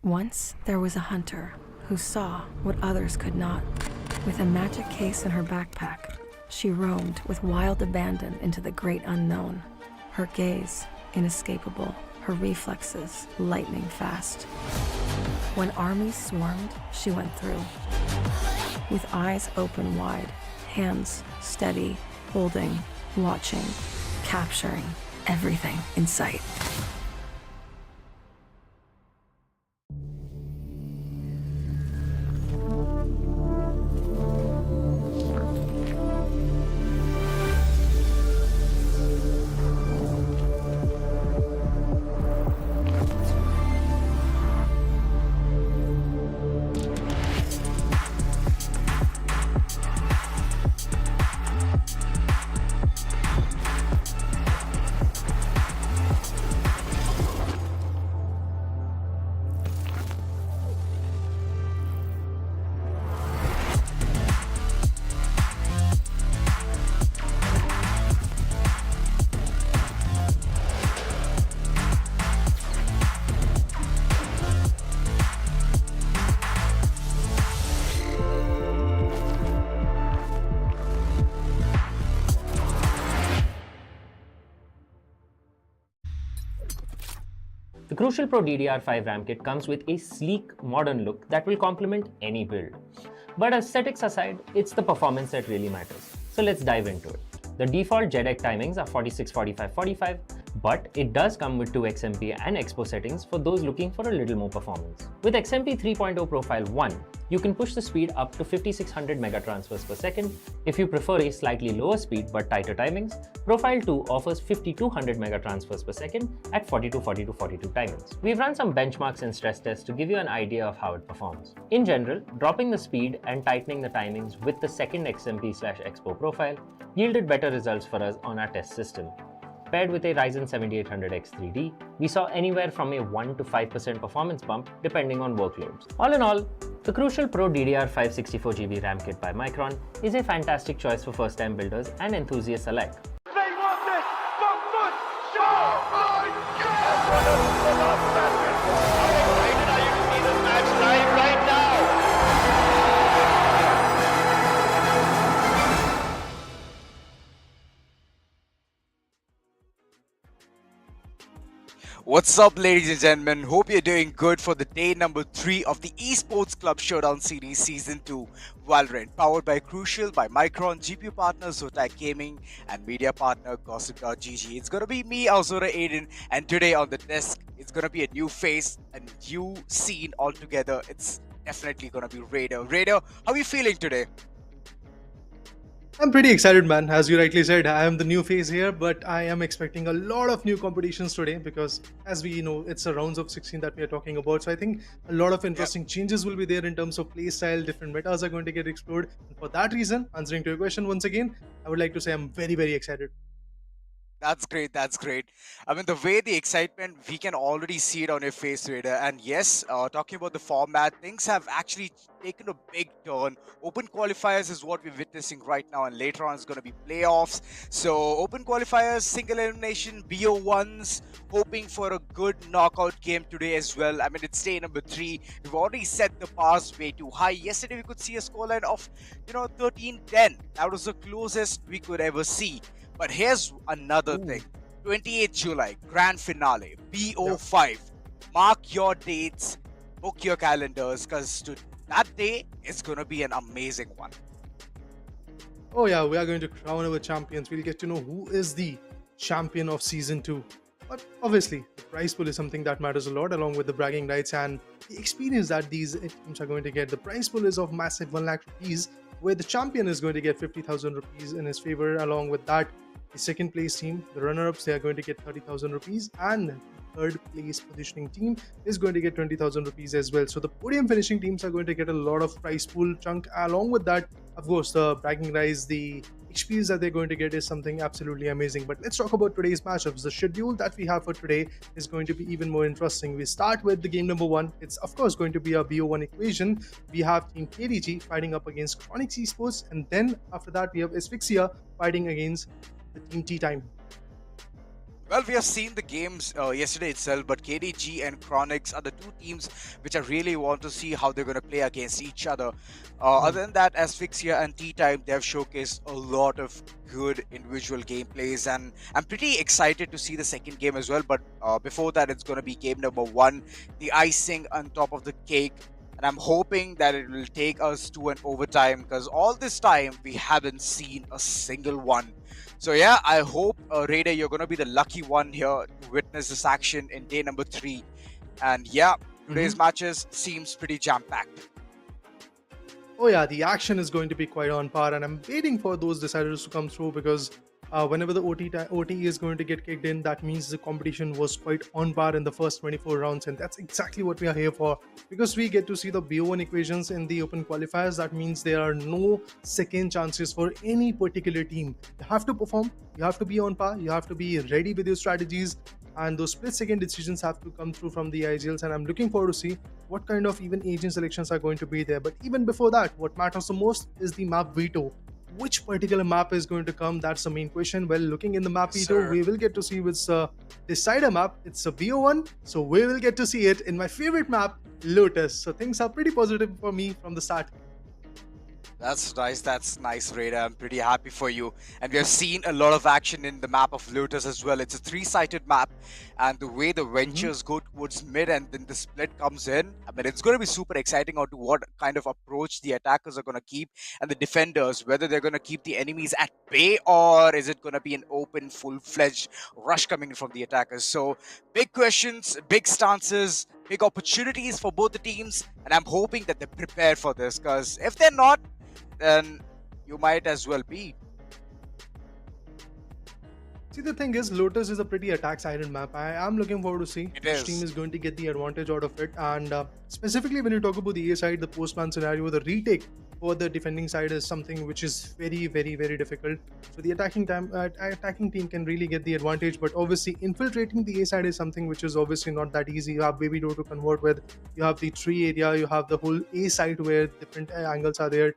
Once there was a hunter who saw what others could not. With a magic case in her backpack, she roamed with wild abandon into the great unknown. Her gaze inescapable, her reflexes lightning fast. When armies swarmed, she went through. With eyes open wide, hands steady, holding, watching, capturing everything in sight. The Crucial Pro DDR5 RAM kit comes with a sleek, modern look that will complement any build. But aesthetics aside, it's the performance that really matters. So let's dive into it. The default JEDEC timings are 46, 45, 45, but it does come with 2 XMP and Expo settings for those looking for a little more performance. With XMP 3.0 Profile 1, you can push the speed up to 5600 megatransfers per second. If you prefer a slightly lower speed but tighter timings, Profile 2 offers 5200 megatransfers per second at 42, 42, 42 timings. We've run some benchmarks and stress tests to give you an idea of how it performs. In general, dropping the speed and tightening the timings with the second XMP/Expo profile yielded better results for us on our test system. Paired with a Ryzen 7800X 3D, we saw anywhere from a 1 to 5% performance bump depending on workloads. All in all, the Crucial Pro DDR5 64GB RAM kit by Micron is a fantastic choice for first-time builders and enthusiasts alike. They want this! Show! Oh, yeah! How excited are you to see this match live right now? What's up, ladies and gentlemen? Hope you're doing good for the day number 3 of the Esports Club Showdown Series Season 2 Valorant, powered by Crucial, by Micron, GPU partner Zotac Gaming, and media partner Gossip.gg. It's gonna be me, Azura Aiden, and today on the desk, it's gonna be a new face, a new scene altogether. It's definitely gonna be Raider. Raider, how are you feeling today? I'm pretty excited, man. As you rightly said, I am the new face here, but I am expecting a lot of new competitions today because, as we know, it's a rounds of 16 that we are talking about. So I think a lot of interesting changes will be there in terms of play style. Different metas are going to get explored. And for that reason, answering to your question once again, I would like to say I'm very, very excited. That's great. That's great. I mean, the way the excitement, we can already see it on your face, Raider. And yes, talking about the format, things have actually taken a big turn. Open qualifiers is what we're witnessing right now, and later on is going to be playoffs. So open qualifiers, single elimination, BO1s, hoping for a good knockout game today as well. I mean, it's day number 3. We've already set the bars way too high. Yesterday, we could see a scoreline of, 13-10. That was the closest we could ever see. But here's another thing. 28th July, grand finale, BO5. Mark your dates, book your calendars, because that day is going to be an amazing one. Oh yeah, we are going to crown our champions. We'll get to know who is the champion of Season 2. But obviously, the prize pool is something that matters a lot, along with the bragging rights and the experience that these teams are going to get. The prize pool is of massive 1 lakh rupees, where the champion is going to get 50,000 rupees in his favor. Along with that, the second place team, the runner-ups, they are going to get 30,000 rupees, and the third place positioning team is going to get 20,000 rupees as well. So the podium finishing teams are going to get a lot of prize pool chunk. Along with that, of course, the bragging rights, the experience that they're going to get is something absolutely amazing. But let's talk about today's matchups. The schedule that we have for today is going to be even more interesting. We start with the game number 1. It's of course going to be a BO1 equation. We have Team KDG fighting up against KRONIX Esports, and then after that we have ASPHYXIA fighting against the Team T-Time. Well, we have seen the games yesterday itself, but KDG and KRONIX are the two teams which I really want to see how they're going to play against each other. Other than that, ASPHYXIA and T-Time, they have showcased a lot of good individual gameplays, and I'm pretty excited to see the second game as well. But before that, it's going to be game number 1, the icing on top of the cake. And I'm hoping that it will take us to an overtime, because all this time we haven't seen a single one. So yeah, I hope Raider, you're gonna be the lucky one here to witness this action in day number 3. And yeah, today's matches seems pretty jam-packed. Oh yeah, the action is going to be quite on par, and I'm waiting for those deciders to come through, because whenever the OT is going to get kicked in, that means the competition was quite on par in the first 24 rounds, and that's exactly what we are here for, because we get to see the BO1 equations in the open qualifiers. That means there are no second chances for any particular team. You have to perform, you have to be on par, you have to be ready with your strategies, and those split-second decisions have to come through from the IGLs, and I'm looking forward to see what kind of even agent selections are going to be there. But even before that, what matters the most is the map veto. Which particular map is going to come? That's the main question. Well, looking in the map veto, we will get to see which decider map. It's a BO1, so we will get to see it in my favorite map, Lotus. So things are pretty positive for me from the start. That's nice, Raider. I'm pretty happy for you. And we have seen a lot of action in the map of Lotus as well. It's a 3-sided map, and the way the ventures go towards mid and then the split comes in, I mean, it's going to be super exciting on to what kind of approach the attackers are going to keep, and the defenders, whether they're going to keep the enemies at bay, or is it going to be an open, full-fledged rush coming in from the attackers. So big questions, big stances, big opportunities for both the teams, and I'm hoping that they're prepared for this, because if they're not, then you might as well be. See, the thing is, Lotus is a pretty attack-sided map. I am looking forward to see which is. team is going to get the advantage out of it. And specifically when you talk about the A side, the postman scenario, the retake for the defending side is something which is very, very, very difficult. So the attacking team can really get the advantage, but obviously infiltrating the A side is something which is obviously not that easy. You have baby door to convert with, you have the tree area, you have the whole A side where different angles are there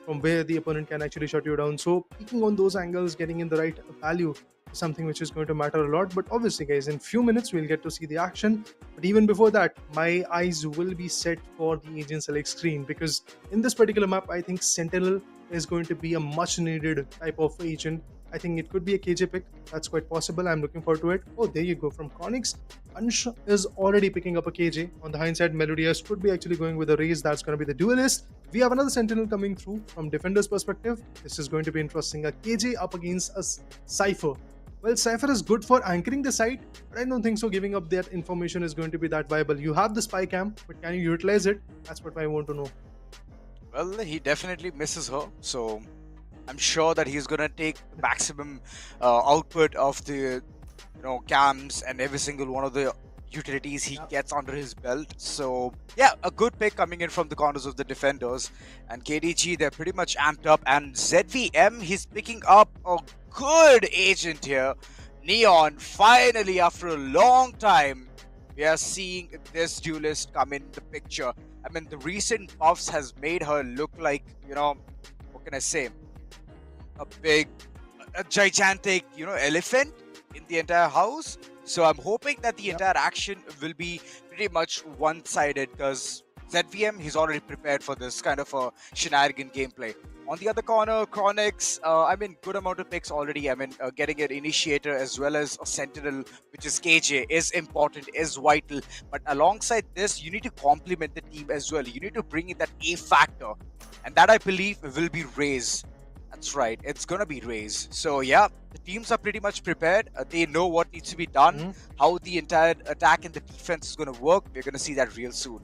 from where the opponent can actually shut you down. So picking on those angles, getting in the right value is something which is going to matter a lot. But obviously, guys, in few minutes we'll get to see the action. But even before that, my eyes will be set for the agent select screen, because in this particular map, I think Sentinel is going to be a much needed type of agent. I think it could be a KJ pick. That's quite possible. I'm looking forward to it. Oh, there you go. From KRONIX, Ansh is already picking up a KJ. On the hindsight, Melodius could be actually going with a raise. That's going to be the duelist. We have another Sentinel coming through from Defender's perspective. This is going to be interesting. A KJ up against a Cypher. Well, Cypher is good for anchoring the site, but I don't think so giving up that information is going to be that viable. You have the spy cam, but can you utilize it? That's what I want to know. Well, he definitely misses her, so I'm sure that he's gonna take the maximum output of the cams and every single one of the utilities he gets under his belt. So yeah, a good pick coming in from the corners of the defenders. And KDG, they're pretty much amped up, and ZVM, he's picking up a good agent here. Neon, finally after a long time, we are seeing this duelist come in the picture. I mean, the recent buffs has made her look like, what can I say, a gigantic, elephant in the entire house. So I'm hoping that the entire action will be pretty much one-sided, because ZVM, he's already prepared for this kind of a shenanigan gameplay. On the other corner, KRONIX, I mean, good amount of picks already. I mean, getting an initiator as well as a sentinel, which is KJ, is important, is vital. But alongside this, you need to complement the team as well. You need to bring in that A factor. And that, I believe, will be Raze. That's right, it's gonna be Raze. So yeah, the teams are pretty much prepared. They know what needs to be done, how the entire attack and the defense is gonna work. We're gonna see that real soon.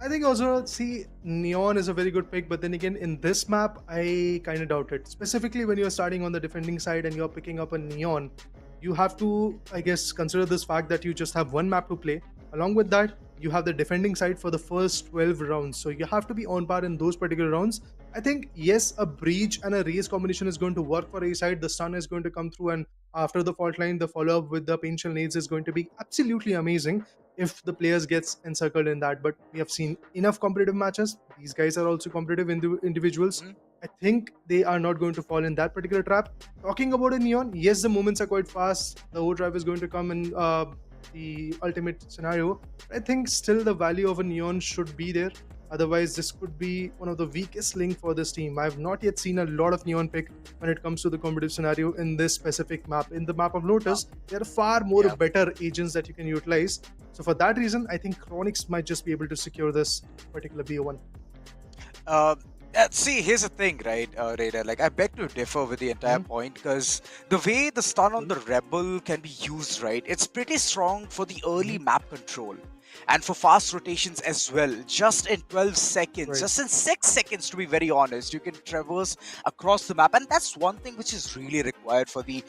I think also, see, Neon is a very good pick, but then again, in this map, I kind of doubt it. Specifically when you're starting on the defending side and you're picking up a Neon, you have to, I guess, consider this fact that you just have one map to play. Along with that, you have the defending side for the first 12 rounds. So you have to be on par in those particular rounds. I think, yes, a Breach and a Raze combination is going to work for A side. The stun is going to come through, and after the fault line, the follow-up with the painful nades is going to be absolutely amazing if the players gets encircled in that. But we have seen enough competitive matches. These guys are also competitive individuals. I think they are not going to fall in that particular trap. Talking about a Neon, yes, the movements are quite fast. The overdrive is going to come in the ultimate scenario. I think still the value of a Neon should be there. Otherwise, this could be one of the weakest link for this team. I have not yet seen a lot of Neon pick when it comes to the competitive scenario in this specific map. In the map of Lotus, there are far more Yeah. better agents that you can utilize. So for that reason, I think KRONIX might just be able to secure this particular BO1. Uh, See, here's the thing, right, Raider? Like, I beg to differ with the entire point because the way the stun on the Rebel can be used, right, it's pretty strong for the early map control and for fast rotations as well. Just in 12 seconds, Right. just in 6 seconds, to be very honest, you can traverse across the map, and that's one thing which is really required for the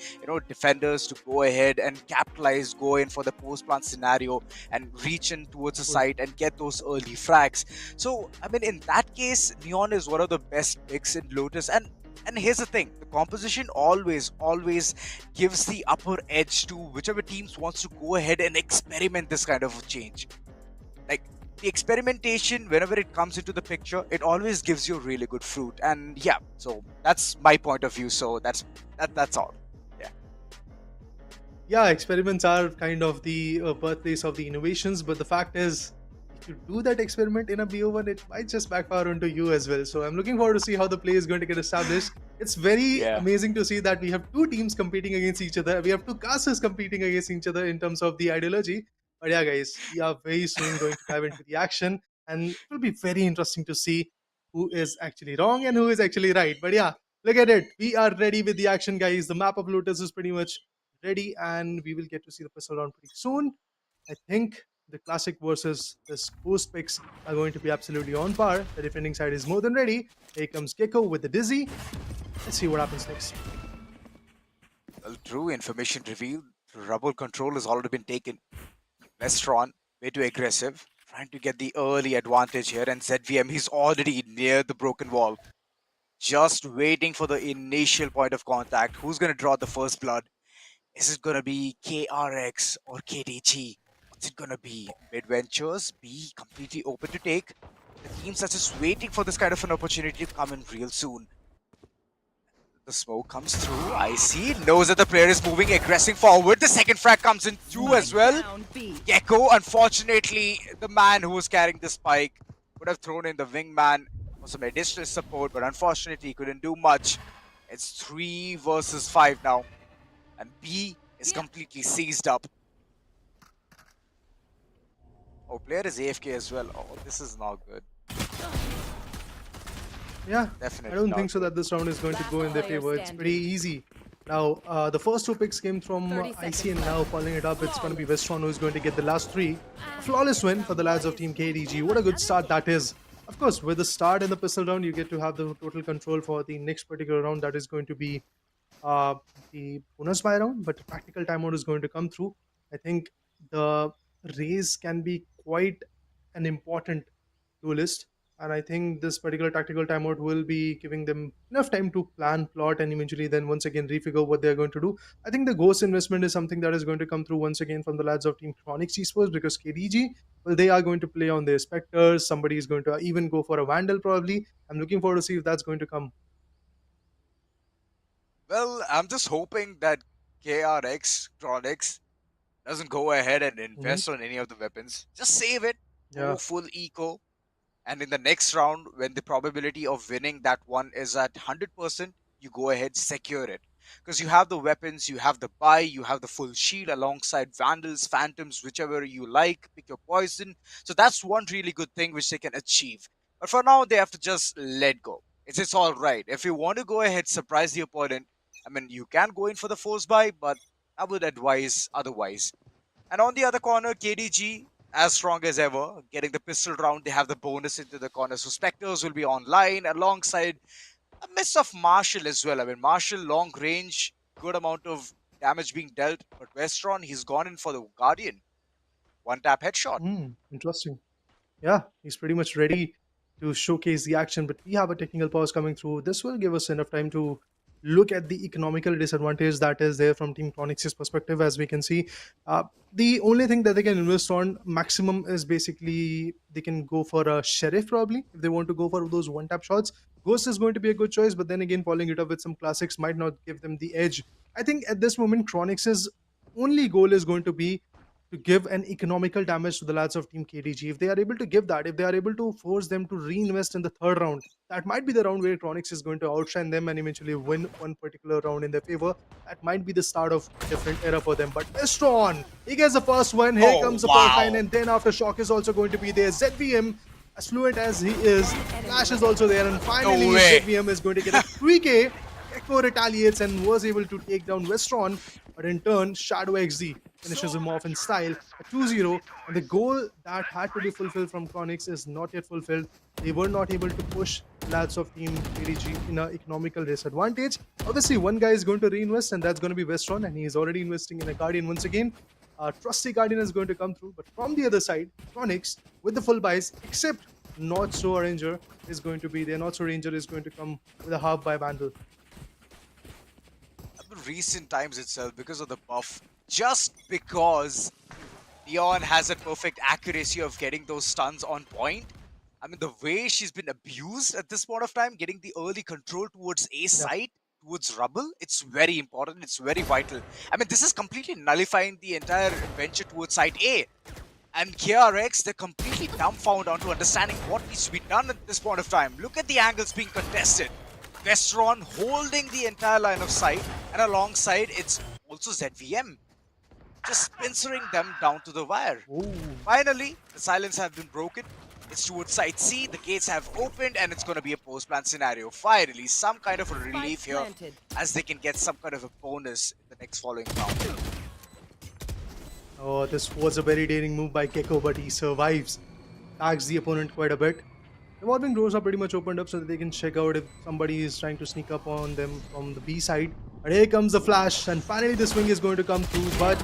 defenders to go ahead and capitalize, go in for the post plant scenario, and reach in towards the site and get those early frags. So, I mean, in that case, Neon is one of the best picks in Lotus. And here's the thing: the composition always gives the upper edge to whichever teams wants to go ahead and experiment this kind of a change. Like the experimentation, whenever it comes into the picture, it always gives you really good fruit. And yeah, so that's my point of view. So that's all. Yeah. Yeah, experiments are kind of the birthplace of the innovations, but the fact is, if you do that experiment in a BO1, it might just backfire onto you as well. So I'm looking forward to see how the play is going to get established. It's very Yeah. amazing to see that we have two teams competing against each other. We have two casters competing against each other in terms of the ideology. But yeah, guys, we are very soon going to dive into the action, and it will be very interesting to see who is actually wrong and who is actually right. But yeah, look at it. We are ready with the action, guys. The map of Lotus is pretty much ready, and we will get to see the pistol round pretty soon. I think the classic versus the ghost picks are going to be absolutely on par. The defending side is more than ready. Here comes Gecko with the Dizzy. Let's see what happens next. Well, true information revealed. Rubble control has already been taken. Vestron, way too aggressive, trying to get the early advantage here, and ZVM, he's already near the broken wall. Just waiting for the initial point of contact. Who's going to draw the first blood? Is it going to be KRX or KDG? What's it going to be? Midventures, be completely open to take. The teams are just waiting for this kind of an opportunity to come in real soon. The smoke comes through. I see. Knows that the player is moving, aggressing forward. The second frag comes in too as well. Gecko, unfortunately, the man who was carrying the spike would have thrown in the wingman for some additional support, but unfortunately, he couldn't do much. It's 3 versus 5 now, and B is completely seized up. Oh, player is AFK as well. Oh, this is not good. Yeah, Definitely I don't not think so good. that this round is going to go in their favor. It's pretty easy. Now, the first two picks came from IC, and now following it up, it's going to be Vestron who is going to get the last three. A flawless win for the lads of Team KDG. What a good start that is. Of course, with the start in the pistol round, you get to have the total control for the next particular round. That is going to be the bonus buy round, but practical timeout is going to come through. I think the raise can be quite an important duelist, and I think this particular tactical timeout will be giving them enough time to plan, plot, and eventually then once again refigure what they're going to do. I think the ghost investment is something that is going to come through once again from the lads of Team KRONIX Esports, because KDG, well, they are going to play on their specters. Somebody is going to even go for a vandal probably. I'm looking forward to see if that's going to come. Well, I'm just hoping that KRX, KRONIX, doesn't go ahead and Mhm. invest on any of the weapons. Just save it, go Yeah. full eco, and in the next round, when the probability of winning that one is at 100%, you go ahead, secure it. Because you have the weapons, you have the buy, you have the full shield alongside Vandals, Phantoms, whichever you like, pick your poison. So that's one really good thing which they can achieve. But for now, they have to just let go. It's all right. If you want to go ahead, surprise the opponent, I mean, you can go in for the force buy, but I would advise otherwise. And on the other corner, KDG, as strong as ever, getting the pistol round. They have the bonus into the corner. So Spectres will be online alongside a mix of Marshall as well. I mean, Marshall, long range, good amount of damage being dealt. But Westron, he's gone in for the Guardian. One tap headshot. Interesting. Yeah, he's pretty much ready to showcase the action, but we have a technical pause coming through. This will give us enough time to look at the economical disadvantage that is there from Team KRONIX's perspective. As we can see, the only thing that they can invest on maximum is basically they can go for a sheriff probably if they want to go for those one tap shots. Ghost is going to be a good choice, but then again, following it up with some classics might not give them the edge. I think at this moment, KRONIX's only goal is going to be to give an economical damage to the lads of Team KDG. If they are able to give that, if they are able to force them to reinvest in the third round, that might be the round where KRONIX is going to outshine them and eventually win one particular round in their favor. That might be the start of a different era for them. But Vestron, he gets the first one. Here comes the first line, and then after Shock is also going to be there. ZVM, as fluent as he is, Flash is also there, and finally ZVM is going to get a 3K. Echo retaliates and was able to take down Vestron, but in turn, Shadow XZ finishes him off in style at 2-0. And the goal that had to be fulfilled from KRONIX is not yet fulfilled. They were not able to push lads of Team KDG in an economical disadvantage. Obviously, one guy is going to reinvest, and that's going to be Vestron, and he is already investing in a Guardian once again. Trusty Guardian is going to come through, but from the other side, KRONIX with the full buys, except Not So Ranger is going to be there. Not So Ranger is going to come with a half buy bundle. Recent times itself, because of the buff, just because Neon has a perfect accuracy of getting those stuns on point. I mean, the way she's been abused at this point of time, getting the early control towards A side, towards rubble, it's very important, it's very vital. I mean, this is completely nullifying the entire adventure towards side A. And KRX, they're completely dumbfounded onto understanding what needs to be done at this point of time. Look at the angles being contested. Vestron holding the entire line of sight, and alongside it's also ZVM, just pincering them down to the wire. Ooh. Finally, the silence have been broken. It's towards side C, the gates have opened, and it's going to be a post-plant scenario. Finally, some kind of a relief here, as they can get some kind of a bonus in the next following round. Oh, this was a very daring move by Gecko, but he survives. Tags the opponent quite a bit. The Revolving doors are pretty much opened up so that they can check out if somebody is trying to sneak up on them from the B side. But here comes the flash, and finally the swing is going to come through, but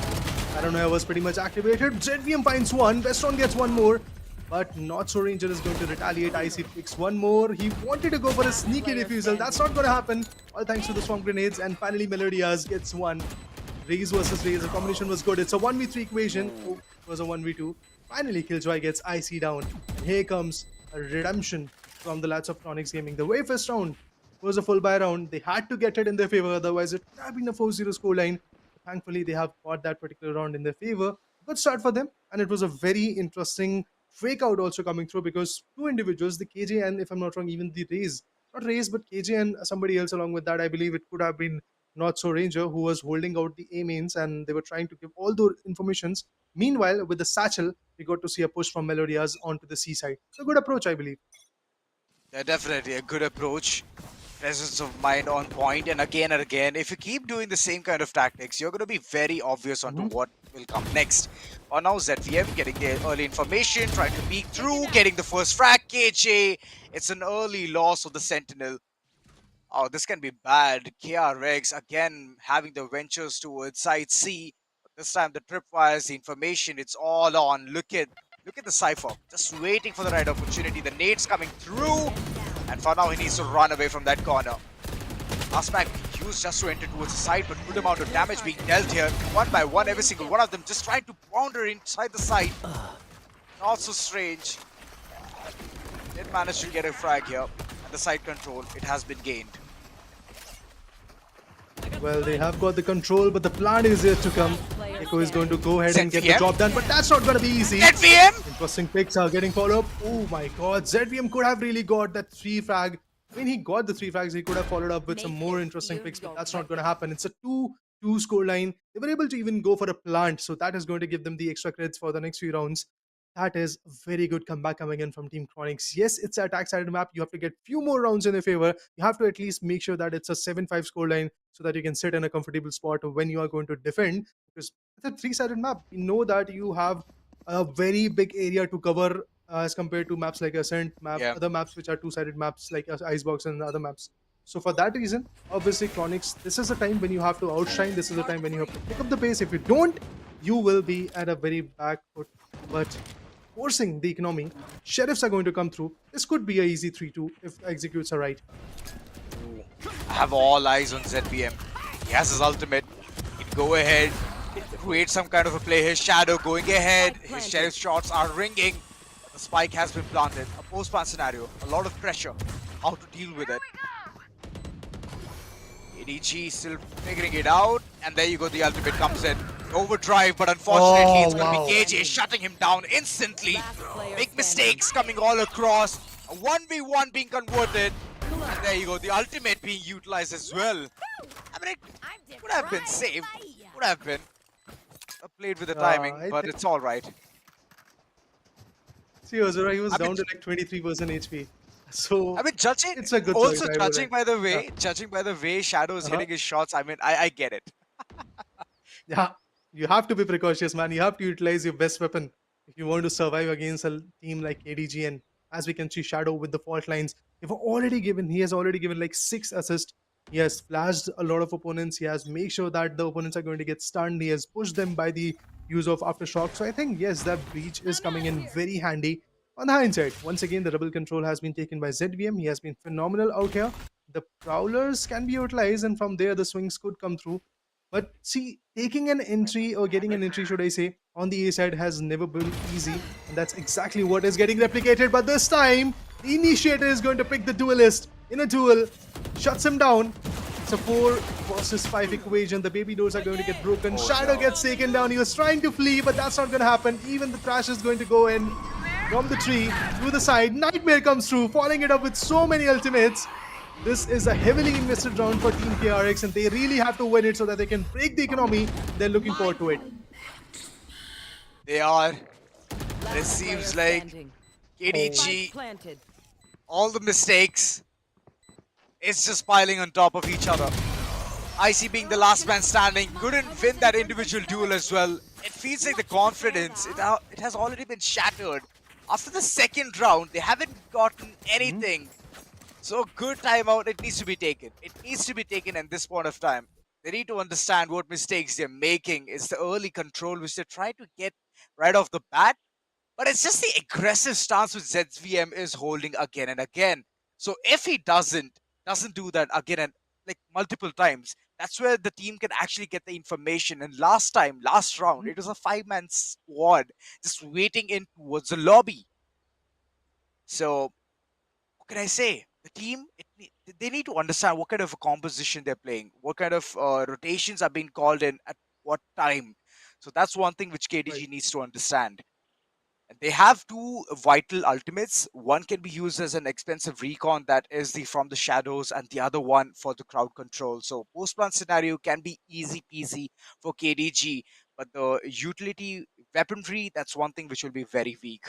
Paranoia was pretty much activated. ZVM finds one, Vestron gets one more, but Not So Ranger is going to retaliate. IC picks one more. He wanted to go for a sneaky refusal. That's not going to happen, all thanks to the swamp grenades, and finally Melodias gets one. Raze versus Raze, the combination was good. It's a 1v3 equation. Oh, it was a 1v2. Finally, Killjoy gets IC down. And here comes a redemption from the lads of KRONIX Gaming. The very first round was a full buy round. They had to get it in their favor, otherwise it would have been a 4-0 scoreline. Thankfully, they have got that particular round in their favor. Good start for them, and it was a very interesting fake out also coming through, because two individuals, the KJ and, if I'm not wrong, even the Raze, not Raze, but KJ and somebody else along with that, I believe it could have been Not So Ranger, who was holding out the A mains, and they were trying to give all those informations. Meanwhile, with the satchel, we got to see a push from Melodias onto the C side. So good approach, I believe. Yeah, definitely a good approach. Presence of mind on point, and again, if you keep doing the same kind of tactics, you're going to be very obvious onto what will come next. Oh, now ZVM getting the early information, trying to peek through, getting the first frag. KJ, it's an early loss of the Sentinel. Oh, this can be bad. KRX again having the ventures towards side C. But this time the tripwires, the information, it's all on. Look at the Cypher, just waiting for the right opportunity. The nades coming through, and for now he needs to run away from that corner. Aspect used just to enter towards the side, but good amount of damage being dealt here. One by one, every single one of them just trying to wander inside the side. Not so strange. Did manage to get a frag here. And the side control, it has been gained. Well, they have got the control, but the plan is yet to come. Echo is going to go ahead and get the ZVM? job done, but that's not going to be easy. ZVM! Interesting picks are getting followed up. Oh my god, ZVM could have really got that 3 frag. I mean, he got the 3 frags. He could have followed up with some more interesting picks, but that's not going to happen. It's a 2-2 scoreline. They were able to even go for a plant, so that is going to give them the extra credits for the next few rounds. That is a very good comeback coming in from Team KRONIX. Yes, it's an attack-sided map. You have to get few more rounds in their favor. You have to at least make sure that it's a 7-5 scoreline so that you can sit in a comfortable spot when you are going to defend. Because it's a 3-sided map. You know that you have a very big area to cover as compared to maps like Ascent, other maps which are 2-sided maps like Icebox and other maps. So for that reason, obviously KRONIX, this is a time when you have to outshine. This is a time when you have to pick up the pace. If you don't, you will be at a very back foot. But forcing the economy, Sheriffs are going to come through. This could be a easy 3-2 if executes are right. I have all eyes on ZBM. He has his ultimate. He can go ahead, create some kind of a play. His shadow going ahead. His sheriff shots are ringing. The spike has been planted. A post-plan scenario. A lot of pressure. How to deal with it. ADG still figuring it out. And there you go. The ultimate comes in. Overdrive, but unfortunately it's going to be KJ shutting him down instantly. Big mistakes coming all across. A 1v1 being converted. And there you go. The ultimate being utilized as well. I mean, it could have been saved. Could have been. I played with the timing, but it's all right. See, Ozura, he was down to like 23% HP. So I mean, judging. it's a good also, choice, judging by the way, Shadow is hitting his shots. I mean, I get it. Yeah, you have to be precautious, man. You have to utilize your best weapon if you want to survive against a team like ADG. And as we can see, Shadow with the fault lines, he has already given like 6 assists. He has flashed a lot of opponents. He has made sure that the opponents are going to get stunned. He has pushed them by the use of aftershock. So I think, yes, that breach is coming in very handy. On the hindsight, once again, the rebel control has been taken by ZVM. He has been phenomenal out here. The prowlers can be utilized, and from there, the swings could come through. But see, taking an entry or getting an entry, should I say, on the A side has never been easy. And that's exactly what is getting replicated. But this time, the initiator is going to pick the duelist in a duel, shuts him down. It's a 4 versus 5 equation. The baby doors are going to get broken. Shadow gets taken down. He was trying to flee, but that's not going to happen. Even the trash is going to go in from the tree to the side. Nightmare comes through, following it up with so many ultimates. This is a heavily invested round for Team KRX, and they really have to win it so that they can break the economy. They're looking forward to it. They are. It seems like KDG, all the mistakes, it's just piling on top of each other. IC being the last man standing, couldn't win that individual duel as well. It feels like the confidence, it has already been shattered. After the second round, they haven't gotten anything. So good timeout, it needs to be taken. It needs to be taken at this point of time. They need to understand what mistakes they're making. It's the early control which they're trying to get right off the bat. But it's just the aggressive stance which ZVM is holding again and again. So if he doesn't do that again and like multiple times, that's where the team can actually get the information. And last round, it was a 5-man squad just waiting in towards the lobby. So what can I say? The team, they need to understand what kind of a composition they're playing, what kind of rotations are being called in at what time. So that's one thing which KDG needs to understand. And they have 2 vital ultimates. One can be used as an expensive recon, that is from the shadows, and the other one for the crowd control. So post-plan scenario can be easy peasy for KDG, but the utility weaponry, that's one thing which will be very weak.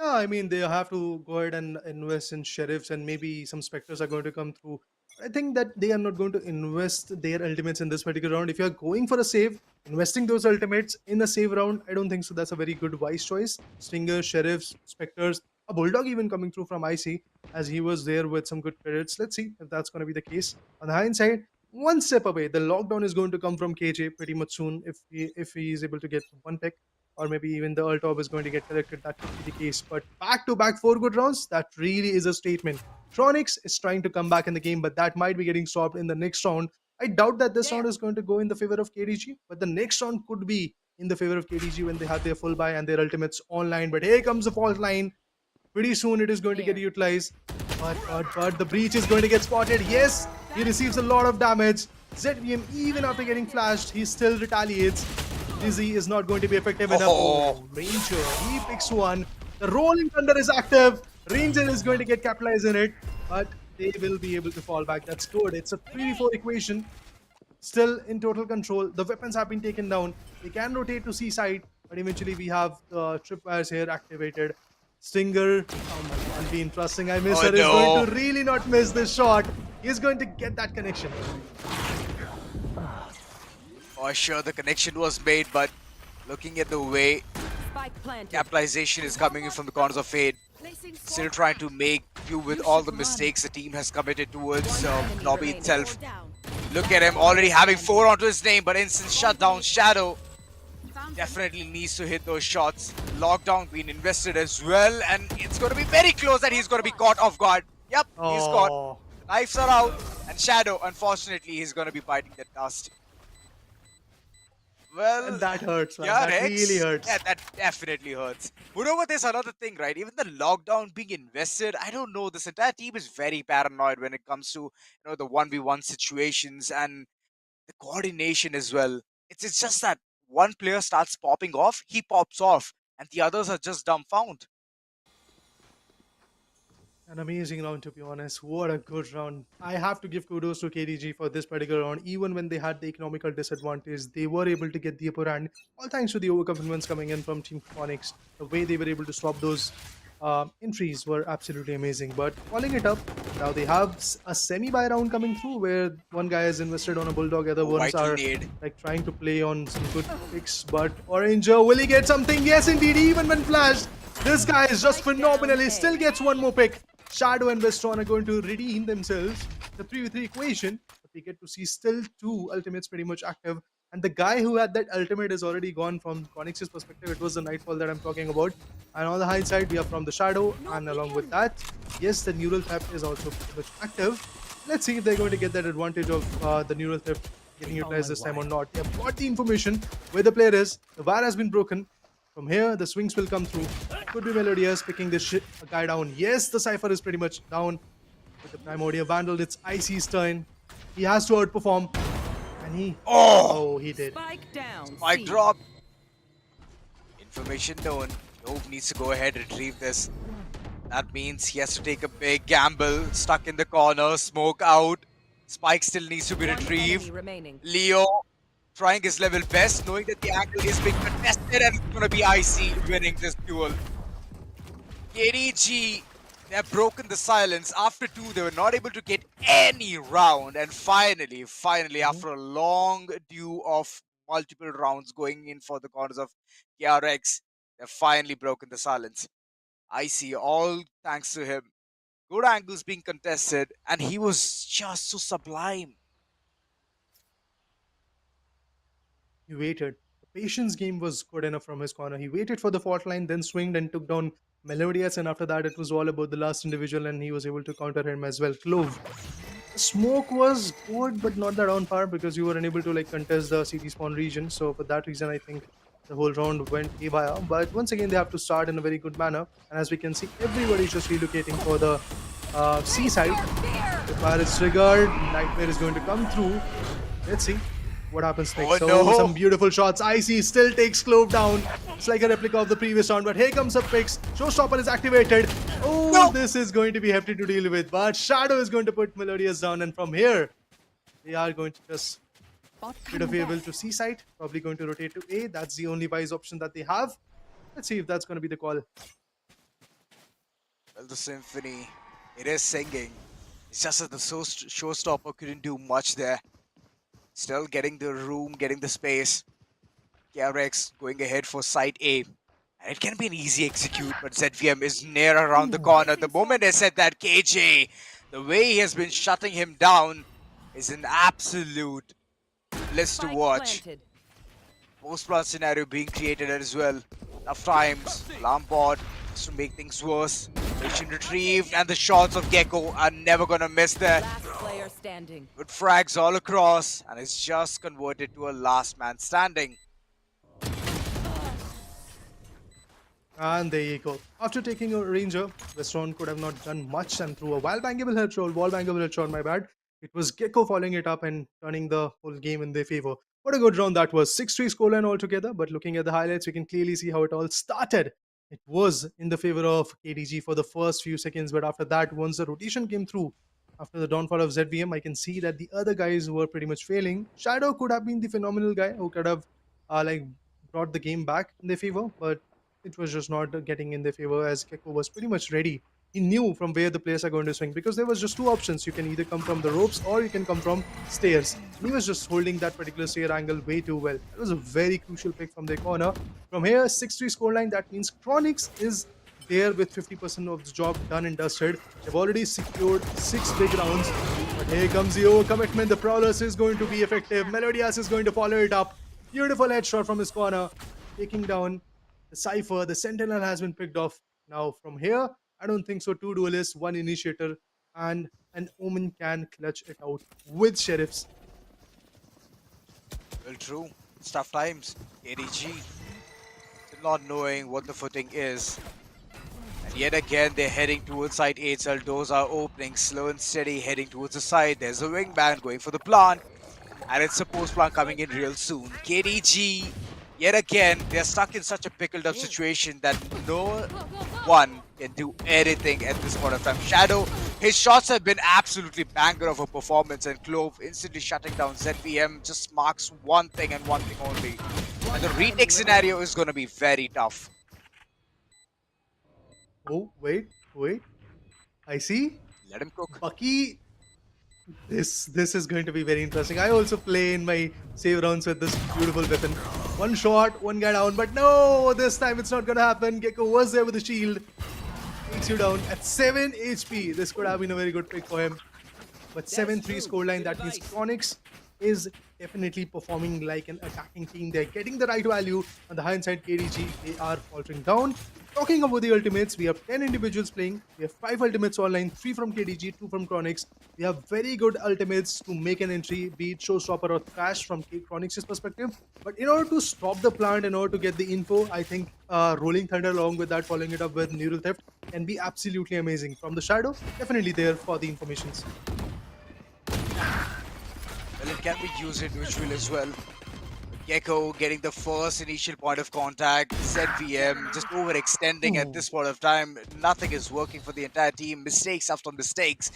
Yeah, I mean, they have to go ahead and invest in sheriffs, and maybe some specters are going to come through. I think that they are not going to invest their ultimates in this particular round. If you're going for a save, investing those ultimates in a save round, I don't think so. That's a very good wise choice. Stingers, sheriffs, specters, a bulldog even coming through from IC, as he was there with some good credits. Let's see if that's going to be the case. On the hindsight, one step away, the lockdown is going to come from KJ pretty much soon if he is able to get one pick. Or maybe even the ult orb is going to get collected. That could be the case. But back-to-back 4 good rounds, that really is a statement. KRONIX is trying to come back in the game, but that might be getting stopped in the next round. I doubt that this round is going to go in the favor of KDG, but the next round could be in the favor of KDG when they have their full buy and their ultimates online. But here comes the fault line. Pretty soon it is going to get utilized. But the breach is going to get spotted. Yes, he receives a lot of damage. ZVM, even after getting flashed, he still retaliates. Dizzy is not going to be effective enough. Ranger, he picks one. The Rolling Thunder is active. Ranger is going to get capitalized in it, but they will be able to fall back. That's good. It's a 3v4 equation. Still in total control. The weapons have been taken down. They can rotate to C side, but eventually we have the tripwires here activated. Stinger, oh my god, be interesting. I miss it. Is going to really not miss this shot. He's going to get that connection. Oh, sure, the connection was made, but looking at the way capitalization is coming in from the corners of Fade, still trying to make do with all the mistakes the team has committed towards lobby itself. Look at him, already having 4 onto his name, but instant shutdown. Shadow definitely needs to hit those shots. Lockdown being invested as well, and it's going to be very close that he's going to be caught off guard. Yep, he's caught. Knives are out, and Shadow, unfortunately, he's going to be biting the dust. Well, And that hurts, man. yeah, That really Rex. hurts. Yeah, that definitely hurts. Moreover, there's another thing, right? Even the lockdown being invested, I don't know. This entire team is very paranoid when it comes to the 1v1 situations and the coordination as well. It's just that one player starts popping off, he pops off, and the others are just dumbfounded. An amazing round, to be honest. What a good round. I have to give kudos to KDG for this particular round. Even when they had the economical disadvantage, they were able to get the upper hand. All thanks to the overconfidence coming in from Team KRONIX. The way they were able to swap those entries were absolutely amazing. But following it up, now they have a semi-buy round coming through where one guy is invested on a Bulldog, other Oh, ones vital are nade. like trying to play on some good picks. But Oranger, will he get something? Yes, indeed. Even when flashed, this guy is just phenomenal. He still gets one more pick. Shadow and Westron are going to redeem themselves. The 3v3 equation, but we get to see still two ultimates pretty much active. And the guy who had that ultimate is already gone from KRONIX's perspective. It was the Nightfall that I'm talking about. And on the hindsight, we are from the Shadow. And along with that, yes, the Neural Theft is also pretty much active. Let's see if they're going to get that advantage of the Neural Theft getting utilized this time or not. They have got the information where the player is. The wire has been broken. From here, the swings will come through. Could be Melodious picking this guy down. Yes, the Cypher is pretty much down. With the Primordial Vandal, it's Icy's turn. He has to outperform. And he... Oh! he did. Spike down. Mic C. drop. Information known. Dove needs to go ahead and retrieve this. That means he has to take a big gamble. Stuck in the corner. Smoke out. Spike still needs to be One enemy retrieved. remaining. Leo trying his level best, knowing that the angle is being contested and it's going to be Icy winning this duel. KDG, they have broken the silence. After two, they were not able to get any round. And finally, after a long due of multiple rounds going in for the corners of KRX, they've finally broken the silence. Icy, all thanks to him. Good angles being contested, and he was just so sublime. He waited. The patience game was good enough from his corner. He waited for the fault line, then swinged and took down Melodious. And after that, it was all about the last individual, and he was able to counter him as well. Clove. The smoke was good, but not that on par because you were unable to like contest the CT spawn region. So for that reason, I think the whole round went haywire. But once again, they have to start in a very good manner. And as we can see, everybody's just relocating for the C side. The fire is triggered. Nightmare is going to come through. Let's see what happens next. Oh, no. Some beautiful shots. Icy still takes Clove down. It's like a replica of the previous round, but here comes the picks. Showstopper is activated. Oh, No. this is going to be hefty to deal with, but Shadow is going to put Melodious down, and from here, they are going to just bit of able to C side. Probably going to rotate to A. That's the only wise option that they have. Let's see if that's going to be the call. Well, the symphony, it is singing. It's just that the showstopper couldn't do much there. Still getting the room, getting the space. KRX going ahead for site A. And it can be an easy execute, but ZVM is near around the corner. The moment I said that, KJ, the way he has been shutting him down is an absolute bliss to Spike watch. planted. Post-plant scenario being created as well. Tough times, alarm bot, just to make things worse. Mission retrieved, and the shots of Gecko are never gonna miss there. Last player standing. Good frags all across, and it's just converted to a last man standing. And there you go. After taking a Ranger, Westron could have not done much and threw a wall bangable headshot, my bad. It was Gecko following it up and turning the whole game in their favor. What a good round that was. 6-3 scoreline altogether, but looking at the highlights, you can clearly see how it all started. It was in the favor of KDG for the first few seconds, but after that, once the rotation came through, after the downfall of ZVM, I can see that the other guys were pretty much failing. Shadow could have been the phenomenal guy who could have like brought the game back in their favor, but it was just not getting in their favor as Gecko was pretty much ready. He knew from where the players are going to swing because there was just two options. You can either come from the ropes or you can come from stairs. And he was just holding that particular stair angle way too well. It was a very crucial pick from their corner. From here, 6-3 scoreline. That means KRONIX is there with 50% of the job done and dusted. They've already secured 6 big rounds. But here comes the overcommitment. The Prowlers is going to be effective. Melodious is going to follow it up. Beautiful headshot from his corner. Taking down the Cypher. The Sentinel has been picked off. Now from here, I don't think so. 2 duelists, 1 initiator, and and Omen can clutch it out with Sheriffs. Well, true. It's tough times. KDG still not knowing what the footing is. And yet again, they're heading towards side 8. So doors are opening, slow and steady, heading towards the side. There's a wingman going for the plant. And it's a post plant coming in real soon. KDG, yet again, they're stuck in such a pickled up situation that no one can do anything at this point of time. Shadow, his shots have been absolutely banger of a performance, and Clove instantly shutting down ZVM just marks one thing and one thing only. And the retake scenario is going to be very tough. Oh, wait. I see. Let him cook. Bucky. This is going to be very interesting. I also play in my save rounds with this beautiful weapon. One shot, one guy down, but no, this time it's not gonna happen. Gecko was there with the shield. Takes you down at 7 HP. This could have been a very good pick for him. But 7-3 scoreline, that means KRONIX is definitely performing like an attacking team. They're getting the right value. On the hindsight, KDG, they are faltering down. Talking about the ultimates, we have 10 individuals playing. We have 5 ultimates online, 3 from KDG, 2 from KRONIX. We have very good ultimates to make an entry, be it Showstopper or Crash from KRONIX's perspective. But in order to stop the plant, in order to get the info, I think Rolling Thunder along with that, following it up with Neural Theft, can be absolutely amazing. From the Shadow, definitely there for the informations. Well, it can be used individually as well. Gecko getting the first initial point of contact. ZVM just overextending at this point of time. Nothing is working for the entire team. Mistakes after mistakes.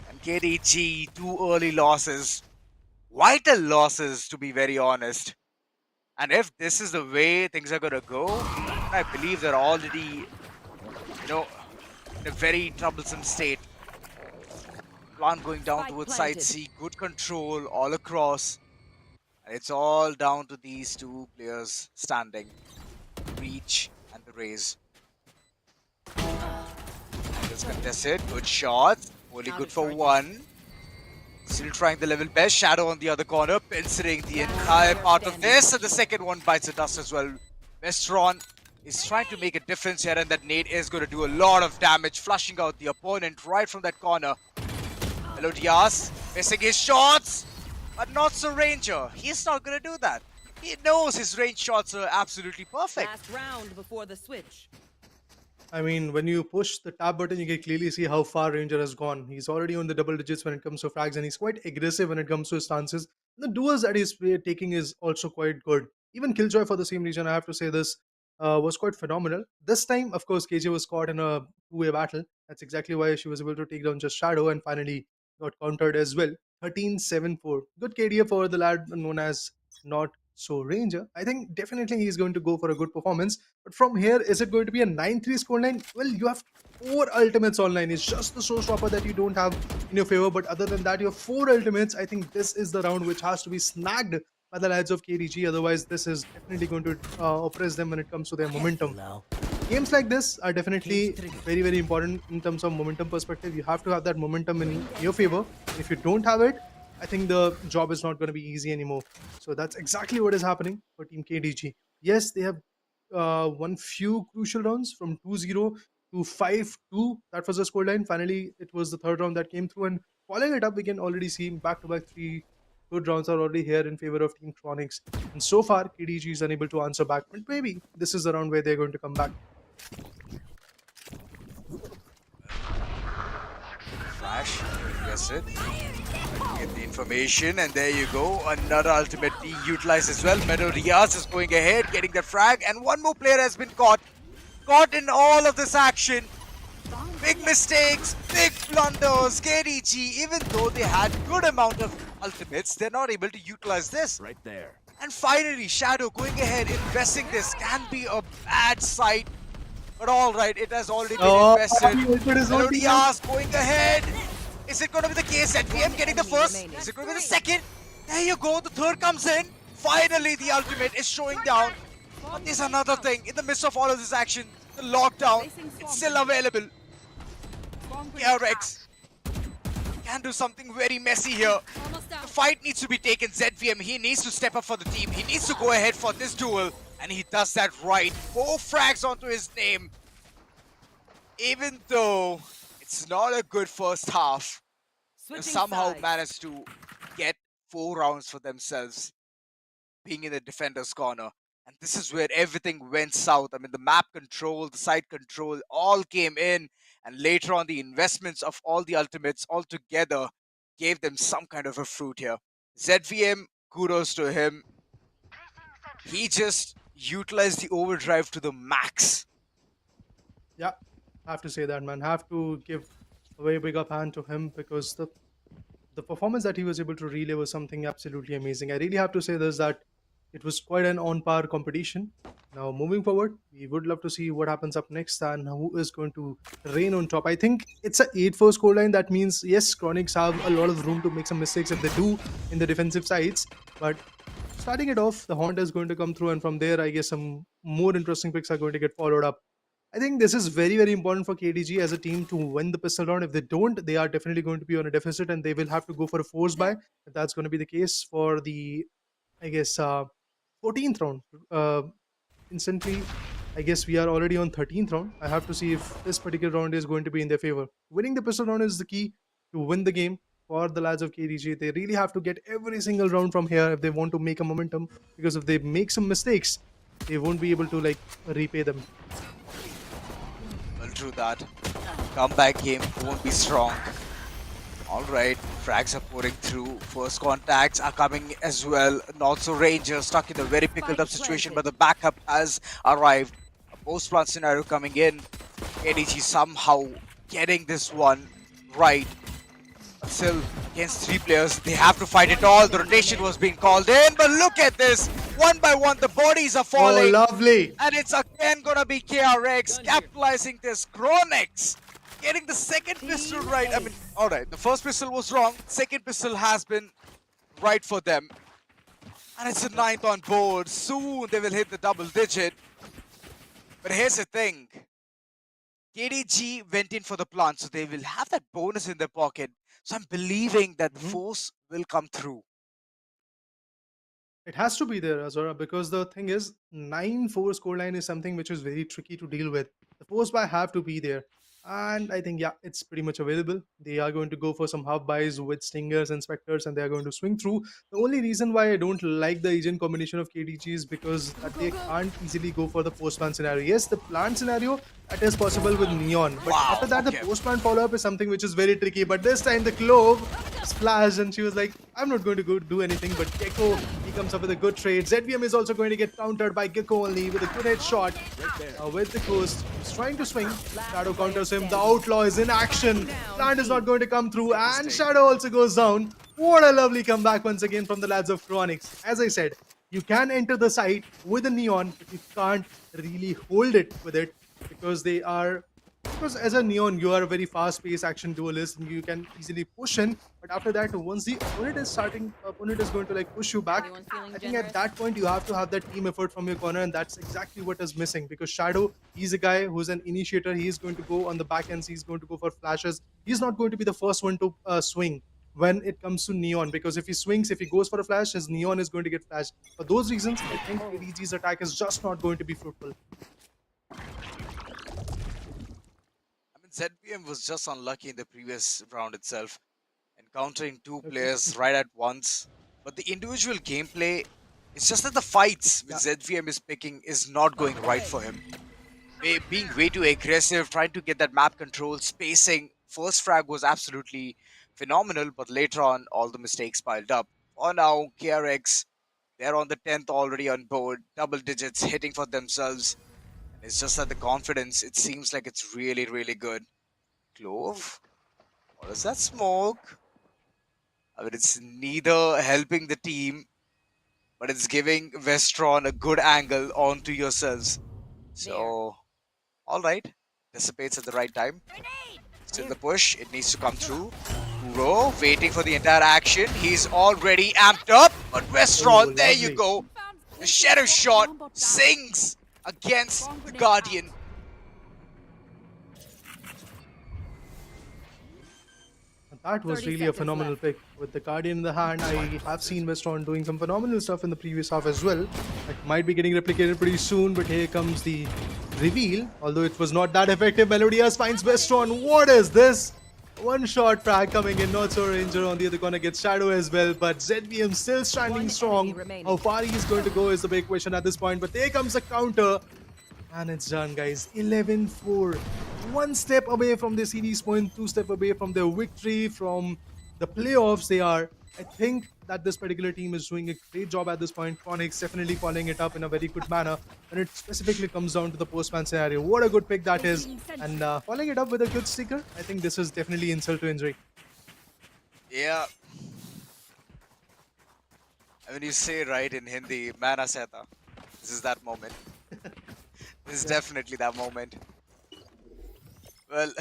And KDG, 2 early losses. Vital losses, to be very honest. And if this is the way things are going to go, I believe they're already, in a very troublesome state. Plant going down towards side C. Good control all across. And it's all down to these 2 players standing. Reach and the raise. And it's contested. Good shot. Only good for 1. Still trying the level best. Shadow on the other corner. Pinceling the entire part of this. And the second one bites the dust as well. Vestron is trying to make a difference here. And that nade is going to do a lot of damage. Flushing out the opponent right from that corner. Hello Diaz. Missing his shots. But not so Ranger. He's not going to do that. He knows his range shots are absolutely perfect. Last round before the switch. I mean, when you push the tab button, you can clearly see how far Ranger has gone. He's already on the double digits when it comes to frags, and he's quite aggressive when it comes to his stances. The duels that he's taking is also quite good. Even Killjoy for the same reason, I have to say this, was quite phenomenal. This time, of course, KJ was caught in a two-way battle. That's exactly why she was able to take down just Shadow and finally got countered as well. 13-7-4. Good KDA for the lad known as Not So Ranger. I think definitely he's going to go for a good performance. But from here, is it going to be a 9-3 scoreline? Well, you have 4 ultimates online. It's just the Showstopper that you don't have in your favor. But other than that, you have 4 ultimates. I think this is the round which has to be snagged by the lads of KDG. Otherwise, this is definitely going to oppress them when it comes to their momentum. Games like this are definitely very, very important in terms of momentum perspective. You have to have that momentum in your favor. If you don't have it, I think the job is not going to be easy anymore. So that's exactly what is happening for Team KDG. Yes, they have won few crucial rounds from 2-0 to 5-2. That was the scoreline. Finally, it was the third round that came through. And following it up, we can already see back-to-back 3 good rounds are already here in favor of Team KRONIX. And so far, KDG is unable to answer back. But maybe this is the round where they're going to come back. Flash, yes it. Get the information, and there you go. Another ultimate being utilized as well. Meadow Riaz is going ahead, getting the frag, and one more player has been caught. Caught in all of this action. Big mistakes, big blunders. KDG, even though they had good amount of ultimates, they're not able to utilize this. Right there. And finally, Shadow going ahead, investing this can be a bad sight. But alright, it has already been invested. Meadow Riaz going ahead. Is it going to be the case? ZVM getting the first? Is it going to be the second? There you go, the third comes in. Finally, the ultimate is showing down. But there's another thing. In the midst of all of this action, the lockdown, it's still available. KRONIX can do something very messy here. The fight needs to be taken. ZVM, he needs to step up for the team. He needs to go ahead for this duel. And he does that right. 4 frags onto his name. Even though it's not a good first half, Switching somehow sides. managed to get 4 rounds for themselves, being in the defender's corner. And this is where everything went south. I mean, the map control, the side control all came in. And later on, the investments of all the ultimates all together gave them some kind of a fruit here. ZVM, kudos to him. He just utilized the overdrive to the max. Yeah, have to say that, man. Have to give a very big up hand to him because the performance that he was able to relay was something absolutely amazing. I really have to say this, that it was quite an on par competition. Now, moving forward, we would love to see what happens up next and who is going to reign on top. I think it's a 8-4 scoreline. That means, yes, KRONIX have a lot of room to make some mistakes if they do in the defensive sides. But starting it off, the Honda is going to come through, and from there, I guess some more interesting picks are going to get followed up. I think this is very, very important for KDG as a team to win the pistol round. If they don't, they are definitely going to be on a deficit and they will have to go for a force buy. If that's going to be the case for the, I guess, 14th round. Instantly, I guess we are already on 13th round. I have to see if this particular round is going to be in their favor. Winning the pistol round is the key to win the game for the lads of KDG. They really have to get every single round from here if they want to make a momentum, because if they make some mistakes, they won't be able to like repay them. Well, true that. Comeback game won't be strong. Alright, frags are pouring through. First contacts are coming as well. Not so Rangers stuck in a very pickled up situation, but the backup has arrived. A post-plant scenario coming in. KDG somehow getting this one right. But still, against 3 players, they have to fight it all. The rotation was being called in, but look at this. One by one, the bodies are falling. Oh, lovely. And it's again gonna be KRX capitalizing this. KRONIX getting the second pistol right. I mean, alright, the first pistol was wrong. Second pistol has been right for them. And it's a 9th on board. Soon they will hit the double digit. But here's the thing. KDG went in for the plant, so they will have that bonus in their pocket. So I'm believing that the force will come through. It has to be there, Azora, because the thing is, 9-4 scoreline is something which is very tricky to deal with. The force buy have to be there. And I think, yeah, it's pretty much available. They are going to go for some half buys with Stingers and Spectres, and they are going to swing through. The only reason why I don't like the agent combination of KDG is because that they can't easily go for the post-plant scenario. Yes, the plant scenario, that is possible with Neon. But Wow, after that, okay. the post-plant follow-up is something which is very tricky. But this time, the Clove splashed, and she was like, I'm not going to go do anything. But Gecko, he comes up with a good trade. ZVM is also going to get countered by Gecko only with a good headshot. With the Ghost, he's trying to swing. Shadow counters him. The Outlaw is in action. Plant is not going to come through, and Shadow also goes down. What a lovely comeback once again from the lads of KRONIX. As I said, you can enter the site with a Neon, but you can't really hold it with it because they are. Because as a Neon, you are a very fast-paced action duelist and you can easily push in. But after that, once the opponent is going to like push you back. Anyone feeling I think generous? at that point you have to have that team effort from your corner, and that's exactly what is missing. Because Shadow, he's a guy who's an initiator. He is going to go on the back ends. He's going to go for flashes. He's not going to be the first one to swing when it comes to Neon, because if he swings, if he goes for a flash, his Neon is going to get flashed. For those reasons, I think KDG's attack is just not going to be fruitful. ZBM was just unlucky in the previous round itself, encountering 2 players right at once. But the individual gameplay, it's just that the fights with ZVM is picking is not going right for him. Being way too aggressive, trying to get that map control, spacing. First frag was absolutely phenomenal, but later on, all the mistakes piled up. For now, KRX, they're on the 10th already on board, double digits hitting for themselves. It's just that the confidence, it seems like it's really, really good. Clove? What is that smoke? I mean, it's neither helping the team, but it's giving Vestron a good angle onto yourselves. So, alright. Dissipates at the right time. Still the push. It needs to come through. Kuro waiting for the entire action. He's already amped up, but Vestron, there you go. The shadow shot sings against the Guardian. That was 30 really a seconds phenomenal left. pick. With the Guardian in the hand, I have seen Westron doing some phenomenal stuff in the previous half as well. It might be getting replicated pretty soon, but here comes the reveal. Although it was not that effective, Melodias finds Westron. What is this? One shot frag coming in, not so Ranger on the other corner gets Shadow as well, but ZBM still standing One strong. enemy remaining. How far he is going to go is the big question at this point, but there comes a counter. And it's done, guys. 11-4. One step away from the series point, two step away from their victory, from the playoffs they are. I think that this particular team is doing a great job at this point. KRONIX definitely following it up in a very good manner when it specifically comes down to the postman scenario. What a good pick that is. And following it up with a good sticker, I think this is definitely insult to injury. Yeah. I mean, you say right in Hindi, Mana Seta. This is that moment. This is definitely that moment. Well,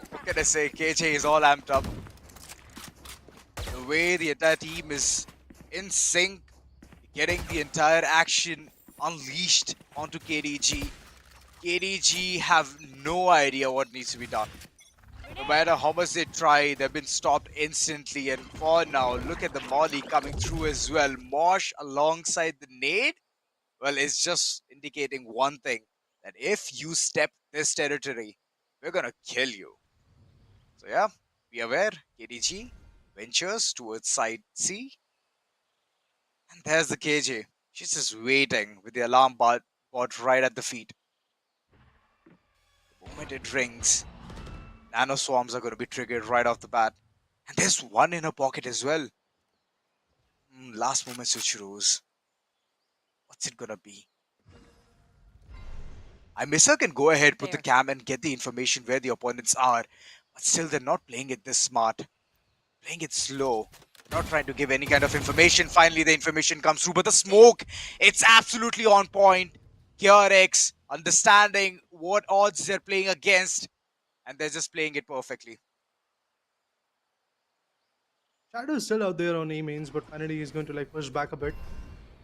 what can I say? KJ is all amped up. The way the entire team is in sync, getting the entire action unleashed onto KDG. KDG have no idea what needs to be done. No matter how much they try, they've been stopped instantly. And for now, look at the molly coming through as well. Mosh alongside the nade. Well, it's just indicating one thing. That if you step this territory, we're gonna kill you. So yeah, be aware. KDG ventures towards side C. And there's the KJ. She's just waiting with the alarm bot right at the feet. The moment it rings, nano swarms are going to be triggered right off the bat. And there's one in her pocket as well. Last moment switcheroos. What's it going to be? Imissa can go ahead, put the cam and get the information where the opponents are. But still, they're not playing it this smart. Playing it slow. Not trying to give any kind of information. Finally, the information comes through. But the smoke, it's absolutely on point. KRX understanding what odds they're playing against. And they're just playing it perfectly. Shadow is still out there on A mains, but finally he's going to like push back a bit.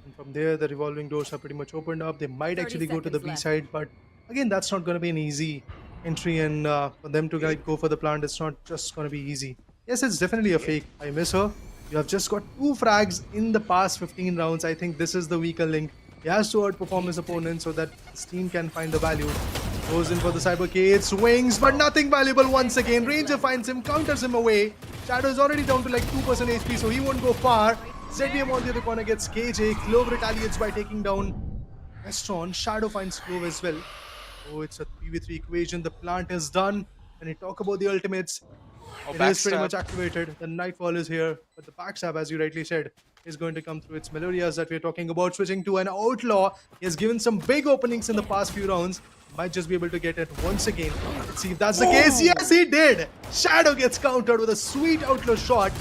And from there, the revolving doors are pretty much opened up. They might 30 actually go to the B seconds side, but again, that's not going to be an easy entry. And for them to like go for the plant, it's not just going to be easy. Yes, it's definitely a fake. I miss her. You have just got 2 frags in the past 15 rounds. I think this is the weaker link. He has to outperform his opponent so that his team can find the value. Goes in for the Cybercade, swings, but nothing valuable once again. Ranger finds him, counters him away. Shadow is already down to like 2% HP, so he won't go far. ZBM on the other corner gets KJ. Clove retaliates by taking down Westron. Shadow finds Clove as well. Oh, it's a 3v3 equation. The plant is done. When we talk about the ultimates, it is pretty much activated. The Nightfall is here, but the backstab, as you rightly said, is going to come through. It's Melodias that we're talking about. Switching to an Outlaw. He has given some big openings in the past few rounds. Might just be able to get it once again. Let's see if that's the case. Yes, he did. Shadow gets countered with a sweet Outlaw shot.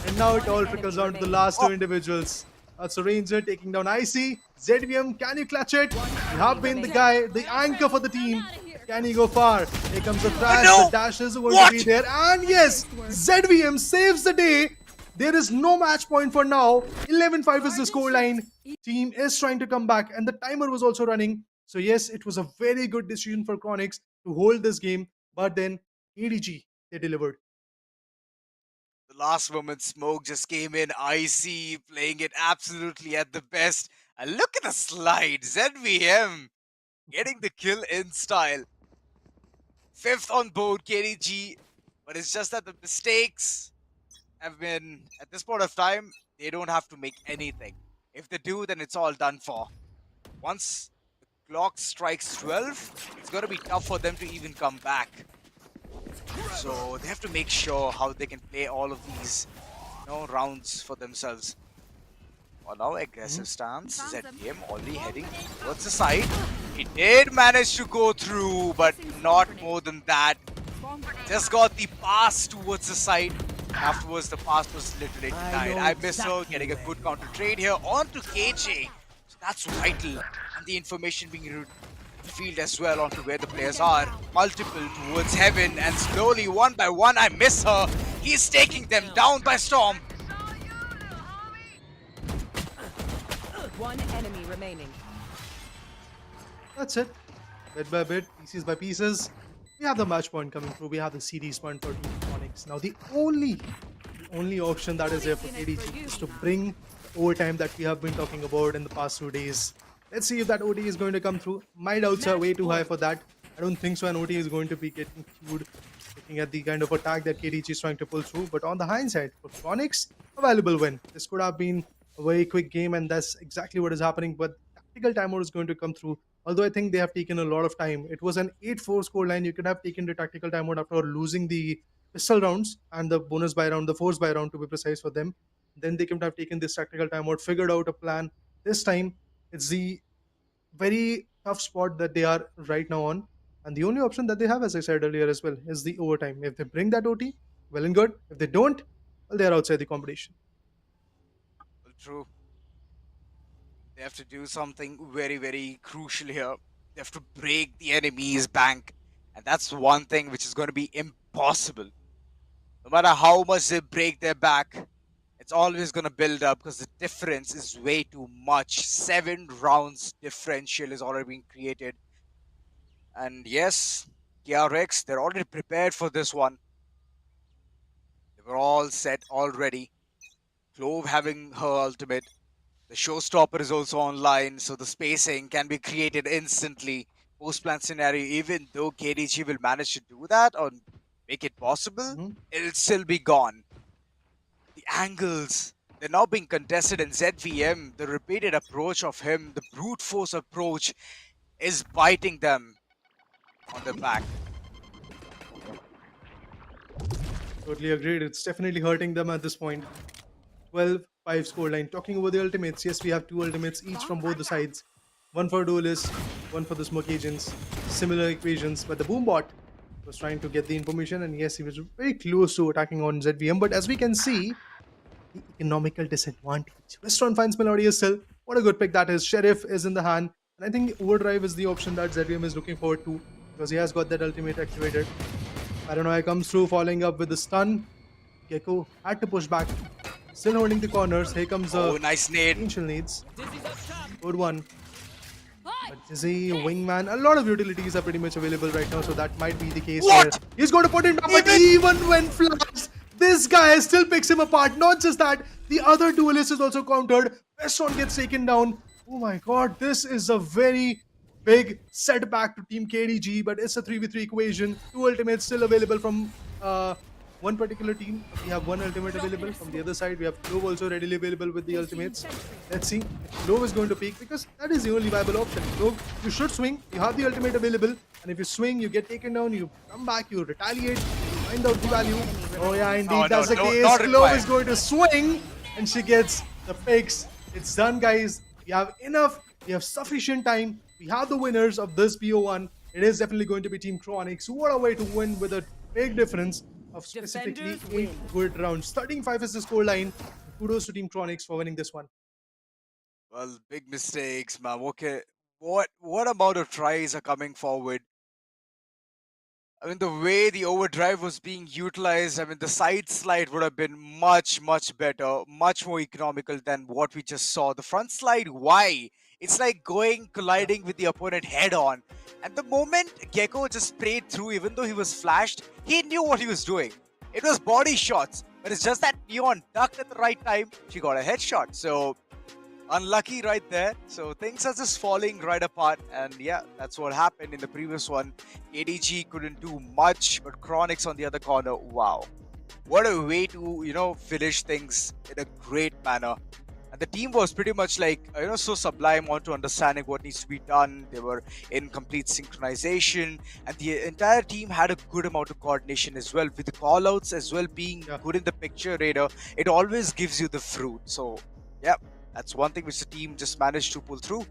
And now it all trickles down to the last 2 individuals. That's a Ranger taking down Icy. ZBM, can you clutch it? You have been the guy, the anchor for the team. Can he go far? Here comes the crash. The dash is going to be there. And yes, ZBM saves the day. There is no match point for now. 11-5 is the scoreline. Team is trying to come back. And the timer was also running. So yes, it was a very good decision for KRONIX to hold this game. But then KDG, they delivered. The last moment smoke just came in. Icy playing it absolutely at the best. And look at the slide. ZVM getting the kill in style. 5th on board KDG. But it's just that the mistakes have been, at this point of time, they don't have to make anything. If they do, then it's all done for. Once the clock strikes 12, it's going to be tough for them to even come back. So they have to make sure how they can play all of these rounds for themselves. For now, aggressive stance. ZBM already heading towards the side. He did manage to go through, but not more than that. Just got the pass towards the side. Afterwards, the pass was literally denied. I miss her getting a good counter trade here onto KJ. So that's vital. And the information being revealed as well onto where the players are. Multiple towards heaven, and slowly, one by one, I miss her. He's taking them down by storm. One enemy remaining. That's it. Bit by bit, pieces by pieces. We have the match point coming through. We have the series point for KRONIX. Now the only option that is there for KDG is to bring overtime that we have been talking about in the past 2 days. Let's see if that OT is going to come through. My doubts are way too high for that. I don't think so. An OT is going to be getting queued looking at the kind of attack that KDG is trying to pull through. But on the hindsight, for KRONIX, a valuable win. This could have been a very quick game, and that's exactly what is happening. But tactical timeout is going to come through. Although I think they have taken a lot of time. It was an 8-4 scoreline. You could have taken the tactical timeout after losing the pistol rounds and the bonus buy round, the force buy round to be precise for them. Then they could have taken this tactical timeout, figured out a plan. This time, it's the very tough spot that they are right now on. And the only option that they have, as I said earlier as well, is the overtime. If they bring that OT, well and good. If they don't, well, they're outside the competition. Well, true. They have to do something very, very crucial here. They have to break the enemy's bank. And that's one thing which is going to be impossible. No matter how much they break their back, it's always going to build up because the difference is way too much. 7 rounds differential is already being created. And yes, KRX, they're already prepared for this one. They were all set already. Clove having her ultimate. The showstopper is also online, so the spacing can be created instantly. Post-plan scenario, even though KDG will manage to do that or make it possible, it'll still be gone. The angles, they're now being contested in ZVM. The repeated approach of him, the brute force approach, is biting them on the back. Totally agreed. It's definitely hurting them at this point. 12-5 scoreline. Talking about the ultimates, yes, we have 2 ultimates each from both the sides. One for duelists, one for the smoke agents. Similar equations, but the Boombot was trying to get the information, and yes, he was very close to attacking on ZVM. But as we can see, the economical disadvantage. Westron finds Melodious still. What a good pick that is. Sheriff is in the hand, and I think the overdrive is the option that ZVM is looking forward to because he has got that ultimate activated. Paranoia comes through, following up with the stun. Gecko had to push back. Still holding the corners. Here comes a nice nade. potential needs. Good one. But Dizzy, Wingman, a lot of utilities are pretty much available right now, so that might be the case. What? He's going to put it down, but even when flashed, this guy still picks him apart. Not just that, the other duelist is also countered. Westron gets taken down. Oh my god, this is a very big setback to Team KDG, but it's a 3v3 equation. 2 ultimates still available from one particular team. We have 1 ultimate available. From the other side, we have Clove also readily available with the ultimates. Let's see if Clove is going to peak, because that is the only viable option. Clove, you should swing. You have the ultimate available, and if you swing, you get taken down, you come back, you retaliate, you find out the value. Oh yeah, indeed, that's the case. Clove is going to swing, and she gets the picks. It's done, guys. We have enough. We have sufficient time. We have the winners of this BO1. It is definitely going to be Team KRONIX. What a way to win with a big difference of specifically 8 good rounds. 13-5 is the scoreline. Kudos to Team KRONIX for winning this one. Well, big mistakes, man. Okay, what amount of tries are coming forward? I mean, the way the overdrive was being utilized, I mean, the side slide would have been much, much better, much more economical than what we just saw. The front slide, why? It's like colliding with the opponent head on. And the moment Gecko just sprayed through, even though he was flashed, he knew what he was doing. It was body shots, but it's just that Neon ducked at the right time. She got a headshot. So unlucky right there. So things are just falling right apart, and yeah, that's what happened in the previous one. KDG couldn't do much, but KRONIX on the other corner, wow, what a way to finish things in a great manner. And the team was pretty much like so sublime onto understanding what needs to be done. They were in complete synchronization, and the entire team had a good amount of coordination as well, with the callouts as well being good in the picture. Raider, it always gives you the fruit. So yeah, that's one thing which the team just managed to pull through.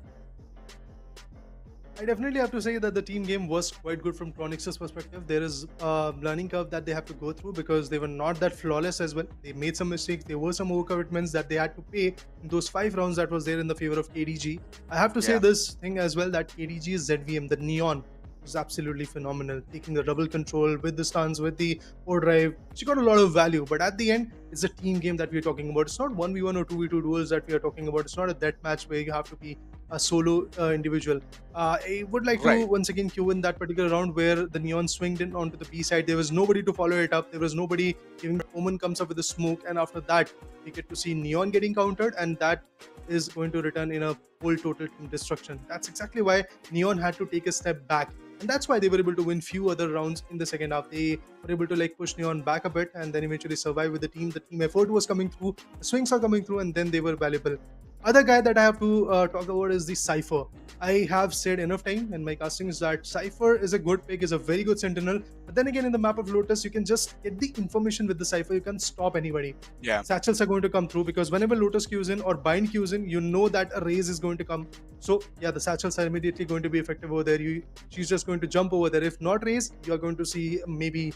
I definitely have to say that the team game was quite good from KRONIX's perspective. There is a learning curve that they have to go through because they were not that flawless as well. They made some mistakes. There were some overcommitments that they had to pay in those 5 rounds that was there in the favor of KDG. I have to say this thing as well, that KDG's ZVM, the Neon, was absolutely phenomenal. Taking the double control with the stuns, with the overdrive, she got a lot of value. But at the end, it's a team game that we're talking about. It's not 1v1 or 2v2 duels that we are talking about. It's not a death match where you have to be a solo individual. I would like to once again cue in that particular round where the Neon swinged in onto the B side. There was nobody to follow it up. There was nobody giving. Omen comes up with the smoke, and after that, we get to see Neon getting countered, and that is going to return in a whole total team destruction. That's exactly why Neon had to take a step back. and that's why they were able to win few other rounds in the second half. They were able to like push Neon back a bit and then eventually survive with the team. The team effort was coming through, the swings are coming through, and then they were valuable. Other guy that I have to talk about is the Cypher. I have said enough time in my castings that Cypher is a good pick, is a very good sentinel. But then again, in the map of Lotus, you can just get the information with the Cypher. You can stop anybody. Yeah. Satchels are going to come through because whenever Lotus queues in or Bind queues in, you know that a raise is going to come. So yeah, the Satchels are immediately going to be effective over there. She's just going to jump over there. If not raise, you are going to see maybe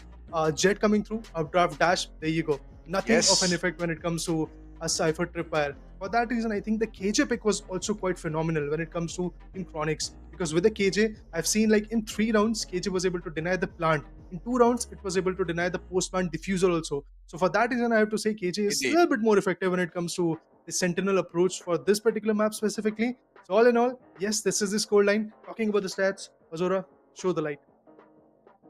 Jet coming through, a draft dash. There you go. Nothing of an effect when it comes to a Cypher tripwire. For that reason, I think the KJ pick was also quite phenomenal when it comes to in KRONIX, because with the KJ, I've seen like in 3 rounds, KJ was able to deny the plant. In 2 rounds, it was able to deny the post-plant diffuser also. So for that reason, I have to say KJ is a little bit more effective when it comes to the Sentinel approach for this particular map specifically. So all in all, yes, this is the scoreline. Talking about the stats, Azora, show the light.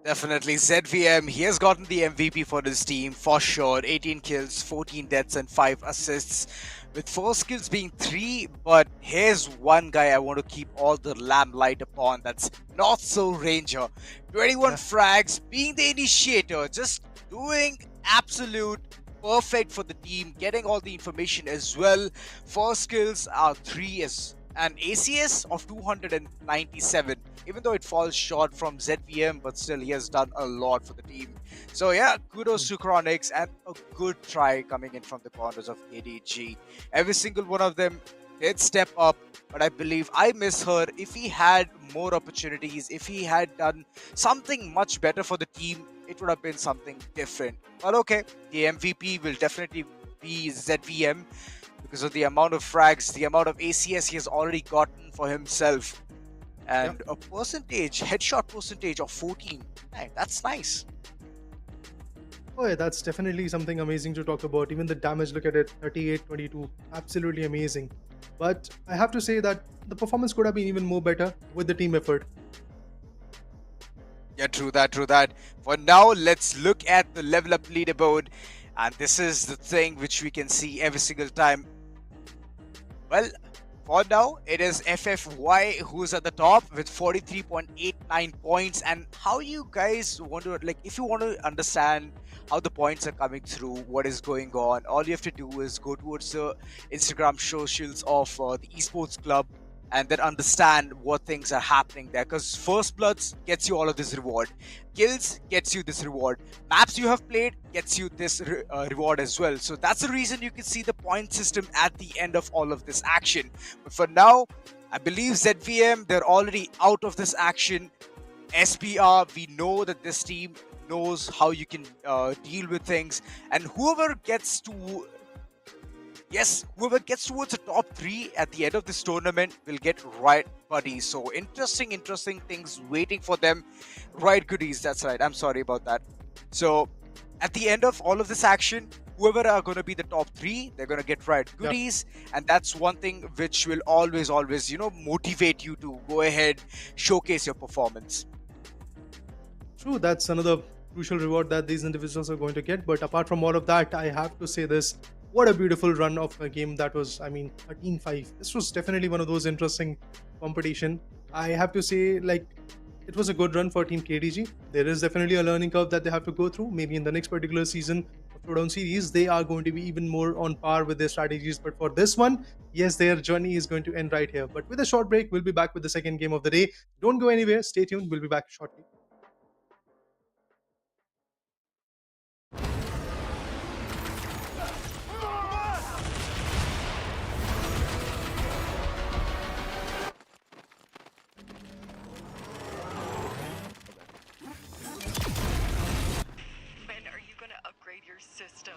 Definitely, ZVM, he has gotten the MVP for his team, for sure. 18 kills, 14 deaths and 5 assists, with 4 skills being 3, but here's one guy I want to keep all the lamplight upon, that's Not So Ranger. 21 frags, being the initiator, just doing absolute perfect for the team, getting all the information as well. 4 skills are 3 as an ACS of 297, even though it falls short from ZVM, but still he has done a lot for the team. So yeah, kudos to KRONIX, and a good try coming in from the corners of KDG. Every single one of them did step up, but I believe I miss her. If he had more opportunities, if he had done something much better for the team, it would have been something different. But okay, the MVP will definitely be ZVM, because of the amount of frags, the amount of ACS he has already gotten for himself. And a headshot percentage of 14. Man, that's nice. Oh yeah, that's definitely something amazing to talk about. Even the damage, look at it, 38-22. Absolutely amazing. But I have to say that the performance could have been even more better with the team effort. Yeah, true that. For now, let's look at the level up leaderboard. And this is the thing which we can see every single time. Well, for now, it is FFY who's at the top with 43.89 points. And how you guys want to, like, if you want to understand how the points are coming through, what is going on, all you have to do is go towards the Instagram socials of the Esports Club, and then understand what things are happening there, because first bloods gets you all of this reward, kills gets you this reward, maps you have played gets you this reward as well. So that's the reason you can see the point system at the end of all of this action. But for now, I believe ZVM, they're already out of this action. SPR, we know that this team knows how you can deal with things, and whoever gets towards the top 3 at the end of this tournament will get Riot Buddies. So interesting things waiting for them. Riot Goodies, that's right. I'm sorry about that. So at the end of all of this action, whoever are going to be the top 3, they're going to get Riot Goodies. And that's one thing which will always, motivate you to go ahead, showcase your performance. True, that's another crucial reward that these individuals are going to get. But apart from all of that, I have to say this. What a beautiful run of a game that was, 13-5. This was definitely one of those interesting competition. I have to say, it was a good run for Team KDG. There is definitely a learning curve that they have to go through. Maybe in the next particular season of Showdown Series, they are going to be even more on par with their strategies. But for this one, yes, their journey is going to end right here. But with a short break, we'll be back with the second game of the day. Don't go anywhere. Stay tuned. We'll be back shortly. System.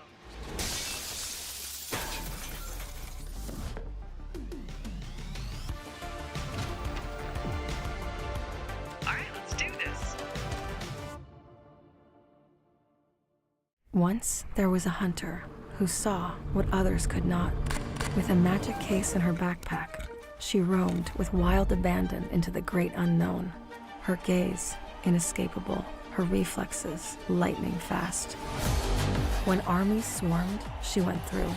All right, let's do this. Once there was a hunter who saw what others could not. With a magic case in her backpack, she roamed with wild abandon into the great unknown. Her gaze inescapable, her reflexes lightning fast. When armies swarmed, she went through.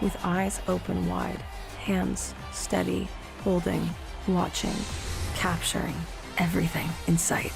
With eyes open wide, hands steady, holding, watching, capturing. everything in sight.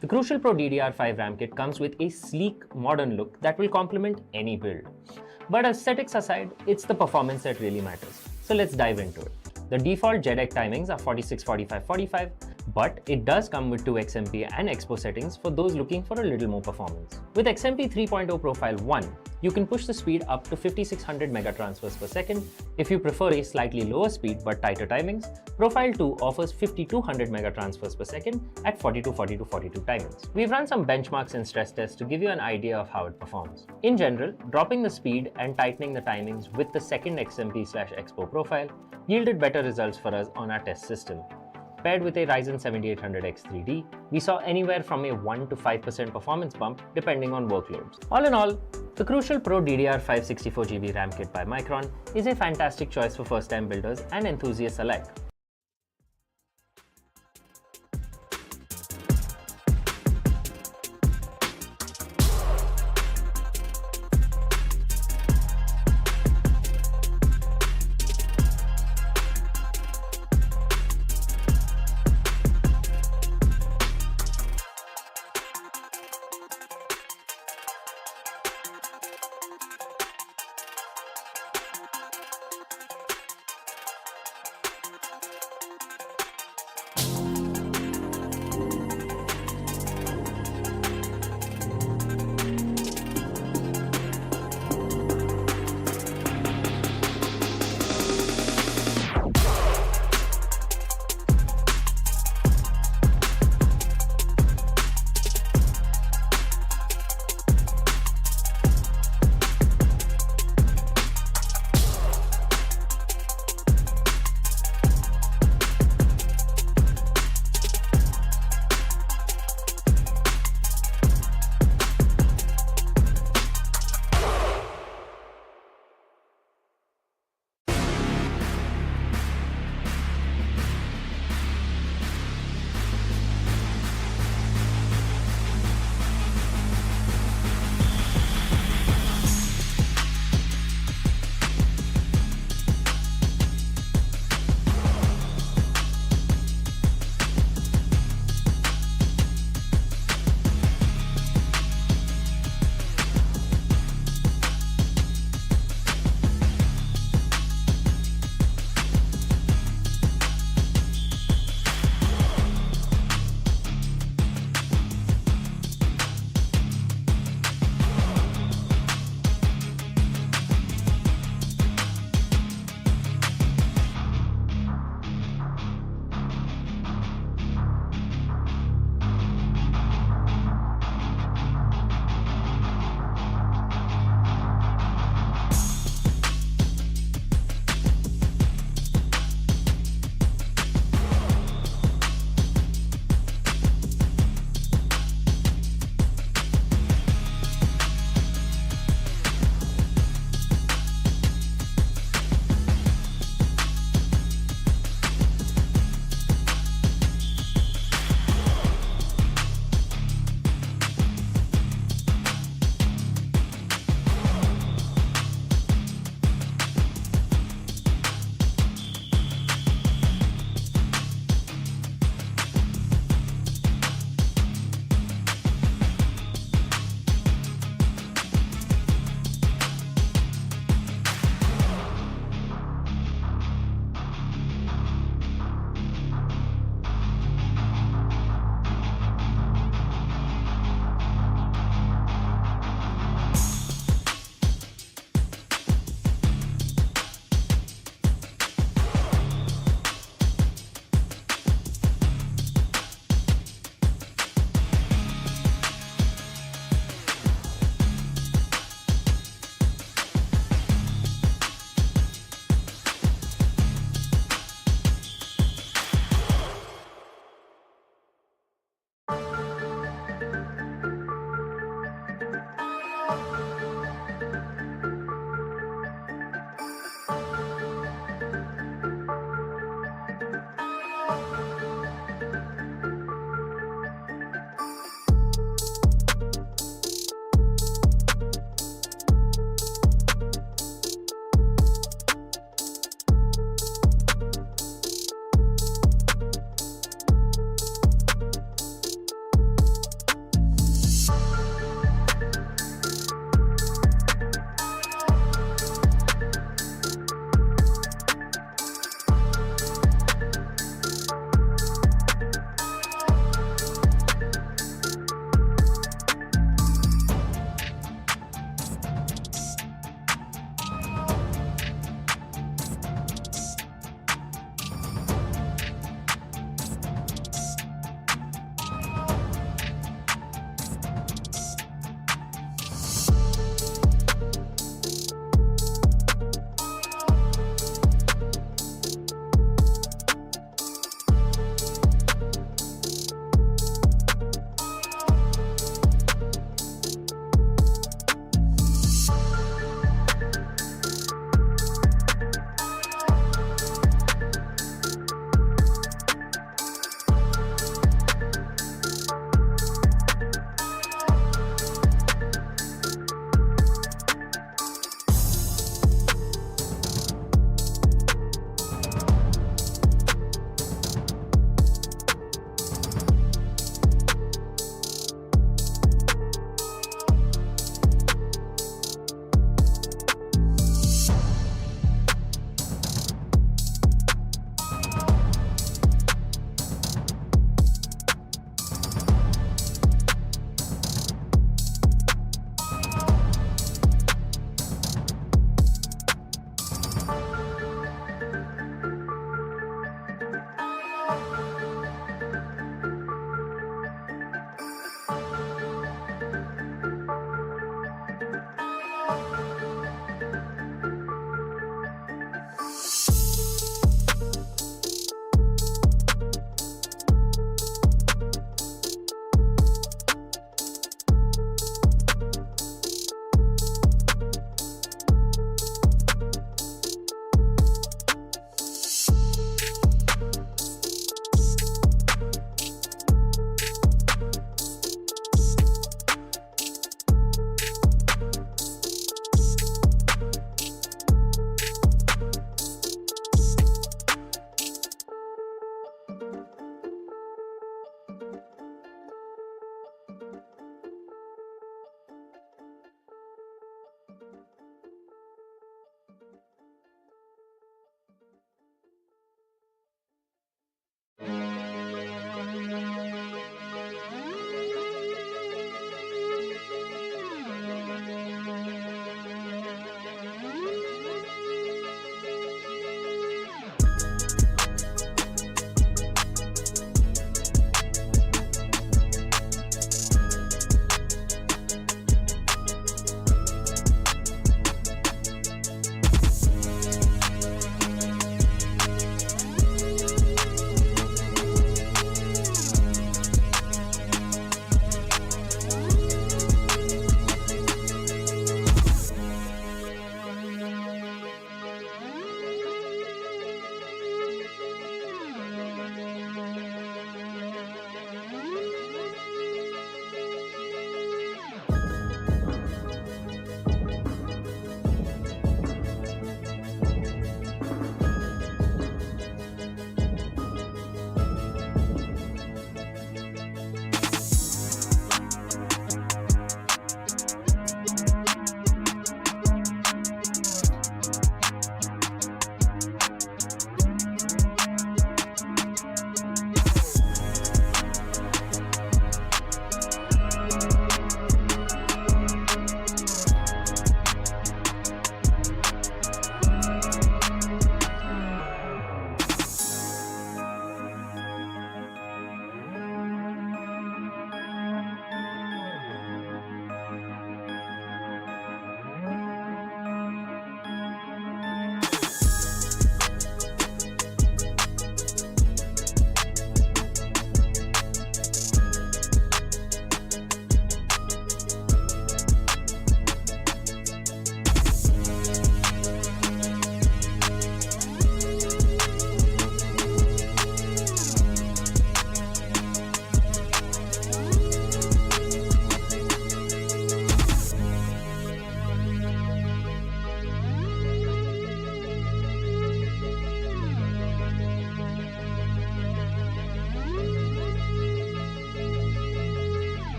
The Crucial Pro DDR5 RAM kit comes with a sleek, modern look that will complement any build. But aesthetics aside, it's the performance that really matters. So let's dive into it. The default JEDEC timings are 46, 45, 45, but it does come with 2 XMP and Expo settings for those looking for a little more performance. With XMP 3.0 Profile 1, you can push the speed up to 5600 megatransfers per second. If you prefer a slightly lower speed but tighter timings, Profile 2 offers 5200 megatransfers per second at 42, 42, 42 timings. We've run some benchmarks and stress tests to give you an idea of how it performs. In general, dropping the speed and tightening the timings with the second XMP/Expo profile yielded better results for us on our test system. Paired with a Ryzen 7800X 3D, we saw anywhere from a 1 to 5% performance bump depending on workloads. All in all, the Crucial Pro DDR5 64GB RAM kit by Micron is a fantastic choice for first-time builders and enthusiasts alike.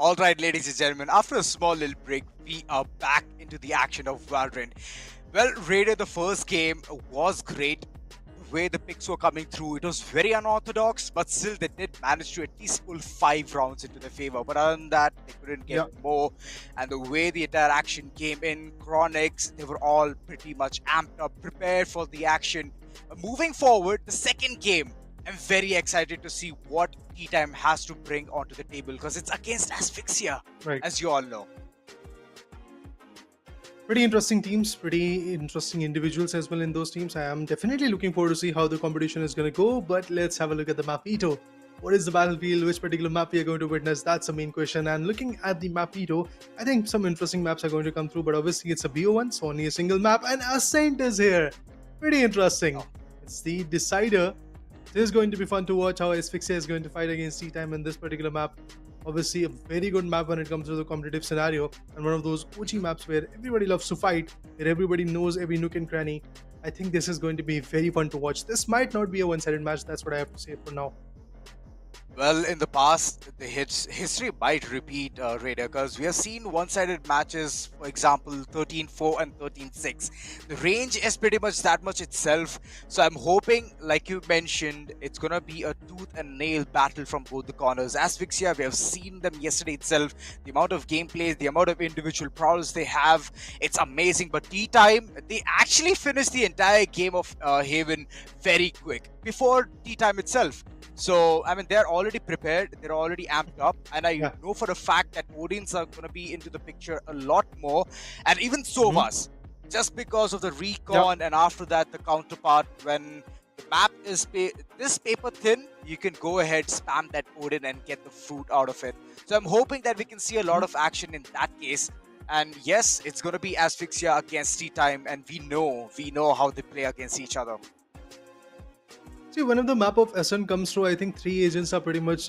All right, ladies and gentlemen, after a small little break, we are back into the action of Valorant. Well, Raider, the first game was great. The way the picks were coming through, it was very unorthodox, but still they did manage to at least pull 5 rounds into their favor. But other than that, they couldn't get more. And the way the entire action came in, KRONIX, they were all pretty much amped up, prepared for the action. Moving forward, the second game, I'm very excited to see what Tea Time has to bring onto the table because it's against ASPHYXIA, Right. as you all know. Pretty interesting teams, pretty interesting individuals as well in those teams. I am definitely looking forward to see how the competition is going to go, but let's have a look at the mapito. What is the battlefield? Which particular map we are going to witness? That's the main question. And looking at the mapito, I think some interesting maps are going to come through, but obviously it's a BO1, so only a single map, and Ascent is here. Pretty interesting. It's the decider. This is going to be fun to watch how ASPHYXIA is going to fight against Tea Time in this particular map. Obviously, a very good map when it comes to the competitive scenario, and one of those OG maps where everybody loves to fight, where everybody knows every nook and cranny. I think this is going to be very fun to watch. This might not be a one-sided match, that's what I have to say for now. Well, in the past, the history might repeat, Raider, because we have seen one-sided matches, for example, 13-4 and 13-6. The range is pretty much that much itself, so I'm hoping, like you mentioned, it's going to be a tooth and nail battle from both the corners. ASPHYXIA, we have seen them yesterday itself, the amount of gameplay, the amount of individual prowess they have, it's amazing. But Tea Time, they actually finished the entire game of Haven very quick, before Tea Time itself. So, I mean, they're already prepared, they're already amped up, and I know for a fact that Odins are going to be into the picture a lot more, and even Sovas, just because of the recon, and after that, the counterpart. When the map is this paper thin, you can go ahead, spam that Odin, and get the fruit out of it. So, I'm hoping that we can see a lot of action in that case. And yes, it's going to be ASPHYXIA against Tea Time, and we know how they play against each other. See, when the map of Ascent comes through, I think 3 agents are pretty much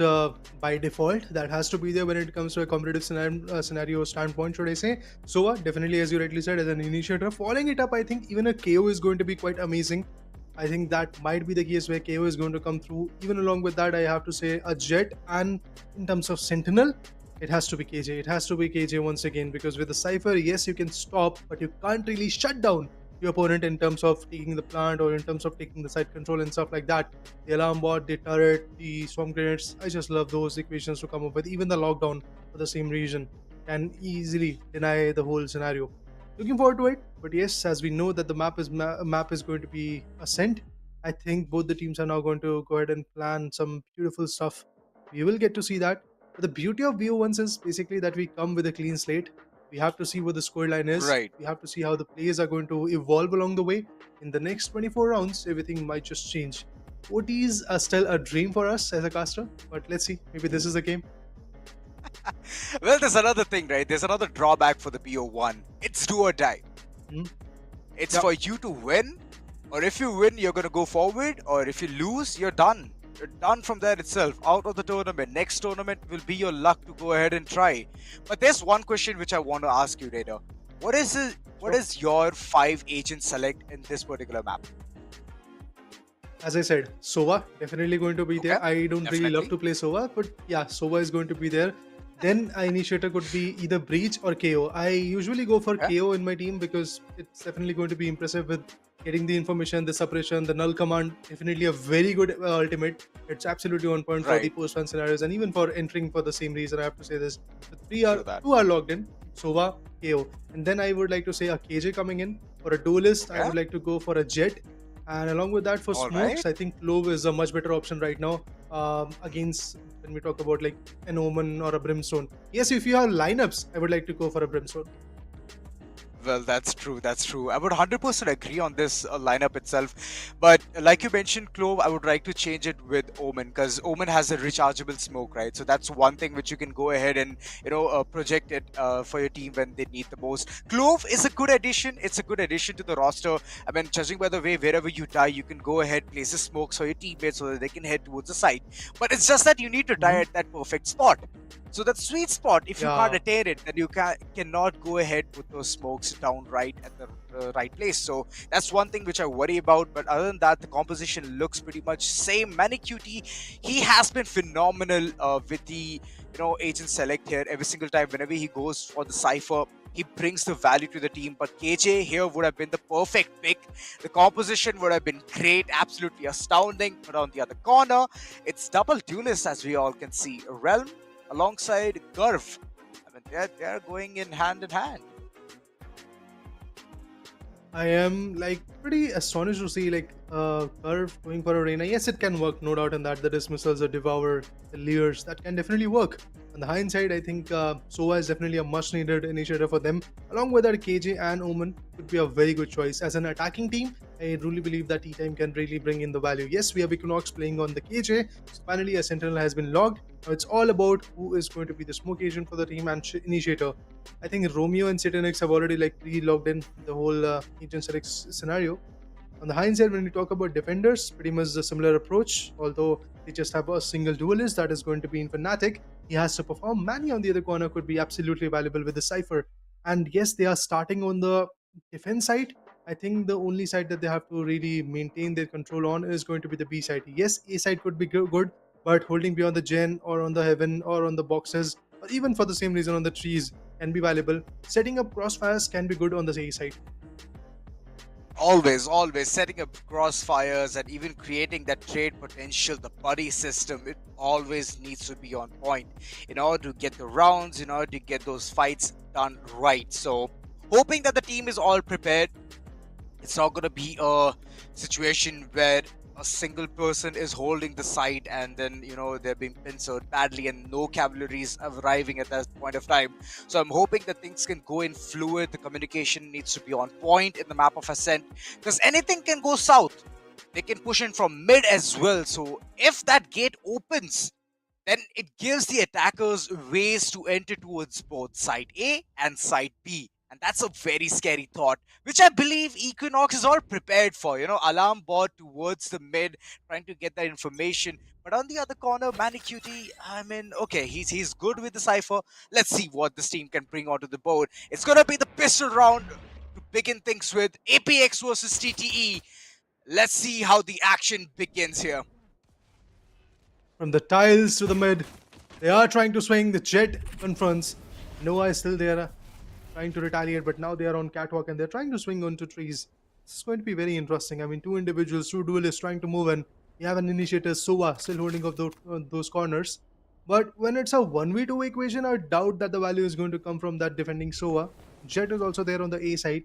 by default. That has to be there when it comes to a competitive scenario standpoint, should I say. Sova, definitely, as you rightly said, as an initiator. Following it up, I think even a KO is going to be quite amazing. I think that might be the case where KO is going to come through. Even along with that, I have to say a Jet, and in terms of Sentinel, it has to be KJ. It has to be KJ once again, because with the Cypher, yes, you can stop, but you can't really shut down your opponent in terms of taking the plant or in terms of taking the site control and stuff like that. The alarm bot, the turret, the swarm grenades, I just love those equations to come up with. Even the lockdown for the same region can easily deny the whole scenario. Looking forward to it, but yes, as we know that the map is going to be Ascent, I think both the teams are now going to go ahead and plan some beautiful stuff. We will get to see that. But the beauty of BO1s is basically that we come with a clean slate. We have to see what the scoreline is. Right. We have to see how the plays are going to evolve along the way. In the next 24 rounds, everything might just change. OTs are still a dream for us as a caster, but let's see. Maybe this is the game. Well, there's another thing, right? There's another drawback for the BO1. It's do or die. It's for you to win, or if you win, you're going to go forward, or if you lose, you're done. You're done from there itself, out of the tournament. Next tournament will be your luck to go ahead and try. But there's one question which I want to ask you, Raider. What is your 5 agent select in this particular map? As I said, Sova definitely going to be there. I don't really love to play Sova, but yeah, Sova is going to be there. Then an initiator could be either Breach or KO. I usually go for KO in my team because it's definitely going to be impressive with getting the information, the suppression, the null command. Definitely a very good ultimate. It's absolutely on point for the post-run scenarios and even for entering for the same reason. I have to say this. The 2 are logged in. Sova, KO. And then I would like to say a KJ coming in. For a duelist, I would like to go for a Jet. And along with that, for smokes, I think Clove is a much better option right now against when we talk about like an Omen or a Brimstone. Yes, if you have lineups, I would like to go for a Brimstone. Well, that's true. That's true. I would 100% agree on this lineup itself. But like you mentioned, Clove, I would like to change it with Omen because Omen has a rechargeable smoke, right? So that's one thing which you can go ahead and, project it for your team when they need the most. Clove is a good addition. It's a good addition to the roster. I mean, judging by the way, wherever you die, you can go ahead, place a smoke for your teammates so that they can head towards the side. But it's just that you need to die at that perfect spot. So that sweet spot, if you Yeah. can't attain it, then you cannot go ahead with those smokes down right at the right place. So that's one thing which I worry about. But other than that, the composition looks pretty much same. Manicuti, he has been phenomenal with the agent select here. Every single time, whenever he goes for the cipher, he brings the value to the team. But KJ here would have been the perfect pick. The composition would have been great, absolutely astounding. But on the other corner, it's double duelist, as we all can see. Realm alongside Gurv. I mean, they're going in hand. I am like pretty astonished to see like Curve going for Arena. Yes, it can work, no doubt in that. The dismissals, the devour, the leers, that can definitely work. On the hindsight, I think Sova is definitely a much-needed initiator for them. Along with that, KJ and Omen could be a very good choice. As an attacking team, I really believe that T-Time can really bring in the value. Yes, we have Equinox playing on the KJ. So finally, a Sentinel has been logged. Now it's all about who is going to be the smoke agent for the team and initiator. I think Romeo and Satanix have already like pre-logged in the whole agent select scenario. On the hindsight, when we talk about defenders, pretty much a similar approach, although they just have a single duelist that is going to be in Fnatic. He has to perform. Manny on the other corner could be absolutely valuable with the Cypher. And yes, they are starting on the defense side. I think the only side that they have to really maintain their control on is going to be the B side. Yes, A side could be good, but holding beyond the gen or on the heaven or on the boxes, or even for the same reason on the trees can be valuable. Setting up crossfires can be good on the A side. Always setting up crossfires and even creating that trade potential, the buddy system, it always needs to be on point in order to get the rounds, in order to get those fights done right. So hoping that the team is all prepared. It's not going to be a situation where a single person is holding the site and then they're being pincered badly and no cavalry is arriving at that point of time. So I'm hoping that things can go in fluid. The communication needs to be on point in the map of ascent, because anything can go south. They can push in from mid as well. So if that gate opens, then it gives the attackers ways to enter towards both side A and side B. And that's a very scary thought, which I believe Equinox is all prepared for. Alarm bot towards the mid, trying to get that information. But on the other corner, Manicuti, I mean, okay, he's good with the Cypher. Let's see what this team can bring onto the board. It's going to be the pistol round to begin things with. APX versus TTE. Let's see how the action begins here. From the tiles to the mid, they are trying to swing. The Jet confronts. Noah is still there, trying to retaliate, but now they are on catwalk and they're trying to swing onto trees. This is going to be very interesting. I mean, two individuals, two duelists trying to move in. You have an initiator, Sova, still holding up those corners. But when it's a 1v2 equation, I doubt that the value is going to come from that defending Sova. Jet is also there on the A side.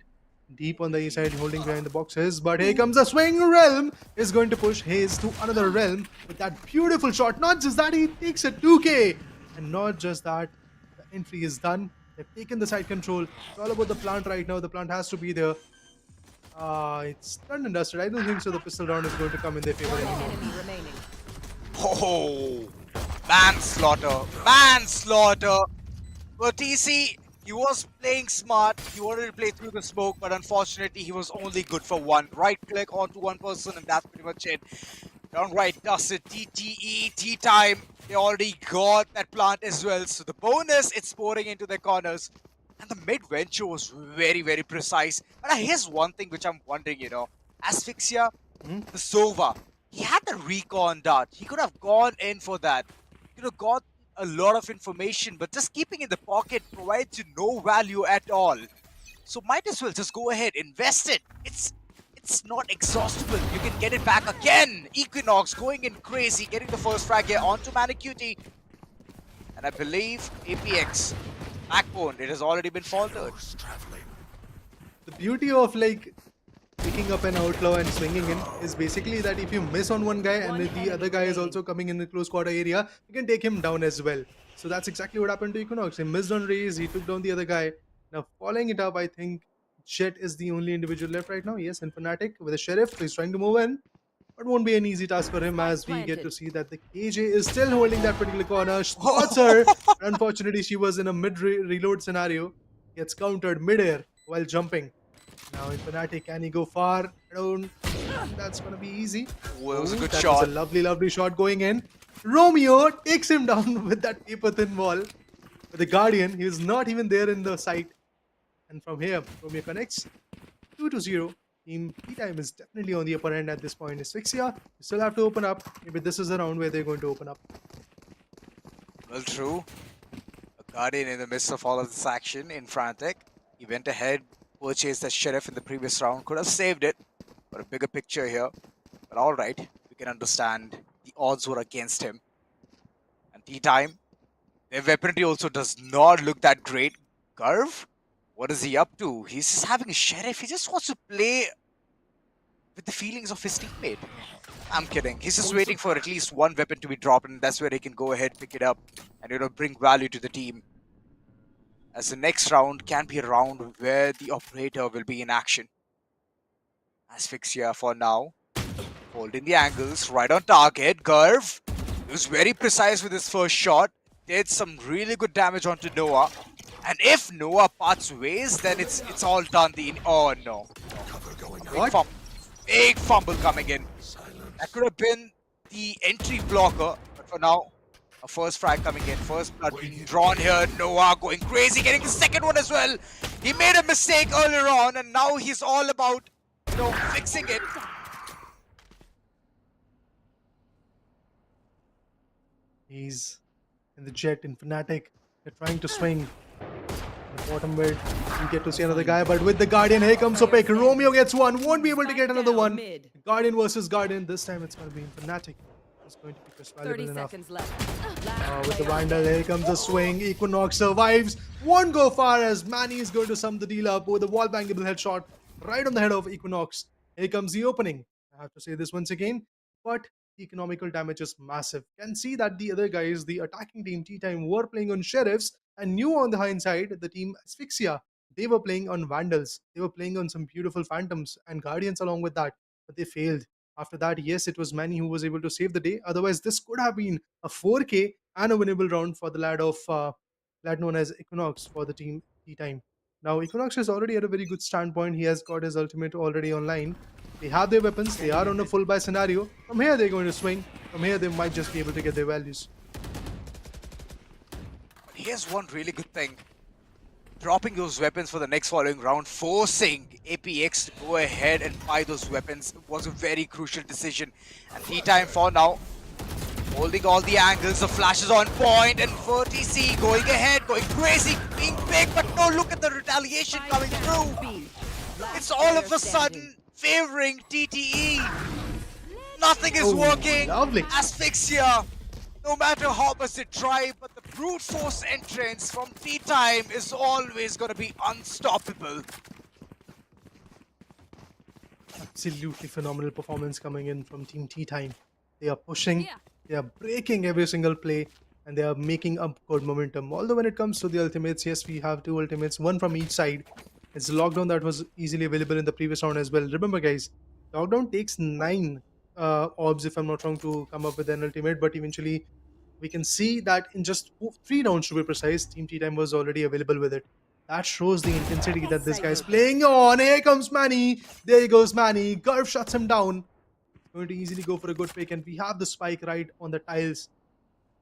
Deep on the A side, holding behind the boxes. But here comes a swing. Realm is going to push Haze to another Realm with that beautiful shot. Not just that, he takes a 2k. And not just that, the entry is done. They've taken the side control. It's all about the plant right now. The plant has to be there. It's done and dusted. I don't think so. The pistol round is going to come in their favor anymore. Oh, manslaughter. Well, TC, he was playing smart. He wanted to play through the smoke, but unfortunately, he was only good for one. Right click onto one person, and that's pretty much it. Downright dusted. TTE, T-Time. They already got that plant as well. So the bonus, it's pouring into their corners. And the mid-venture was very, very precise. But here's one thing which I'm wondering, ASPHYXIA, the Sova, he had the recon dart. He could have gone in for that. He could have got a lot of information, but just keeping in the pocket provides you no value at all. So might as well just go ahead, invest it. It's not exhaustible. You can get it back again. Equinox going in crazy, getting the first frag here onto Manicuti. And I believe APX, Backbone, it has already been faltered. The beauty of like picking up an outlaw and swinging in is basically that if you miss on one guy and if the other guy is also coming in the close quarter area, you can take him down as well. So that's exactly what happened to Equinox. He missed on Raze, he took down the other guy. Now following it up, I think Jet is the only individual left right now. Yes, and Fnatic with a Sheriff, so he's trying to move in. But won't be an easy task for him as we get to see that the KJ is still holding that particular corner. Spots her. Unfortunately, she was in a mid-reload scenario. Gets countered mid-air while jumping. Now in Fnatic, can he go far? I don't think that's going to be easy. Well, it was a good That shot. was a lovely shot going in. Romeo takes him down with that paper thin wall. But the Guardian, he is not even there in the sight. And from here, Romeo connects 2-0. Team T-Time is definitely on the upper end at this point. ASPHYXIA, you still have to open up. Maybe this is the round where they're going to open up. Well, true. A Guardian in the midst of all of this action in Frantic. He went ahead, purchased the Sheriff in the previous round. Could have saved it. But a bigger picture here. But alright, we can understand the odds were against him. And T-Time, their weaponry also does not look that great. Garv, what is he up to? He's just having a Sheriff. He just wants to play with the feelings of his teammate. I'm kidding. He's just waiting for at least one weapon to be dropped, and that's where he can go ahead, pick it up, and bring value to the team. As the next round can be a round where the operator will be in action. ASPHYXIA for now, holding the angles right on target. Garv, he was very precise with his first shot. Did some really good damage onto Noah. And if Noah parts ways, then it's all done. Oh no. Big fumble coming in. That could have been the entry blocker, but for now, a first frag coming in. First blood being drawn here. Noah going crazy, getting the second one as well. He made a mistake earlier on, and now he's all about, fixing it. He's in the jet in Fnatic. They're trying to swing. The bottom mid, we get to see another guy, but with the Guardian, here comes Opaque. Romeo gets one, won't be able to get another one. Guardian versus Guardian. This time it's going to be in Fnatic. It's going to be just valuable 30 enough. seconds left. With the Vandal, here comes the swing. Equinox survives. Won't go far as Manny is going to sum the deal up with a wall bangable headshot right on the head of Equinox. Here comes the opening. I have to say this once again, but the economical damage is massive. Can see that the other guys, the attacking team T-Time, were playing on Sheriffs, and knew on the hindsight the team ASPHYXIA, they were playing on Vandals. They were playing on some beautiful Phantoms and Guardians along with that, but they failed. After that, yes, it was Manny who was able to save the day. Otherwise, this could have been a 4K and a winnable round for the lad known as Equinox for the team T-Time. Now, Equinox is already at a very good standpoint. He has got his ultimate already online. They have their weapons. They are on a full buy scenario. From here, they're going to swing. From here, they might just be able to get their values. Here's one really good thing. Dropping those weapons for the next following round, forcing APX to go ahead and buy those weapons was a very crucial decision. And T-Time for now, holding all the angles, the flashes on point, and VertiC going ahead, going crazy, being big, but no, look at the retaliation coming through. It's all of a sudden favoring TTE. Nothing is working. Lovely. ASPHYXIA, no matter how much they try, but the brute force entrance from T-Time is always going to be unstoppable. Absolutely phenomenal performance coming in from Team T-Time. They are pushing, they are breaking every single play, and they are making up good momentum. Although when it comes to the ultimates, yes, we have two ultimates, one from each side. It's lockdown that was easily available in the previous round as well. Remember guys, lockdown takes 9 orbs, if I'm not wrong, to come up with an ultimate, but eventually we can see that in just 3 rounds, to be precise, Team T-Time was already available with it. That shows the intensity that this guy is playing on. Here comes Manny. There goes Manny. Garv shuts him down. Going to easily go for a good pick, and we have the spike right on the tiles.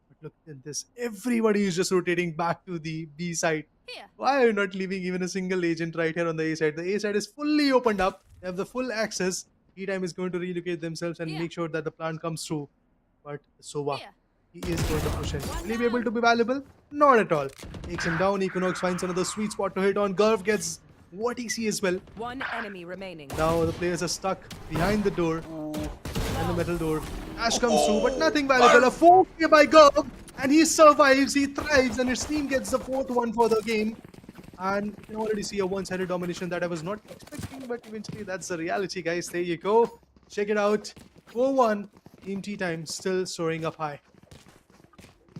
But look at this. Everybody is just rotating back to the B side. Why are you not leaving even a single agent right here on the A side? The A side is fully opened up. They have the full access. T-Time is going to relocate themselves and make sure that the plan comes through. But Sova, he is going to push in. Will he be able to be valuable? Not at all. Takes him down. Equinox finds another sweet spot to hit on. Garv gets what he sees as well. One enemy remaining. Now the players are stuck behind the door. And the metal door. Ash comes through, but nothing valuable. A 4K by Garv, and he survives, he thrives, and his team gets the 4th one for the game. And you can already see a one-sided domination that I was not expecting, but eventually that's the reality, guys. There you go. Check it out. 4-1. Team T-Time still soaring up high.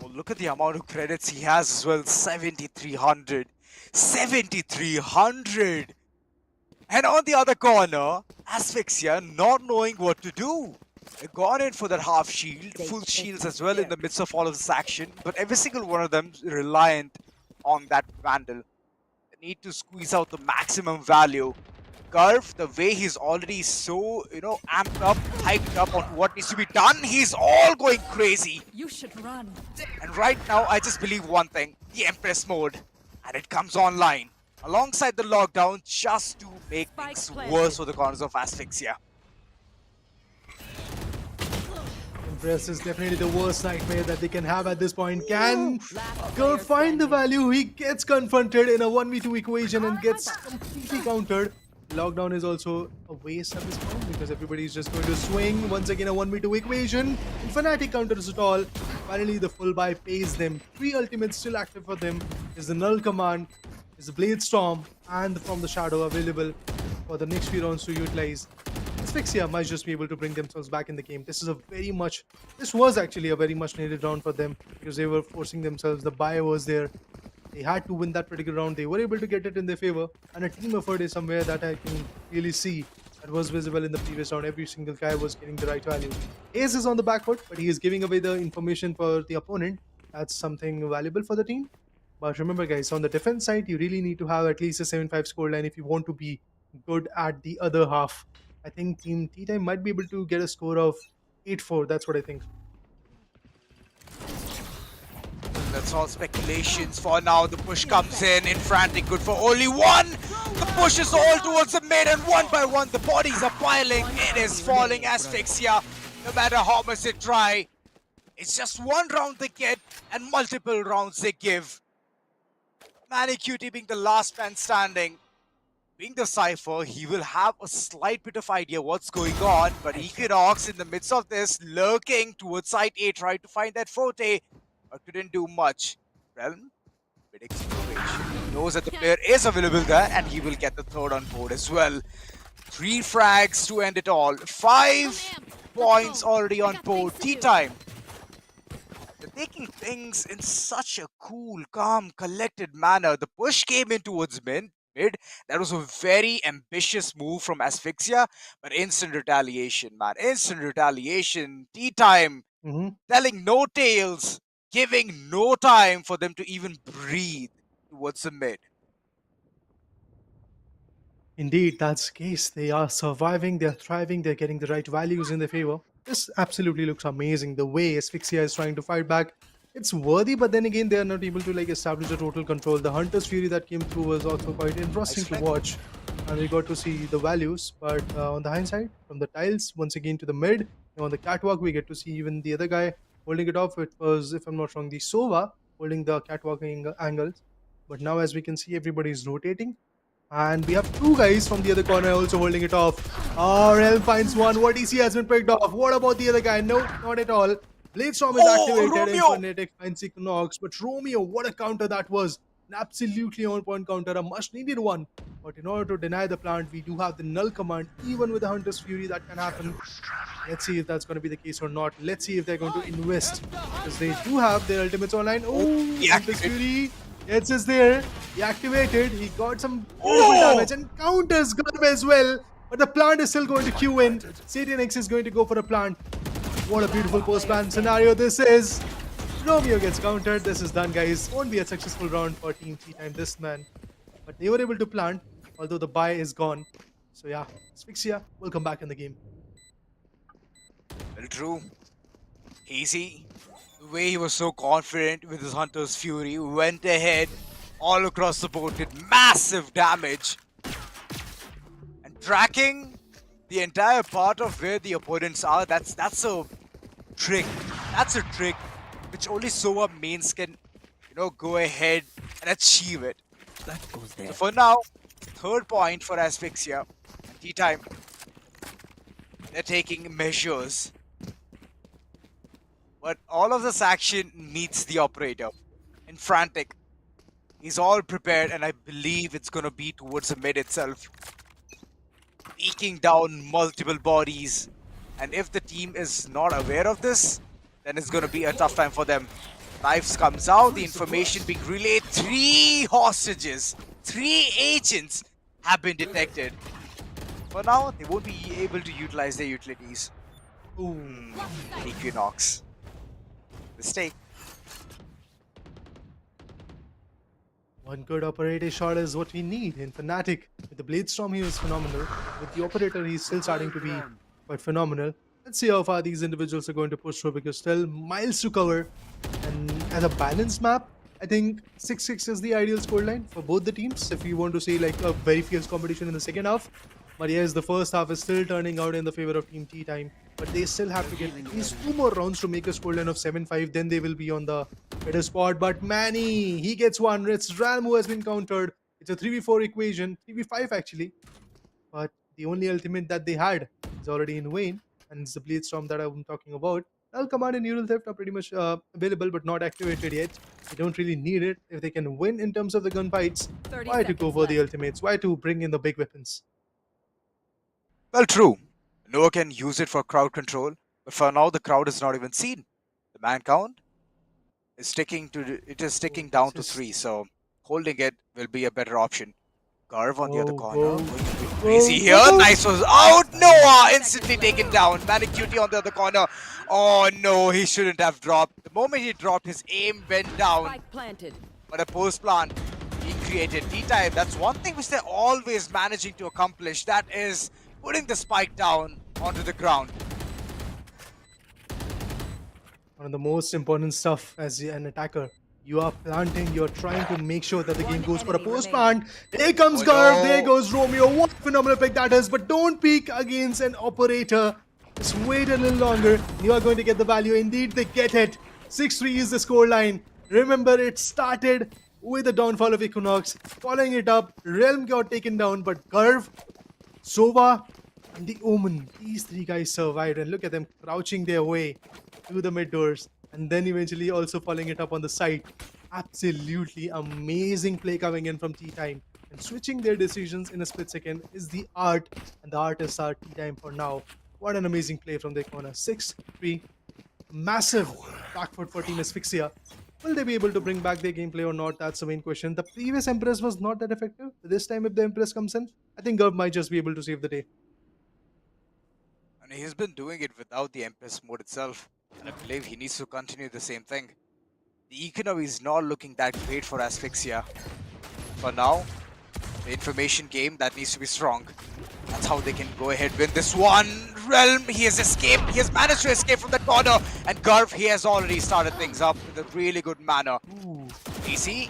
Well, look at the amount of credits he has as well. 7,300. 7,300. And on the other corner, ASPHYXIA not knowing what to do. They got in for that half shield, full shields as well in the midst of all of this action, but every single one of them reliant on that Vandal. They need to squeeze out the maximum value. Gurf, the way he's already so, amped up, hyped up on what needs to be done, he's all going crazy. You should run. And right now, I just believe one thing, the Empress mode, and it comes online alongside the lockdown just to make things worse for the corners of ASPHYXIA. Empress is definitely the worst nightmare that they can have at this point. Can Gurf find the value? He gets confronted in a 1v2 equation and gets completely countered. Lockdown is also a waste at this point because everybody is just going to swing. Once again, a 1v2 equation. And Fnatic counters it all. Finally, the full buy pays them. 3 ultimates still active for them. Is the Null Command, is the Blade Storm, and From the Shadow available for the next few rounds to utilize. ASPHYXIA might just be able to bring themselves back in the game. This was actually a very much needed round for them because they were forcing themselves. The buy was there. They had to win that particular round. They were able to get it in their favor. And a team effort is somewhere that I can really see that was visible in the previous round. Every single guy was getting the right value. Ace is on the back foot, but he is giving away the information for the opponent. That's something valuable for the team. But remember, guys, on the defense side, you really need to have at least a 7-5 scoreline if you want to be good at the other half. I think Team T-Time might be able to get a score of 8-4. That's what I think. That's all speculations for now. The push comes in Frantic, good for only one. The push is all towards the mid, and one by one, the bodies are piling. It is falling ASPHYXIA. No matter how much they try, it's just one round they get and multiple rounds they give. Manicutie being the last man standing. Being the Cypher, he will have a slight bit of idea what's going on, but Equinox in the midst of this, lurking towards side A, trying to find that forte, but couldn't do much. Realm, with exploration, he knows that the player is available there, and he will get the third on board as well. 3 frags to end it all. 5 points already on board. T-Time. They're taking things in such a cool, calm, collected manner. The push came in towards mid. That was a very ambitious move from ASPHYXIA, but instant retaliation, man. Instant retaliation. T-Time telling no tales, giving no time for them to even breathe towards the mid. Indeed, that's the case. They are surviving, they're thriving, they're getting the right values in their favor. This absolutely looks amazing. The way ASPHYXIA is trying to fight back, it's worthy, but then again, they are not able to establish a total control. The Hunter's Fury that came through was also quite interesting to watch, and we got to see the values. But on the hindsight, from the tiles, once again to the mid, on the catwalk, we get to see even the other guy holding it off. It was, if I'm not wrong, the Sova holding the catwalk angles. But now, as we can see, everybody is rotating. And we have 2 guys from the other corner also holding it off. Realm finds one. What EC has been picked off. What about the other guy? No, not at all. Blade Storm is activated. Fnatic finds Knox. But Romeo, what a counter that was. An absolutely on-point counter. A much-needed one. But in order to deny the plant, we do have the Null Command. Even with the Hunter's Fury, that can happen. Let's see if that's going to be the case or not. Let's see if they're going to invest. Because they do have their ultimates online. Oh, Hunter's Fury. It's just there. He activated. He got some damage and counters Gurf as well. But the plant is still going to queue in. Satan X is going to go for a plant. What a beautiful post-ban scenario this is. Romeo gets countered. This is done, guys. Won't be a successful round for Team T-Time this man. But they were able to plant, although the buy is gone. So yeah, ASPHYXIA will come back in the game. Well, true. Easy. The way he was so confident with his Hunter's Fury, went ahead all across the board, did massive damage. And tracking the entire part of where the opponents are, that's a trick. That's a trick which only Sova mains can, go ahead and achieve it. That goes there. So for now, 3rd point for ASPHYXIA. T-Time, they're taking measures. But all of this action needs the operator. In Frantic, he's all prepared, and I believe it's going to be towards the mid itself. Eking down multiple bodies. And if the team is not aware of this, then it's going to be a tough time for them. Knives comes out, the information being relayed. 3 hostages, 3 agents have been detected. For now, they won't be able to utilize their utilities. Equinox. Mistake. One good operator shot is what we need in Fnatic. With the Blade Storm, he was phenomenal. With the operator, he's still starting to be quite phenomenal. Let's see how far these individuals are going to push through because still miles to cover. And as a balanced map, I think 6-6 is the ideal scoreline for both the teams if you want to see like a very fierce competition in the second half. But yes, the first half is still turning out in the favor of Team Tea Time. But they still have to get at least 2 more rounds to make a scoreline of 7-5. Then they will be on the better spot. But Manny, he gets one. It's Realm who has been countered. It's a 3v4 equation, 3v5 actually. But the only ultimate that they had is already in Vayne. And it's the Blade Storm that I'm talking about. Null Command and Neural Theft are pretty much available but not activated yet. They don't really need it. If they can win in terms of the gunfights, why to go for the ultimates? Why to bring in the big weapons? Well, true. Noah can use it for crowd control, but for now the crowd is not even seen. The man count is sticking down to 3, so holding it will be a better option. Garv on the other corner, going a bit crazy here. Nice was out. Noah instantly taken down. Manic Cutie on the other corner. Oh no, he shouldn't have dropped. The moment he dropped, his aim went down. But a post plant being created. T-Time, that's one thing which they're always managing to accomplish. That is putting the spike down onto the ground. One of the most important stuff as an attacker. You are planting, you're trying to make sure that the game goes for a post plant. Here comes Garv, there goes Romeo. What a phenomenal pick that is, but don't peek against an operator. Just wait a little longer. You are going to get the value. Indeed, they get it. 6-3 is the scoreline. Remember, it started with the downfall of Equinox. Following it up, Realm got taken down, but Garv, Sova, and the Omen, these 3 guys survived. And look at them crouching their way to the mid doors. And then eventually also following it up on the side. Absolutely amazing play coming in from T-Time. And switching their decisions in a split second is the art. And the artists are T-Time for now. What an amazing play from their corner. 6-3. Massive back foot for Team ASPHYXIA. Will they be able to bring back their gameplay or not? That's the main question. The previous Empress was not that effective. This time if the Empress comes in, I think Gurb might just be able to save the day. And he's been doing it without the Empress mode itself. And I believe he needs to continue the same thing. The economy is not looking that great for ASPHYXIA. For now, the information game, that needs to be strong. That's how they can go ahead, win this one. Realm, he has escaped. He has managed to escape from the corner. And Garv, he has already started things up with a really good manner. DC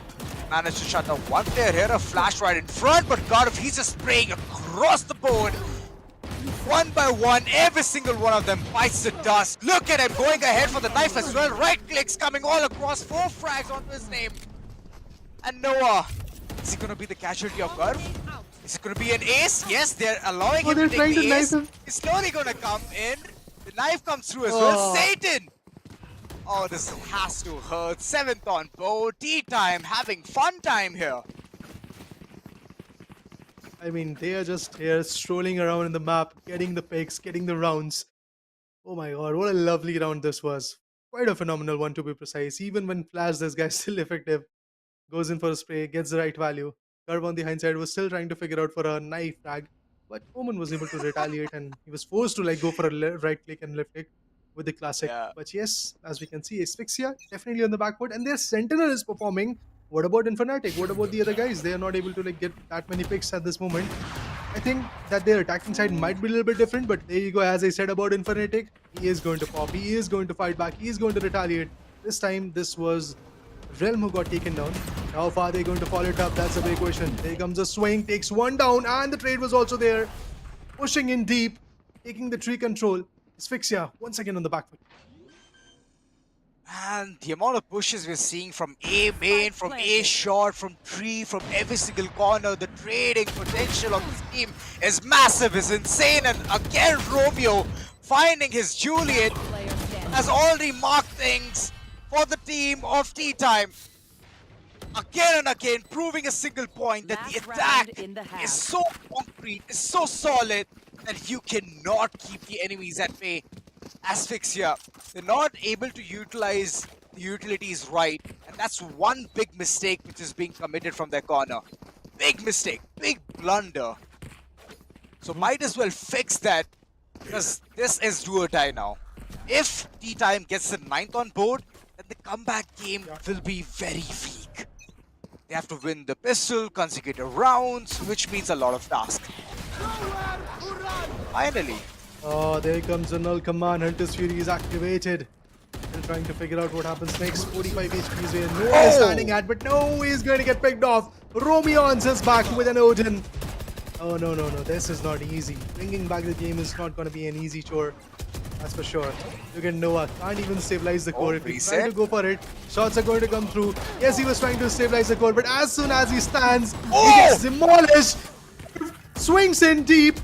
managed to shut down one player here, a flash right in front. But Garv, he's just spraying across the board. One by one, every single one of them bites the dust. Look at him going ahead for the knife as well. Right clicks coming all across. 4 frags onto his name. And Noah, is he going to be the casualty of Garv? Is it going to be an ace? Yes, they're allowing him to take the ace. He's slowly going to come in. The knife comes through as well. Satan! Oh, this has to hurt. 7th on board. T-Time having fun time here. I mean, they are just here strolling around in the map, getting the picks, getting the rounds. Oh my god, what a lovely round this was. Quite a phenomenal one to be precise. Even when flash, this guy's still effective. Goes in for a spray, gets the right value. Garv on the hindsight was still trying to figure out for a knife frag. But Omen was able to retaliate and he was forced to like go for a right click and left click with the classic. Yeah. But yes, as we can see, ASPHYXIA definitely on the back foot and their Sentinel is performing. What about Infanatic? What about the other guys? They are not able to like get that many picks at this moment. I think that their attacking side might be a little bit different, but there you go. As I said about Infanatic, he is going to pop. He is going to fight back. He is going to retaliate. This time, this was Realm who got taken down. How far are they going to follow it up? That's a big question. There comes a swing, takes one down, and the trade was also there. Pushing in deep, taking the tree control. ASPHYXIA once again on the back foot. And the amount of pushes we're seeing from A main, from A short, from tree, from every single corner, the trading potential of this team is massive, is insane. And again, Romeo finding his Juliet has already marked things for the team of T-Time. Again and again, proving a single point that the attack is so concrete, is so solid that you cannot keep the enemies at bay. ASPHYXIA, they're not able to utilize the utilities right, and that's one big mistake which is being committed from their corner. Big mistake, big blunder. So might as well fix that, because this is do or die now. If T-Time gets the 9th on board, then the comeback game will be very weak. They have to win the pistol, consecutive rounds, which means a lot of tasks. Finally, Oh, there comes the null command. Hunter's Fury is activated. Still trying to figure out what happens next. 45 HP is where Noah is standing at, but no, he's going to get picked off. Romeo answers back with an Odin. Oh, no, no, no. This is not easy. Bringing back the game is not going to be an easy chore. That's for sure. Look at Noah. Can't even stabilize the core. If he tries to go for it, shots are going to come through. Yes, he was trying to stabilize the core, but as soon as he stands, he gets demolished. Swings in deep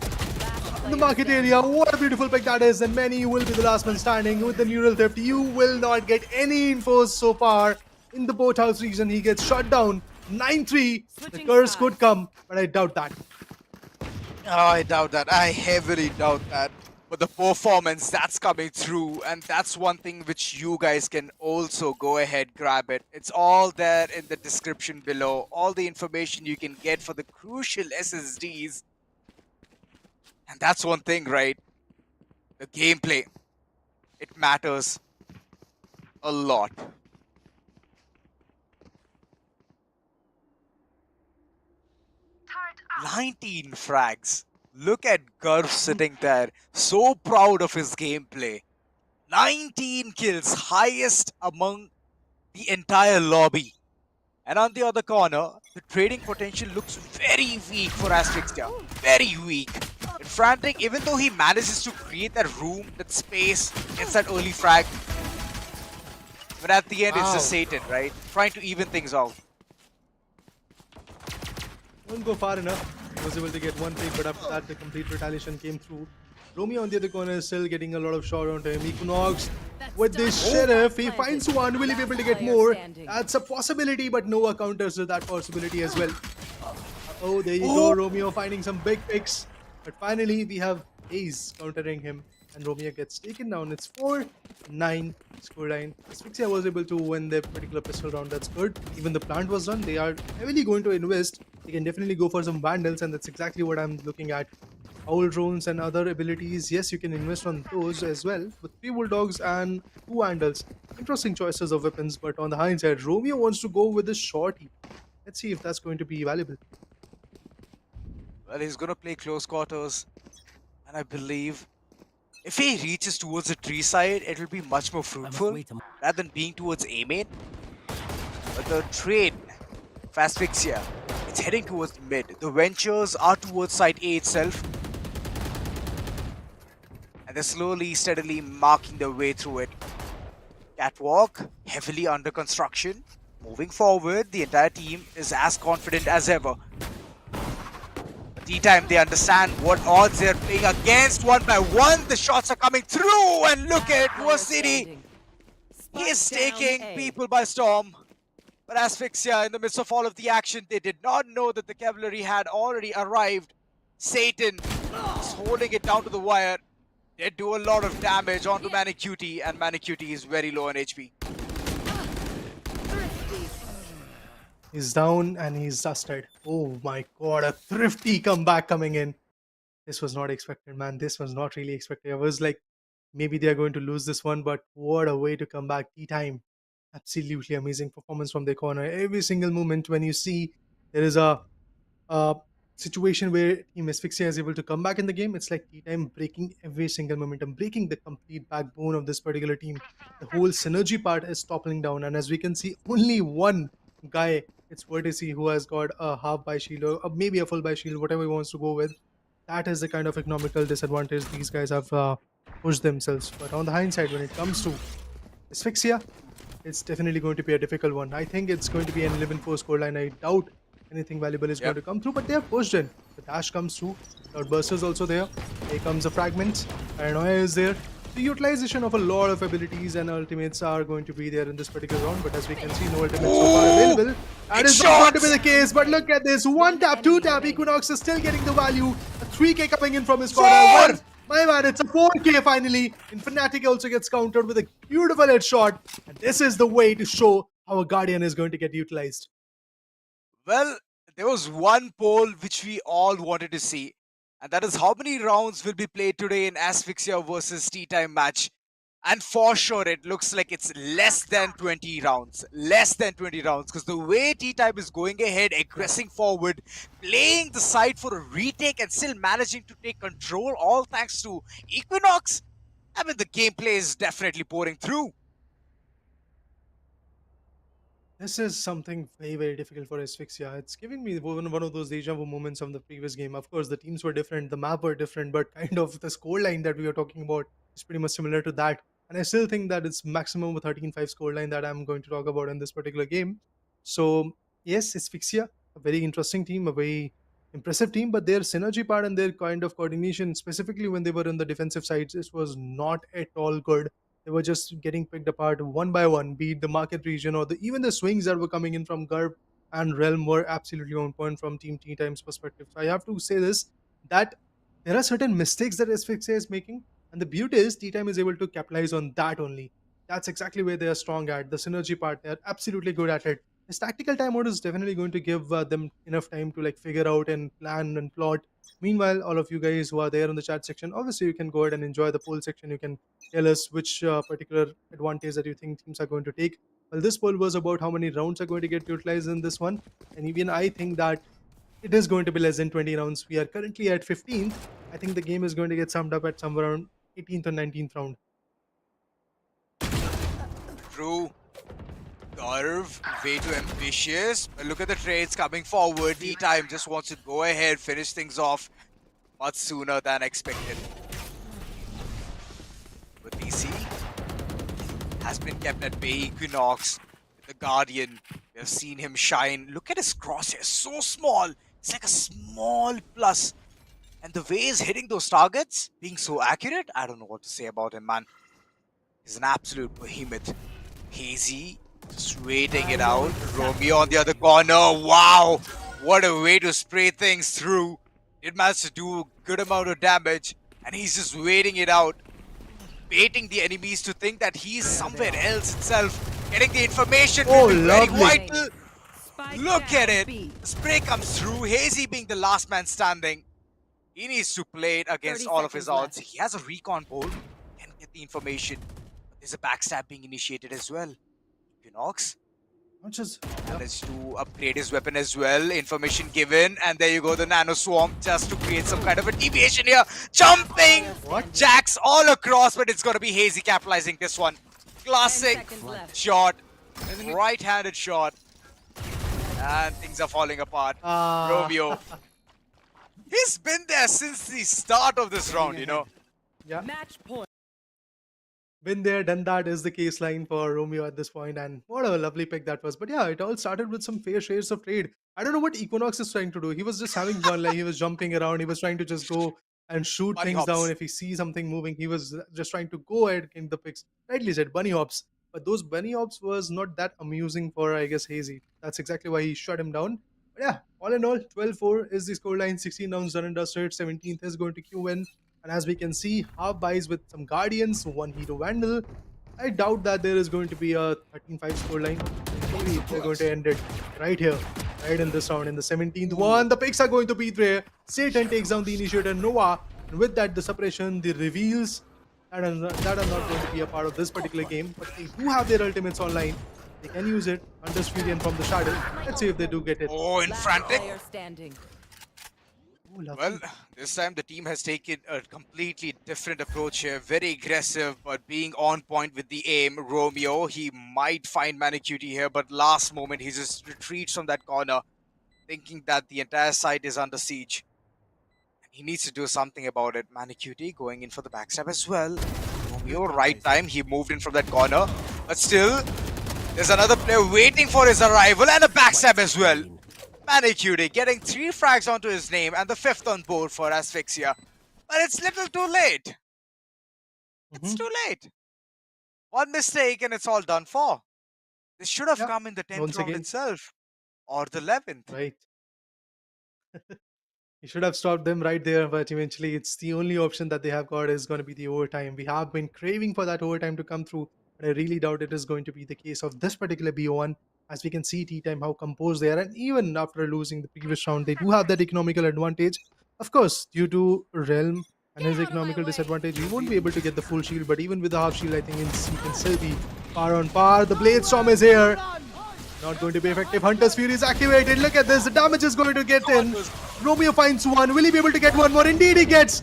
in the market area. What a beautiful pick that is. And many will be the last man standing with the neural theft. You will not get any infos so far in the boathouse region. He gets shot down. 9-3. The curse could come, but I doubt that. oh, I doubt that. I heavily doubt that. But the performance that's coming through, and that's one thing which you guys can also go ahead, grab it. It's all there in the description below. All the information you can get for the crucial SSDs. And that's one thing, right? The gameplay. It matters a lot. Turret up. 19 frags. Look at Garv sitting there, so proud of his gameplay. 19 kills, highest among the entire lobby. And on the other corner, the trading potential looks very weak for ASPHYXIA. Very weak. And Frantic, even though he manages to create that room, that space, gets that early frag. But at the end, it's just Satan, right? Trying to even things out. Won't go far enough. He was able to get one pick, but after that, the complete retaliation came through. Romeo on the other corner is still getting a lot of shot onto him. Equinox with this sheriff. He finds one. Will he be able to get more? That's a possibility, but Noah counters with that possibility as well. Oh, there you go. Romeo finding some big picks. But finally, we have Ace countering him. And Romeo gets taken down. It's 4-9 scoreline. ASPHYXIA was able to win their particular pistol round. That's good. Even the plant was done. They are heavily going to invest. They can definitely go for some vandals, and that's exactly what I'm looking at. Owl drones and other abilities. Yes, you can invest on those as well. With 3 bulldogs and 2 vandals. Interesting choices of weapons, but on the hindsight, Romeo wants to go with the shorty. Let's see if that's going to be valuable. Well, he's going to play close quarters. And I believe if he reaches towards the tree side, it will be much more fruitful rather than being towards A main. But the trade for ASPHYXIA, it's heading towards mid. The ventures are towards side A itself. And they're slowly, steadily marking their way through it. Catwalk, heavily under construction. Moving forward, the entire team is as confident as ever. T-time, they understand what odds they're playing against. One by one, the shots are coming through, and look at City. He is taking people by storm. But ASPHYXIA, in the midst of all of the action, they did not know that the cavalry had already arrived. Satan is holding it down to the wire. They do a lot of damage onto Manicutie, and Manicutie is very low on HP. He's down and he's dusted. Oh my god, a thrifty comeback coming in. This was not expected, man. This was not really expected. I was like, maybe they're going to lose this one, but what a way to come back. T-time. Absolutely amazing performance from their corner. Every single moment when you see there is a situation where Team ASPHYXIA is able to come back in the game, it's like T-time breaking every single momentum, breaking the complete backbone of this particular team. The whole synergy part is toppling down, and as we can see, only one guy, it's Vertice, who has got a half buy shield or maybe a full buy shield, whatever he wants to go with. That is the kind of economical disadvantage these guys have pushed themselves. But on the hindsight, when it comes to ASPHYXIA, it's definitely going to be a difficult one. I think it's going to be an 11-4 scoreline. I doubt anything valuable is going to come through, but they have pushed in. The dash comes through. Cloudburster is also there. Here comes a fragment. Paranoia is there. The utilization of a lot of abilities and ultimates are going to be there in this particular round, but as we can see, no ultimates so far available. That is not going to be the case, but look at this. 1 tap, 2 tap. Equinox is still getting the value. A 3k coming in from his corner. My man, it's a 4k finally. And Fnatic also gets countered with a beautiful headshot. And this is the way to show how a Guardian is going to get utilized. Well, there was one poll which we all wanted to see. And that is how many rounds will be played today in ASPHYXIA versus T-time match. And for sure, it looks like it's less than 20 rounds. Less than 20 rounds. Because the way T-Time is going ahead, aggressing forward, playing the side for a retake and still managing to take control, all thanks to Equinox. I mean, the gameplay is definitely pouring through. This is something very, very difficult for Asphyxia. It's giving me one of those deja vu moments from the previous game. Of course, the teams were different, the map were different, but kind of the scoreline that we were talking about is pretty much similar to that. And I still think that it's maximum a 13-5 scoreline that I'm going to talk about in this particular game. So, yes, Asphyxia, a very interesting team, a very impressive team, but their synergy part and their kind of coordination, specifically when they were on the defensive sides, it was not at all good. They were just getting picked apart one by one, be it the market region or even the swings that were coming in from Garb and Realm were absolutely on point from Team T Time's perspective. So I have to say this, that there are certain mistakes that Asphyxia is making, and the beauty is T Time is able to capitalize on that only. That's exactly where they are strong at. The synergy part, they're absolutely good at it. This tactical time mode is definitely going to give them enough time to like figure out and plan and plot. Meanwhile, all of you guys who are there in the chat section, obviously you can go ahead and enjoy the poll section. You can tell us which particular advantage that you think teams are going to take. Well, this poll was about how many rounds are going to get utilized in this one, and even I think that it is going to be less than 20 rounds. We are currently at 15th. I think the game is going to get summed up at somewhere around 18th or 19th round. True. Garv, way too ambitious. But look at the trades coming forward. T-Time just wants to go ahead, finish things off much sooner than expected. But DC has been kept at bay. Equinox, the Guardian, we have seen him shine. Look at his crosshair, so small. It's like a small plus. And the way he's hitting those targets, being so accurate, I don't know what to say about him, man. He's an absolute behemoth. Hazy, just waiting it out. Romeo on the other corner. Wow! What a way to spray things through. Did manage to do a good amount of damage. And he's just waiting it out. Baiting the enemies to think that he's somewhere else itself. Getting the information will be very lovely. vital. Look at it. The spray comes through. Hazy being the last man standing. He needs to play it against all of his odds. He has a recon bolt. Can get the information. But there's a backstab being initiated as well. Equinox Not just managed to upgrade his weapon as well. Information given. And there you go, the Nano Swarm, just to create some kind of a deviation here. Jumping! What? Jacks all across, but it's going to be Hazy capitalizing this one. Classic shot. Right-handed shot. And things are falling apart. Romeo. He's been there since the start of this round, you know. Yeah. Match point. Been there, done that is the case line for Romeo at this point, and what a lovely pick that was. But yeah, it all started with some fair shares of trade. I don't know what Equinox is trying to do. He was just having fun, like he was jumping around, he was trying to just go and shoot Bunny things hops. down. If he sees something moving, he was just trying to go ahead in the picks. Rightly said, bunny hops. But those bunny hops was not that amusing for, I guess, Hazy. That's exactly why he shut him down. But yeah, all in all, 12-4 is the scoreline. 16 rounds done and dusted. 17th is going to queue in. And as we can see, half buys with some Guardians, one Hero Vandal. I doubt that there is going to be a 13-5 scoreline. Maybe they're going to end it right here, right in this round, in the 17th one. The picks are going to be there. Satan takes down the initiator, Nova. And with that, the suppression, the reveals that are not going to be a part of this particular game. But they do have their ultimates online. They can use it. Undisputed from the shadow. Let's see if they do get it. Oh, in frantic. standing. Oh, lovely. Well, this time the team has taken a completely different approach here. Very aggressive, but being on point with the aim. Romeo, he might find Manicuti here, but last moment he just retreats from that corner, thinking that the entire site is under siege. And he needs to do something about it. Manicuti going in for the backstab as well. Romeo, right time, he moved in from that corner. But still, there's another player waiting for his arrival and a backstab as well. Manicuti getting 3 frags onto his name and the 5th on board for ASPHYXIA. But it's little too late. It's too late. One mistake and it's all done for. This should have Yeah, come in the 10th once round again. itself. Or the 11th. Right. You should have stopped them right there, but eventually it's the only option that they have got is going to be the overtime. We have been craving for that overtime to come through, but I really doubt it is going to be the case of this particular BO1. As we can see, T-Time, how composed they are, and even after losing the previous round, they do have that economical advantage. Of course, due to Realm and his economical disadvantage, he won't be able to get the full shield. But even with the half shield, I think he can still be par on par. The Blade Storm is here. Not going to be effective. Hunter's Fury is activated. Look at this. The damage is going to get in. Romeo finds one. Will he be able to get one more? Indeed, he gets.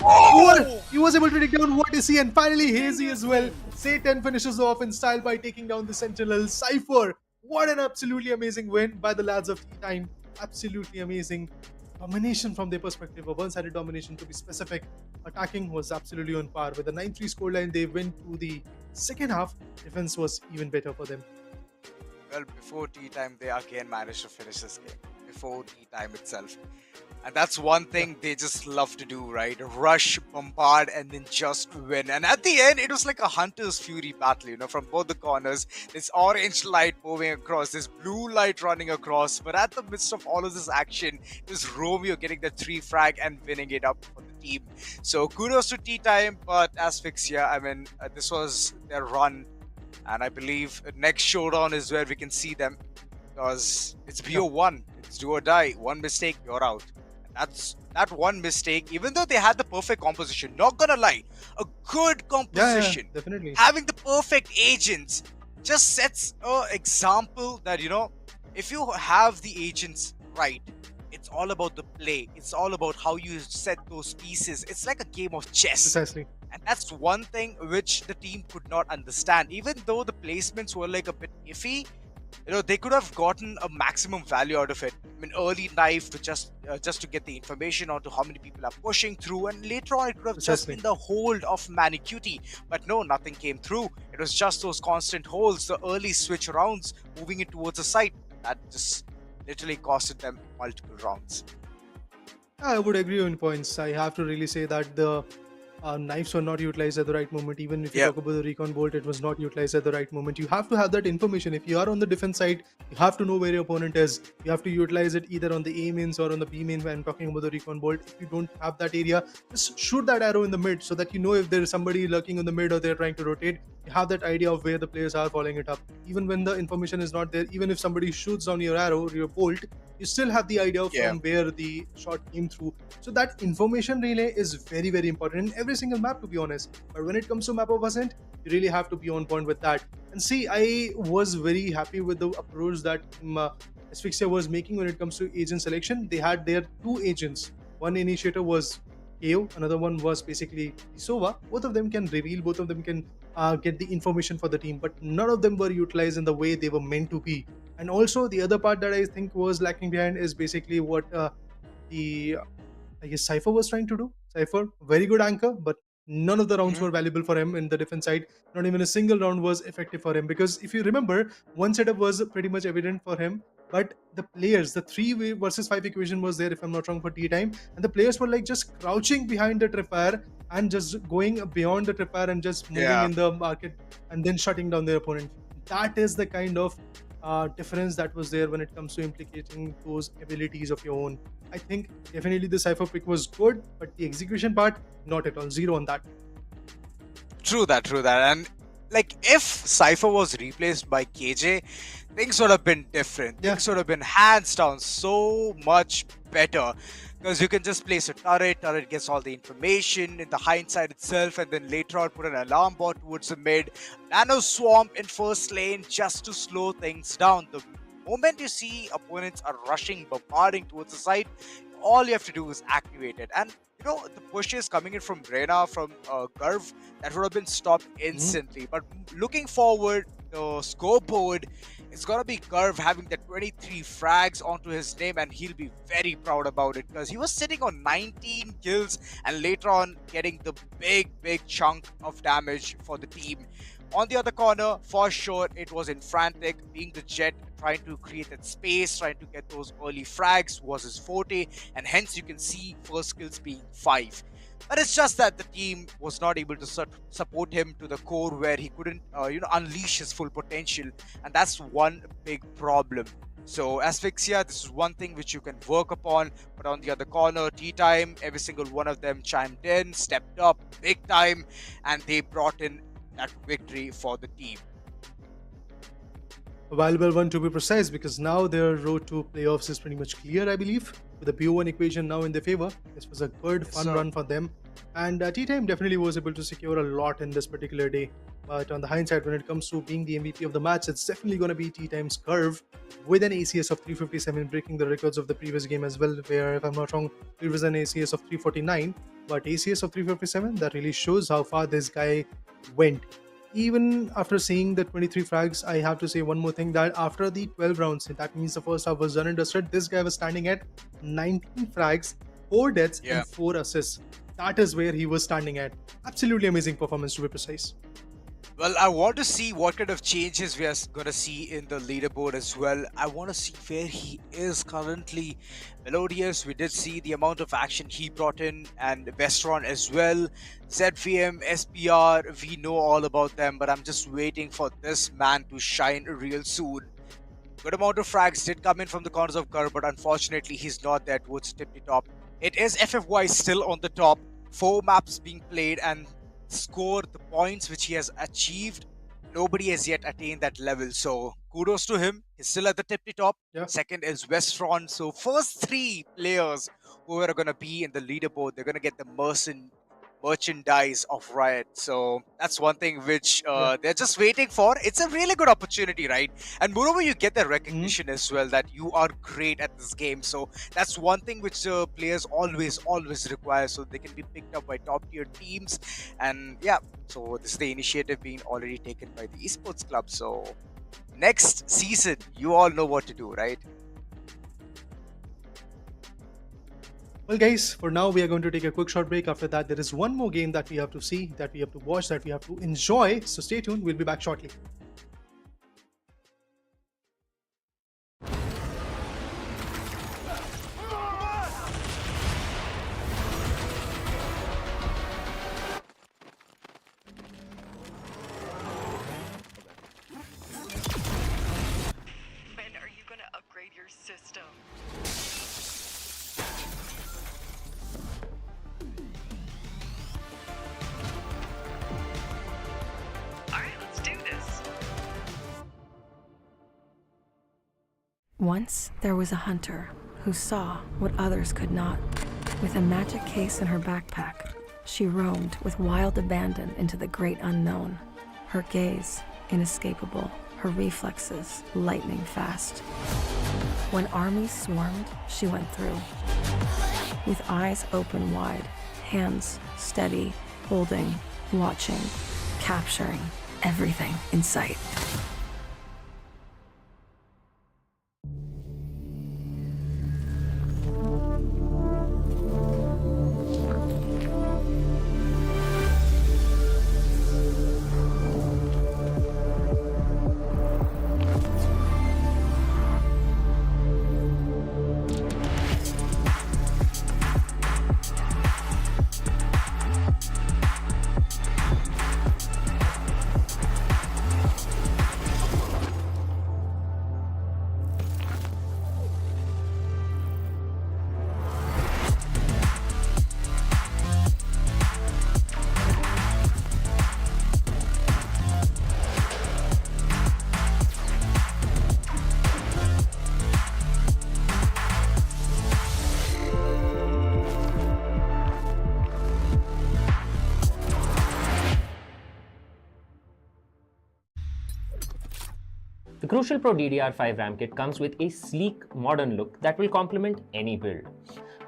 He was able to take down what is he, and finally Hazy as well. Satan finishes off in style by taking down the Sentinel. Cypher. What an absolutely amazing win by the lads of T-Time. Absolutely amazing. Domination from their perspective, a one-sided domination to be specific. Attacking was absolutely on par. With the 9-3 scoreline, they went to the second half. Defense was even better for them. Well, before tea time, they again managed to finish this game. Before tea time itself. And that's one thing they just love to do, right? Rush, bombard, and then just win. And at the end, it was like a Hunter's Fury battle, from both the corners. This orange light moving across, this blue light running across. But at the midst of all of this action, it was Romeo getting the 3 frag and winning it up for the team. So kudos to tea time, but ASPHYXIA, I mean, this was their run. And I believe next showdown is where we can see them, because it's BO1. It's do or die. One mistake, you're out. That's that one mistake, even though they had the perfect composition, not gonna lie, a good composition, definitely. Having the perfect agents just sets an example that, if you have the agents right, it's all about the play. It's all about how you set those pieces. It's like a game of chess. Precisely. And that's one thing which the team could not understand. Even though the placements were like a bit iffy, they could have gotten a maximum value out of it. I mean, early knife to just to get the information onto how many people are pushing through, and later on it could have just been the hold of Manicuti. But no, nothing came through. It was just those constant holds, the early switch rounds moving it towards the site. That just literally costed them multiple rounds. I would agree on points. I have to really say that the knives were not utilized at the right moment. Even if you talk about the recon bolt, it was not utilized at the right moment. You have to have that information. If you are on the defense side, you have to know where your opponent is. You have to utilize it either on the A mains or on the B main when I'm talking about the recon bolt. If you don't have that area, just shoot that arrow in the mid so that you know if there is somebody lurking in the mid or they're trying to rotate. You have that idea of where the players are following it up. Even when the information is not there, even if somebody shoots down your arrow or your bolt, you still have the idea from where the shot came through. So that information relay is very, very important in every single map, to be honest. But when it comes to map of Ascent, you really have to be on point with that. And see, I was very happy with the approach that ASPHYXIA was making when it comes to agent selection. They had their 2 agents. One initiator was KO, another one was basically Sova. Both of them can reveal, both of them can get the information for the team, but none of them were utilized in the way they were meant to be. And also the other part that I think was lacking behind is basically what I guess Cypher was trying to do. Cypher, very good anchor, but none of the rounds were valuable for him in the defense side. Not even a single round was effective for him, because if you remember, one setup was pretty much evident for him, but the players, the 3 versus 5 equation was there, if I'm not wrong, for tea time, and the players were like just crouching behind the tripwire and just going beyond the tripwire and just moving in the market and then shutting down their opponent. That is the kind of difference that was there when it comes to implicating those abilities of your own. I think definitely the Cypher pick was good, but the execution part, not at all. 0 on that. True that. And like, if Cypher was replaced by KJ, things would have been different. Things would have been hands down so much better. Because you can just place a turret gets all the information in the hindsight itself, and then later on put an alarm bot towards the mid, nano swamp in first lane just to slow things down. The moment you see opponents are rushing, bombarding towards the side, all you have to do is activate it. And the pushes coming in from Reyna, from Garv, that would have been stopped instantly. But looking forward, the scoreboard, it's gonna be Garv having the 23 frags onto his name, and he'll be very proud about it, because he was sitting on 19 kills and later on getting the big chunk of damage for the team. On the other corner, for sure, it was in Frantic, being the Jet, trying to create that space, trying to get those early frags was his forte, and hence you can see first kills being 5. But it's just that the team was not able to support him to the core where he couldn't, unleash his full potential, and that's one big problem. So ASPHYXIA, this is one thing which you can work upon. But on the other corner, tea time, every single one of them chimed in, stepped up big time, and they brought in that victory for the team. A valuable one, to be precise, because now their road to playoffs is pretty much clear, I believe. With the BO1 equation now in their favor, this was a good, fun run for them. And Tea Time definitely was able to secure a lot in this particular day. But on the hindsight, when it comes to being the MVP of the match, it's definitely going to be Tea Time's Curve with an ACS of 357, breaking the records of the previous game as well, where, if I'm not wrong, it was an ACS of 349. But ACS of 357, that really shows how far this guy went. Even after seeing the 23 frags, I have to say one more thing, that after the 12 rounds, that means the first half was done and dusted, this guy was standing at 19 frags, 4 deaths, Yeah. and 4 assists. That is where he was standing at. Absolutely amazing performance, to be precise. Well, I want to see what kind of changes we are going to see in the leaderboard as well. I want to see where he is currently. Melodious, we did see the amount of action he brought in, and Vestron as well. ZVM, SPR, we know all about them, but I'm just waiting for this man to shine real soon. Good amount of frags did come in from the corners of Kerr, but unfortunately he's not there towards the tippy top. It is FFY still on the top. 4 maps being played, and score the points which he has achieved, nobody has yet attained that level. So kudos to him. He's still at the tippy top. Yeah. Second is Westron. So first 3 players who are going to be in the leaderboard, they're going to get the merchandise of Riot. So that's one thing which they're just waiting for. It's a really good opportunity, right? And moreover, you get the recognition as well that you are great at this game. So that's one thing which players always require, so they can be picked up by top tier teams. And yeah, so this is the initiative being already taken by the Esports Club. So next season, you all know what to do, right? Well, guys, for now, we are going to take a quick short break. After that, there is one more game that we have to see, that we have to watch, that we have to enjoy. So stay tuned. We'll be back shortly. When are you gonna upgrade your system? Alright, let's do this. Once there was a hunter who saw what others could not. With a magic case in her backpack, she roamed with wild abandon into the great unknown. Her gaze inescapable, her reflexes lightning fast. When armies swarmed, she went through. With eyes open wide, hands steady, holding, watching, capturing everything in sight. The Crucial Pro DDR5 RAM kit comes with a sleek, modern look that will complement any build.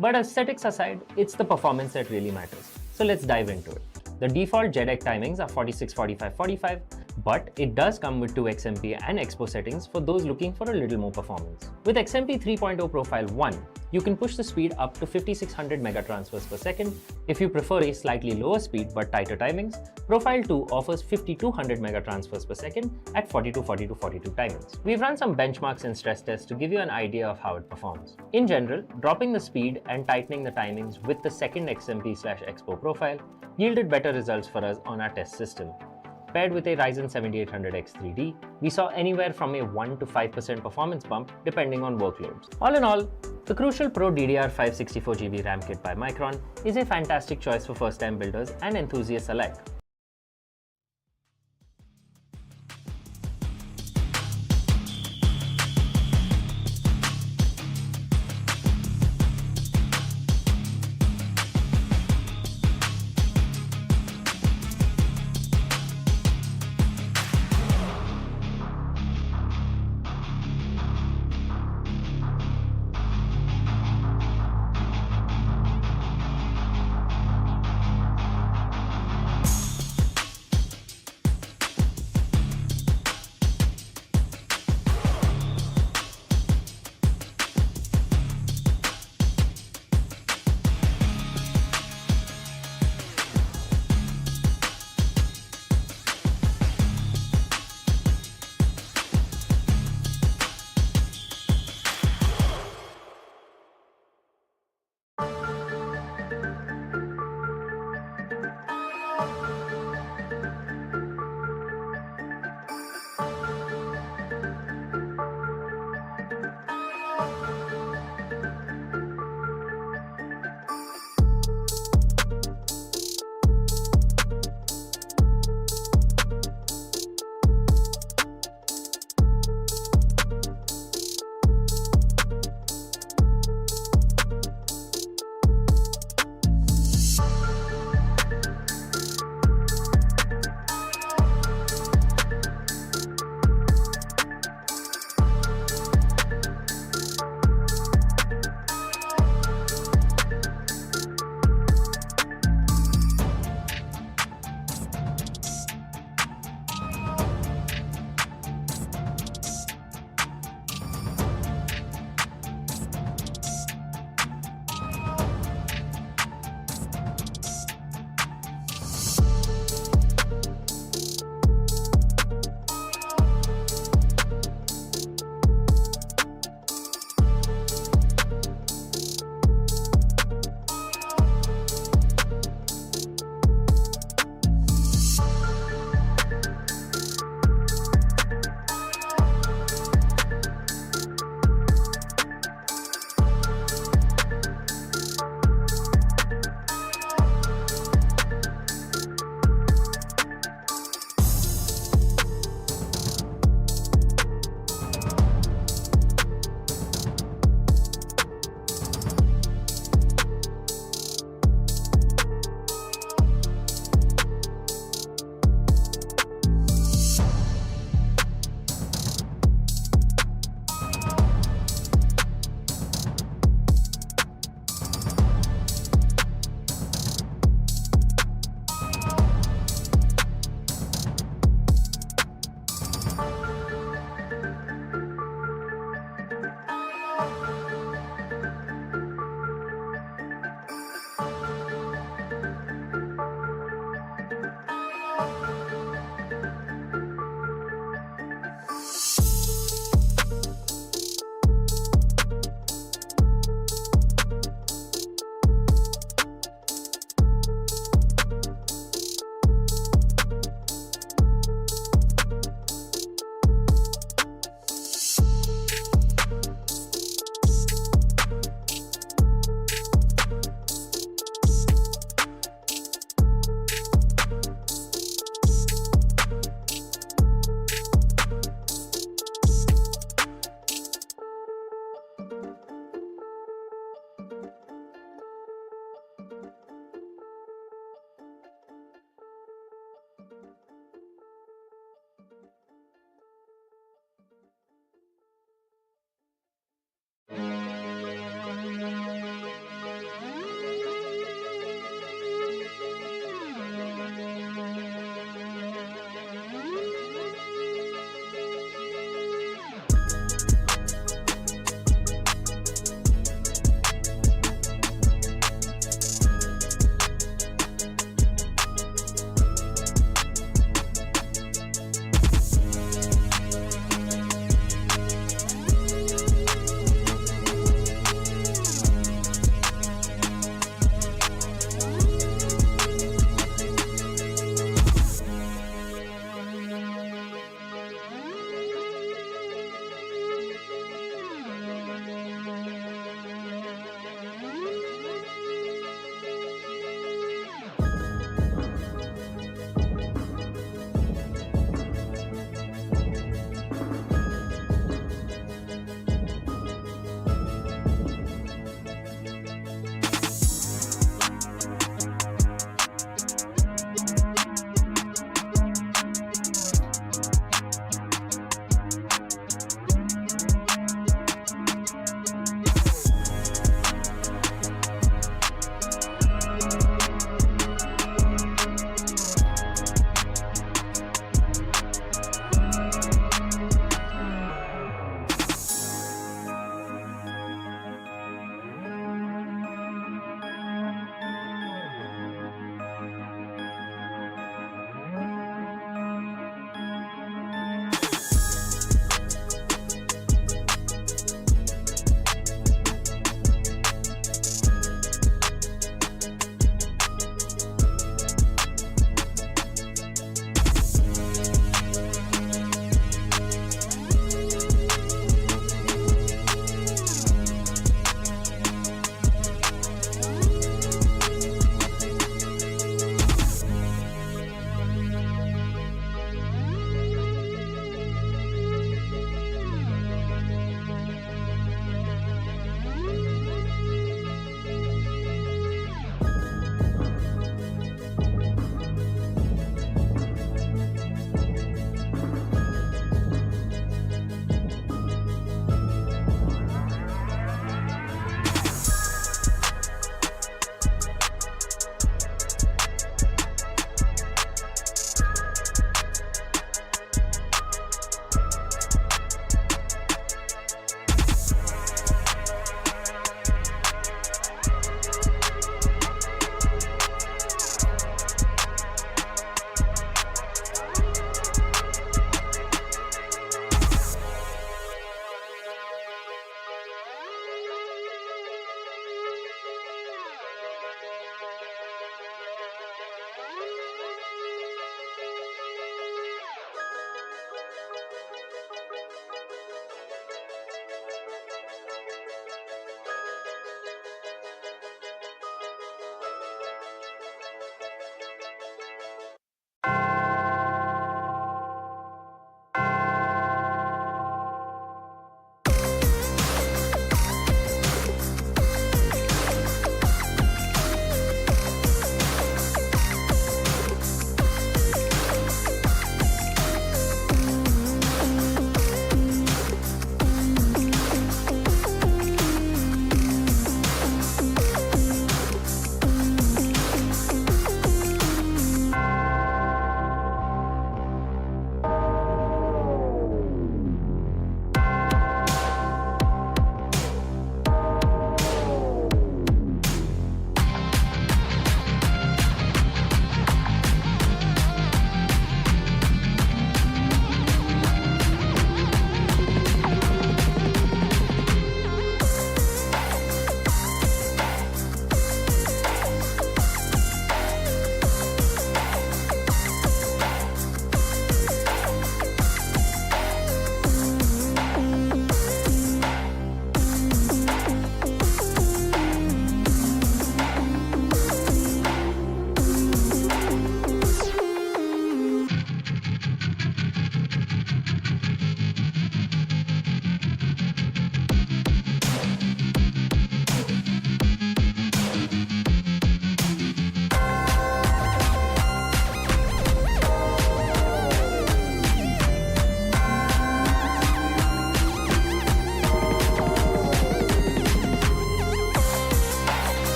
But aesthetics aside, it's the performance that really matters. So let's dive into it. The default JEDEC timings are 46, 45, 45, but it does come with 2 XMP and Expo settings for those looking for a little more performance. With XMP 3.0 Profile 1, you can push the speed up to 5600 megatransfers per second. If you prefer a slightly lower speed but tighter timings, Profile 2 offers 5200 megatransfers per second at 42, 42, 42 timings. We've run some benchmarks and stress tests to give you an idea of how it performs. In general, dropping the speed and tightening the timings with the second XMP/Expo profile yielded better results for us on our test system. Paired with a Ryzen 7800X 3D, we saw anywhere from a 1 to 5% performance bump depending on workloads. All in all, the Crucial Pro DDR5 64GB RAM kit by Micron is a fantastic choice for first-time builders and enthusiasts alike.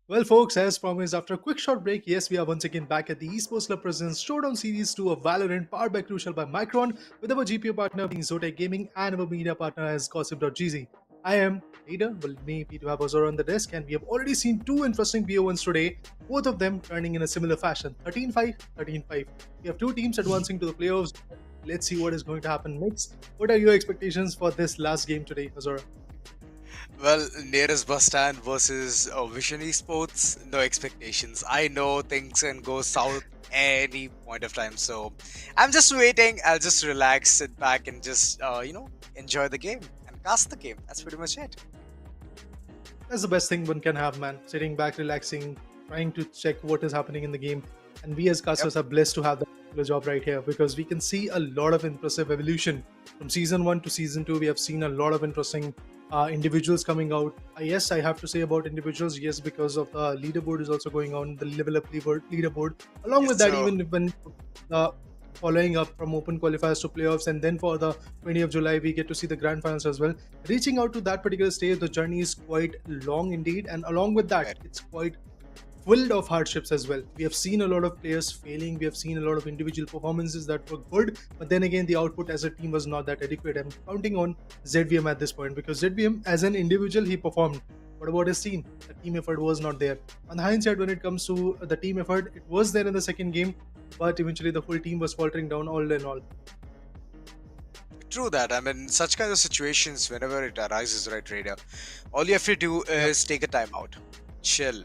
Well, folks, as promised, after a quick short break, yes, we are once again back at the Esports Club Presents Showdown Series 2 of Valorant, powered by Crucial by Micron, with our GPU partner being Zotac Gaming and our media partner as Gossip.gz. I am Leader, with me, to have Azora on the desk, and we have already seen two interesting BO1s today, both of them turning in a similar fashion 13-5, 13-5. We have two teams advancing to the playoffs. Let's see what is going to happen next. What are your expectations for this last game today, Azora? Well, nearest BUSTAND versus Vision Esports, no expectations. I know things can go south any point of time, so I'm just waiting. I'll just relax, sit back, and just enjoy the game and cast the game. That's pretty much it. That's the best thing one can have, man. Sitting back, relaxing, trying to check what is happening in the game. And we as casters are blessed to have that particular job right here, because we can see a lot of impressive evolution from season 1 to season 2. We have seen a lot of interesting individuals coming out. Yes, I have to say about individuals, yes, because of the leaderboard is also going on, the level up leaderboard. Along Yes, with that, sir. even when following up from open qualifiers to playoffs, and then for the 20th of July, we get to see the grand finals as well. Reaching out to that particular stage, the journey is quite long indeed, and along with that, Right. it's quite filled of hardships as well. We have seen a lot of players failing. We have seen a lot of individual performances that were good, but then again, the output as a team was not that adequate. I'm counting on ZVM at this point, because ZVM as an individual, he performed. What about his team? The team effort was not there. On hindsight, when it comes to the team effort, it was there in the second game, but eventually the whole team was faltering down all in all. True that. I mean, such kind of situations, whenever it arises, right, Raider, all you have to do Yeah, is take a time out, chill,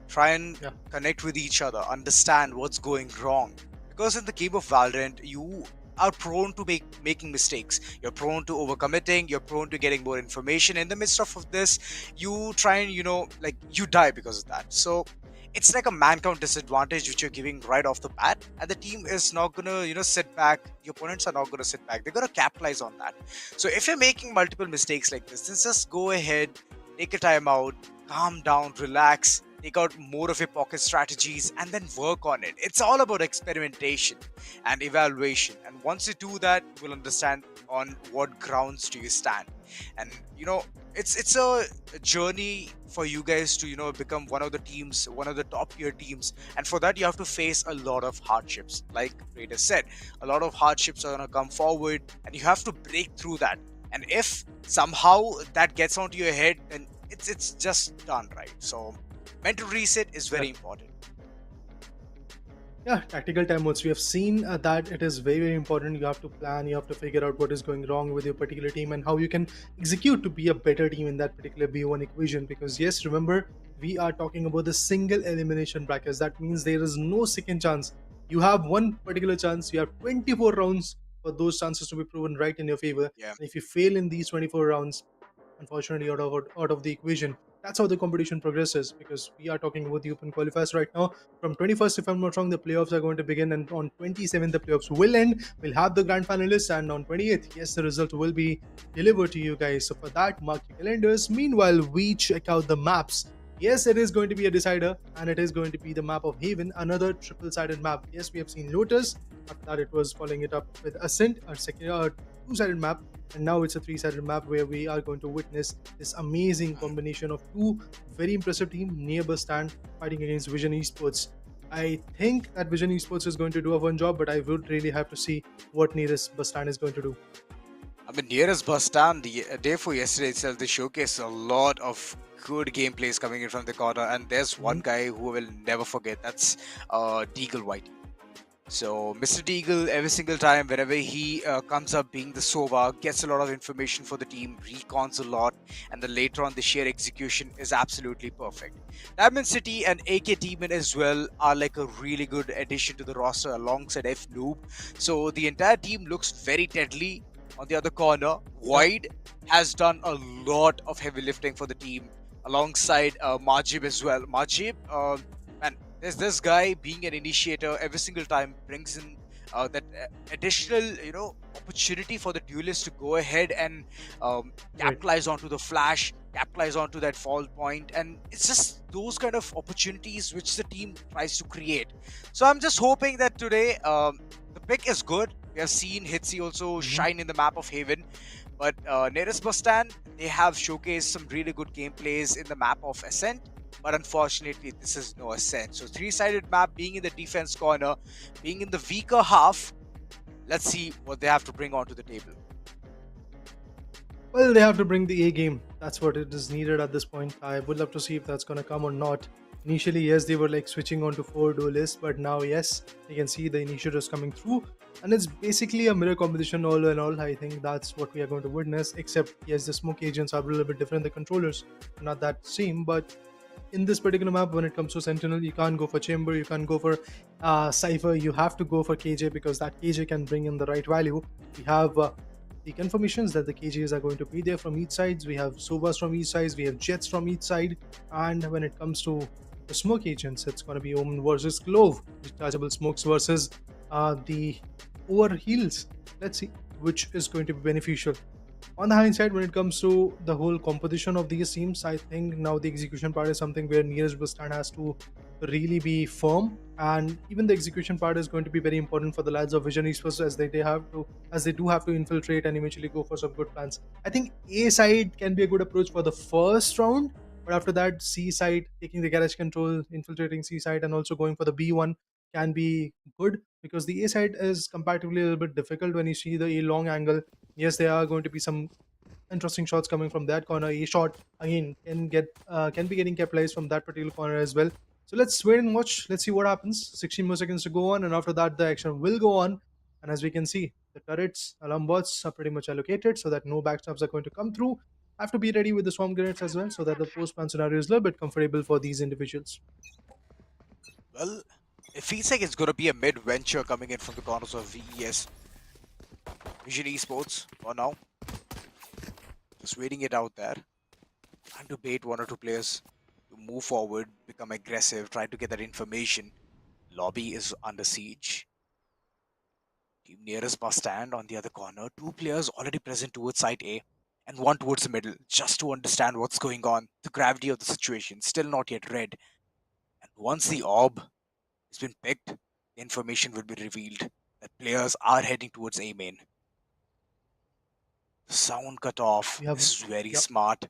try and yeah, connect with each other, understand what's going wrong. Because in the game of Valorant, you are prone to making mistakes. You're prone to overcommitting. You're prone to getting more information. In the midst of this, you try and like you die because of that. So it's like a man count disadvantage which you're giving right off the bat, and the team is not gonna sit back. The opponents are not gonna sit back. They're gonna capitalize on that. So if you're making multiple mistakes like this, then just go ahead, take a time out, calm down, relax, take out more of your pocket strategies, and then work on it. It's all about experimentation and evaluation. And once you do that, you'll understand on what grounds do you stand. And it's a journey for you guys to become one of the teams, one of the top tier teams. And for that, you have to face a lot of hardships. Like Raider said, a lot of hardships are going to come forward, and you have to break through that. And if somehow that gets onto your head, then it's just done, right? So mental reset is very yeah. important. Yeah, tactical time modes. We have seen that it is very, very important. You have to plan, you have to figure out what is going wrong with your particular team and how you can execute to be a better team in that particular B1 equation. Because, yes, remember, we are talking about the single elimination brackets. That means there is no second chance. You have one particular chance, you have 24 rounds for those chances to be proven right in your favor. Yeah. And if you fail in these 24 rounds, unfortunately out of the equation. That's how the competition progresses, because we are talking about the open qualifiers right now. From 21st, if I'm not wrong, the playoffs are going to begin, and on 27th the playoffs will end. We'll have the grand finalists, and on 28th, yes, the result will be delivered to you guys. So for that, mark your calendars. Meanwhile, we check out the maps. Yes, it is going to be a decider, and it is going to be the map of Haven, another triple-sided map. Yes, we have seen Lotus. After that, it was following it up with Ascent, a second two-sided map, and now it's a three-sided map where we are going to witness this amazing combination of two very impressive teams near BUSTAND fighting against Vision Esports. I think that Vision Esports is going to do a one job, but I would really have to see what nearest BUSTAND is going to do. I mean, nearest bus stand, the day for yesterday itself, they showcased a lot of good gameplays coming in from the corner, and there's one guy who will never forget. That's Deagle White. So Mr. Deagle, every single time, whenever he comes up being the Sova, gets a lot of information for the team, recons a lot, and then later on the sheer execution is absolutely perfect. Diamond City and AK Demon as well are like a really good addition to the roster alongside F Noob. So the entire team looks very deadly. On the other corner, Void has done a lot of heavy lifting for the team alongside Majib as well. Majib, man, there's this guy being an initiator every single time, brings in that additional opportunity for the duelist to go ahead and capitalize onto the flash, capitalize onto that fall point, and it's just those kind of opportunities which the team tries to create. So I'm just hoping that today the pick is good. We have seen Hitsi also shine in the map of Haven, but nearest Bustan, they have showcased some really good gameplays in the map of Ascent. But unfortunately, this is no Ascent. So three-sided map, being in the defense corner, being in the weaker half. Let's see what they have to bring onto the table. Well, they have to bring the A game. That's what it is needed at this point. I would love to see if that's going to come or not. Initially, yes, they were like switching on to 4 duelists, but now, yes, you can see the initiators coming through. And it's basically a mirror competition all in all. I think that's what we are going to witness, except, yes, the smoke agents are a little bit different. The controllers are not that same, but in this particular map, when it comes to Sentinel, you can't go for Chamber, you can't go for Cypher, you have to go for KJ, because that KJ can bring in the right value. We have the confirmations that the KJs are going to be there from each side. We have Sobas from each side, we have Jets from each side, and when it comes to the smoke agents, it's going to be Omen versus Clove, rechargeable smokes versus the over heals. Let's see which is going to be beneficial. On the hindsight, when it comes to the whole composition of these teams, I think now the execution part is something where nearest Bustan has to really be firm, and even the execution part is going to be very important for the lads of Vision Esports, as they do have to infiltrate and eventually go for some good plans. I think A side can be a good approach for the first round, but after that, C side taking the garage control, infiltrating C side, and also going for the B1 can be good, because the A side is comparatively a little bit difficult when you see the A long angle. Yes, there are going to be some interesting shots coming from that corner. A shot again can be getting capitalized from that particular corner as well. So let's wait and watch. Let's see what happens. 16 more seconds to go on, and after that, the action will go on. And as we can see, The turrets, alarm bots are pretty much allocated so that no backstabs are going to come through. Have to be ready with the swarm grenades as well so that the post-plan scenario is a little bit comfortable for these individuals. Well, it feels like it's going to be a mid-venture coming in from the corners of VES. Vision Esports, for now. Just waiting it out there. Trying to bait one or two players to move forward, become aggressive, try to get that information. Lobby is under siege. Team nearest bus stand on the other corner. Two players already present towards side A and one towards the middle, just to understand what's going on, the gravity of the situation, still not yet read. And once the orb has been picked, the information will be revealed that players are heading towards A main. Sound cut off. We have- This is very yep. smart.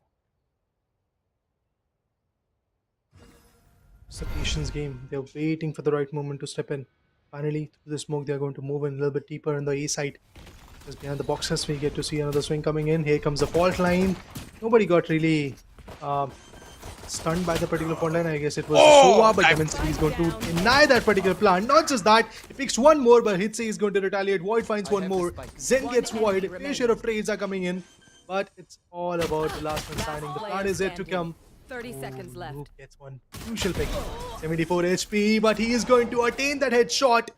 It's a patience game. They're waiting for the right moment to step in. Finally, through the smoke, they're going to move in a little bit deeper in the A side. Just behind the boxes, we get to see another swing coming in. Here comes the fault line. Nobody got really stunned by the particular fault line. I guess it was Sova, but Demon is going to deny that particular plan. Not just that, he picks one more, but Hitze is going to retaliate. Void finds one more. Zen gets Void. Fair share of trades are coming in. But it's all about the last one standing. The plan is yet to come. 30 seconds left. Luke gets one crucial pick. 74 HP, but he is going to attain that headshot.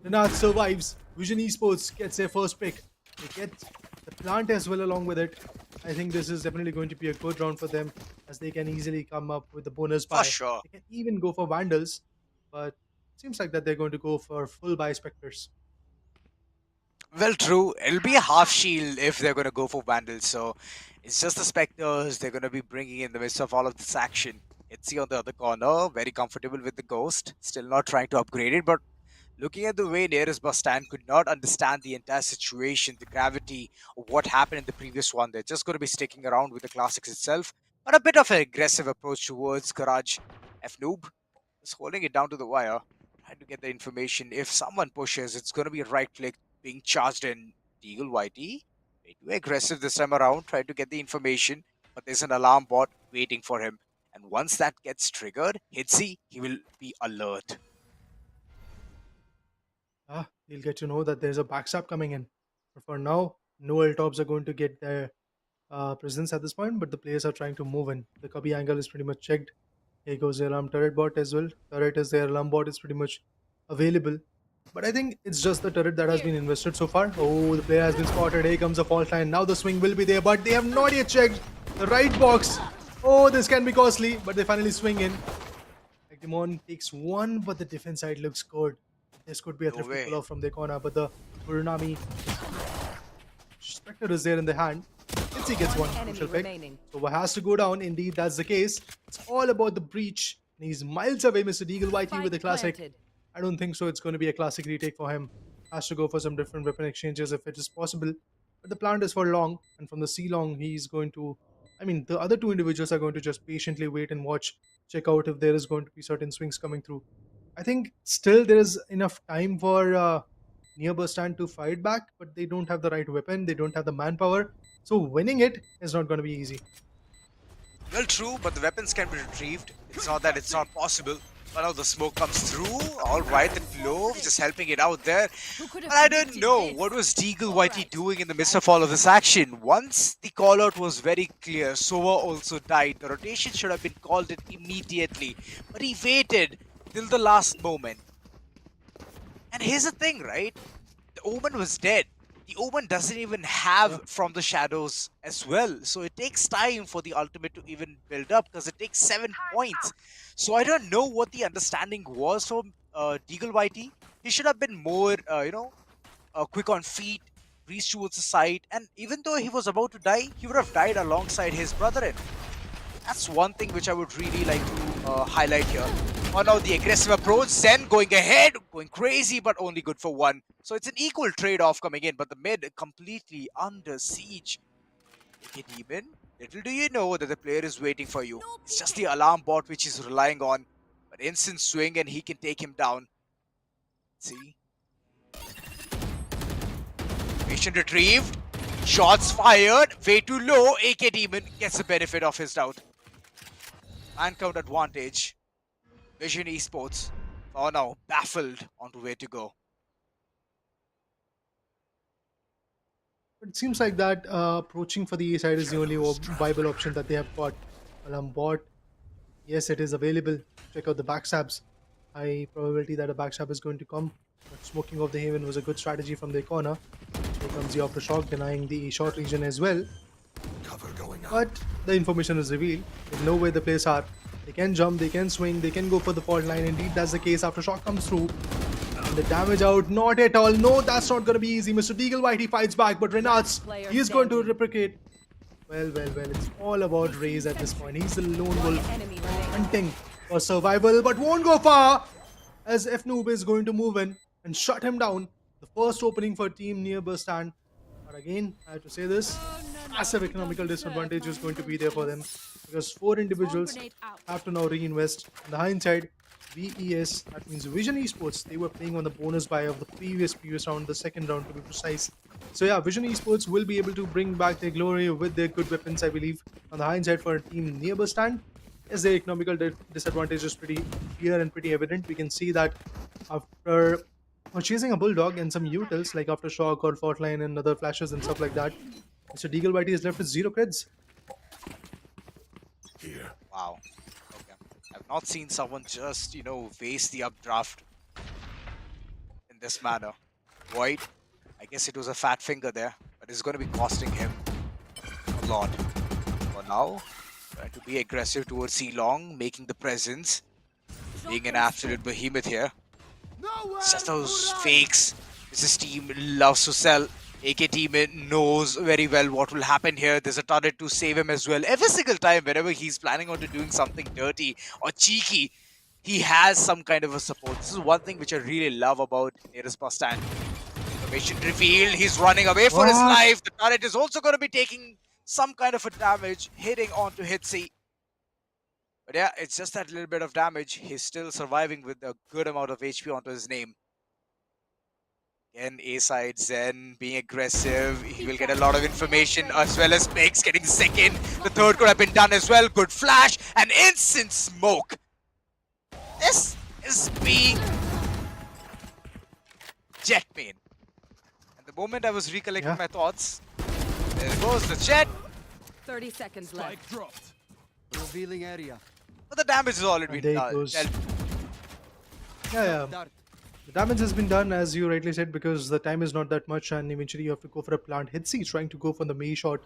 Renath survives. Vision Esports gets their first pick. They get the plant as well along with it. I think this is definitely going to be a good round for them as they can easily come up with the bonus buy. For sure. They can even go for Vandals, but it seems like that they're going to go for full buy Spectres. Well, true. It'll be a half shield if they're going to go for Vandals. So it's just the Spectres they're going to be bringing in the midst of all of this action. Itzy on the other corner, very comfortable with the Ghost. Still not trying to upgrade it, but looking at the way nearest bus stand could not understand the entire situation, the gravity of what happened in the previous one. They're just going to be sticking around with the classics itself. But a bit of an aggressive approach towards Garage. F-Noob is holding it down to the wire. Trying to get the information. If someone pushes, it's going to be a right click being charged in. Deagle Whitey, way too aggressive this time around. Trying to get the information. But there's an alarm bot waiting for him. And once that gets triggered, Hitzy, he will be alert. You'll get to know that there's a backstab coming in. But for now, no L-tops are going to get their presence at this point, but the players are trying to move in. The cubby angle is pretty much checked. Here goes the alarm turret bot as well. Turret is there, alarm bot is pretty much available. But I think it's just the turret that has been invested so far. Oh, the player has been spotted. Here comes the fault line. Now the swing will be there, but they have not yet checked the right box. Oh, this can be costly, but they finally swing in. Demon takes one, but the defense side looks good. This could be a thrifty pull off from their corner, but the Uranami Spectre is there in the hand. Itzy gets one crucial pick. So what has to go down? Indeed, that's the case. It's all about the breach. And he's miles away, Mr. Deagle Whitey with the classic. I don't think so. It's going to be a classic retake for him. Has to go for some different weapon exchanges if it is possible. But the plant is for long, and from the C long, he's going to. I mean, the other two individuals are going to just patiently wait and watch, check out if there is going to be certain swings coming through. I think still there is enough time for near BUSTAND to fight back, but they don't have the right weapon, they don't have the manpower, so winning it is not going to be easy. Well, true, but the weapons can be retrieved. It's not that it's not possible. But now the smoke comes through. Alright, the glove just helping it out there. But I don't know what was Deagle Whitey doing in the midst of all of this action. Once the call out was very clear, Sova also died. The rotation should have been called in immediately. But he waited till the last moment. And here's the thing, right? The Omen was dead. The Omen doesn't even have from the shadows as well. So it takes time for the ultimate to even build up because it takes 7 points. So I don't know what the understanding was from Deagle Whitey. He should have been more, quick on feet, reach towards the side. And even though he was about to die, he would have died alongside his brother. That's one thing which I would really like to highlight here. Oh no, the aggressive approach, Zen going ahead, going crazy, but only good for one. So it's an equal trade-off coming in, but the mid completely under siege. Okay, Demon, little do you know that the player is waiting for you. It's just the alarm bot which he's relying on. But instant swing and he can take him down. See? Patient retrieved. Shots fired. Way too low. AK Demon gets the benefit of his doubt. Man count advantage. Vision Esports, for now, baffled onto where to go. It seems like that approaching for the A side is the only viable option that they have got. Well, on bot, yes, it is available. Check out the backstabs. High probability that a backstab is going to come. But smoking off the Haven was a good strategy from their corner. Here comes the aftershock, denying the short region as well. But the information is revealed. They know where the players are. They can jump, they can swing, they can go for the fault line. Indeed, that's the case. Aftershock comes through. And the damage out, not at all. No, that's not going to be easy. Mr. Deagle White, he fights back, but Renats, he is going to replicate. Well, it's all about Raze at this point. He's the lone wolf hunting for survival, but won't go far as F Noob is going to move in and shut him down. The first opening for team near BUSTAND. But again, I have to say this, massive economical disadvantage is going to be there for them because 4 individuals have to now reinvest. On the hindsight, VES, that means Vision Esports, they were playing on the bonus buy of the previous round, the second round to be precise. So yeah, Vision Esports will be able to bring back their glory with their good weapons, I believe. On the hindsight for a team near BUSTAND, yes, their economical disadvantage is pretty clear and pretty evident. We can see that after chasing a bulldog and some utils like aftershock or faultline and other flashes and stuff like that, Mr. Deagle Whitey is left with 0 creds. Wow. Okay. I've not seen someone just, waste the updraft in this manner. Void, I guess it was a fat finger there, but it's going to be costing him a lot. For now, trying to be aggressive towards C-Long, making the presence, being an absolute behemoth here. It's just those fakes. This team loves to sell. AK teammate knows very well what will happen here. There's a turret to save him as well. Every single time, whenever he's planning on to doing something dirty or cheeky, he has some kind of a support. This is one thing which I really love about BUSTAND. Information revealed. He's running away for his life. The turret is also going to be taking some kind of a damage, hitting onto Hitsi. But yeah, it's just that little bit of damage. He's still surviving with a good amount of HP onto his name. Again, A side, Zen being aggressive. He will get a lot of information as well as Mix getting second. The third could have been done as well. Good flash and instant smoke. This is being Jet main. And the moment I was recollecting my thoughts, there goes the Jet. 30 seconds left. Revealing area. But the damage has already been done. Yeah. The damage has been done, as you rightly said, because the time is not that much, and eventually you have to go for a plant. Hitsi is trying to go for the Mei shot,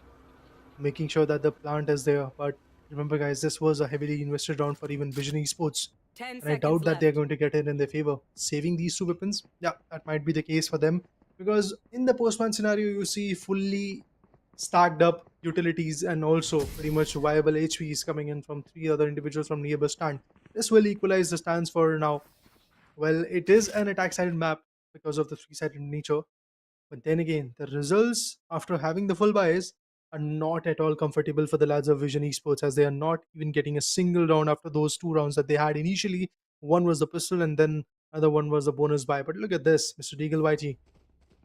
making sure that the plant is there. But remember, guys, this was a heavily invested round for even Vision Esports. And I doubt that they're going to get it in their favor. Saving these 2 weapons, yeah, that might be the case for them. Because in the post-man scenario, you see fully stacked up utilities and also pretty much viable HPs coming in from 3 other individuals from nearby stand. This will equalize the stands for now. Well, it is an attack-sided map because of the 3-sided nature. But then again, the results after having the full buys are not at all comfortable for the lads of Vision Esports, as they are not even getting a single round after those 2 rounds that they had initially. One was the pistol and then another one was the bonus buy. But look at this, Mr. Deagle Whitey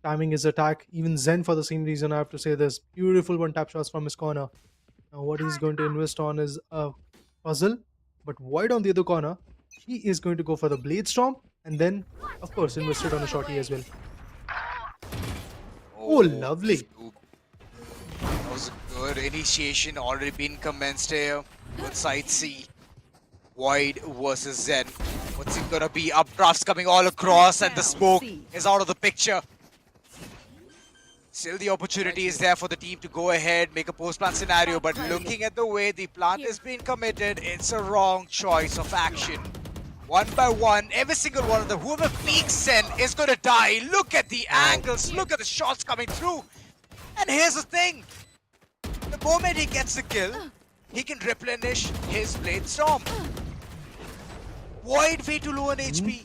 timing his attack. Even Zen, for the same reason, I have to say this. Beautiful one-tap shots from his corner. Now what he's going to invest on is a puzzle. But Void on the other corner, he is going to go for the Blade Storm and then, of course, invested on a shorty as well. Oh, lovely. That was a good initiation, already been commenced here with side C. Void versus Zen. What's it gonna be? Updrafts coming all across and the smoke is out of the picture. Still the opportunity is there for the team to go ahead, make a post-plant scenario, but looking at the way the plant is being committed, it's a wrong choice of action. One by one, every single one of them, whoever peeks Zen is going to die. Look at the angles, look at the shots coming through. And here's the thing, the moment he gets the kill, he can replenish his Blade Storm. Void way too low on HP.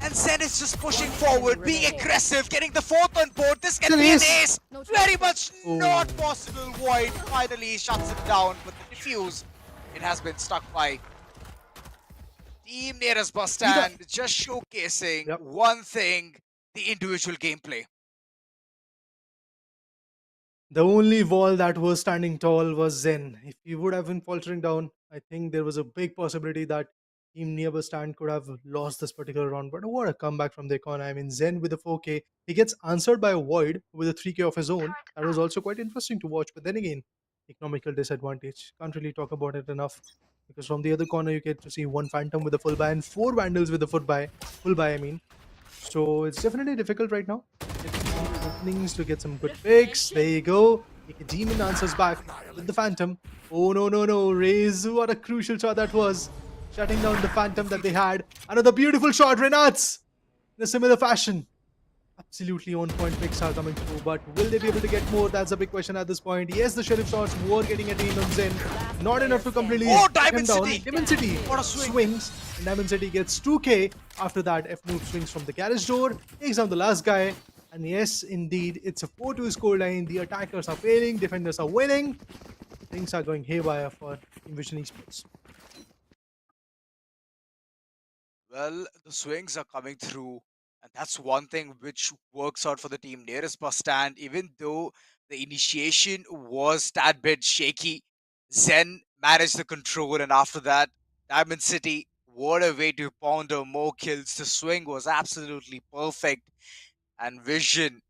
And Zen is just pushing forward, being aggressive, getting the 4th on board. This can be an ace. Very much not possible. Void finally shuts it down with the defuse. It has been stuck by team nearest BUSTAND, just showcasing one thing, the individual gameplay. The only wall that was standing tall was Zen. If he would have been faltering down, I think there was a big possibility that Team Nearby Stand could have lost this particular round, but what a comeback from their corner. I mean, Zen with a 4K, he gets answered by a Void with a 3K of his own. That was also quite interesting to watch, but then again, economical disadvantage. Can't really talk about it enough because from the other corner, you get to see one Phantom with a full buy and four Vandals with a full buy, I mean. So it's definitely difficult right now. Get some openings to get some good picks. There you go. Take a Demon answers back with the Phantom. Oh no, no, no. Raze, what a crucial shot that was. Shutting down the Phantom that they had. Another beautiful shot, Renats! In a similar fashion. Absolutely on point picks are coming through, but will they be able to get more? That's a big question at this point. Yes, the Sheriff shots were getting attained on Zen. Not enough to completely Oh, take him Diamond down. City! Diamond City What a swing. swings, and Diamond City gets 2K. After that, F-Noob swings from the garage door, takes down the last guy. And yes, indeed, it's a 4-2 scoreline. The attackers are failing, defenders are winning. Things are going haywire for Team Vision Esports. Well, the swings are coming through, and that's one thing which works out for the team nearest BUSTAND. Even though the initiation was that bit shaky, Zen managed the control, and after that, Diamond City, what a way to ponder more kills. The swing was absolutely perfect, and Vision,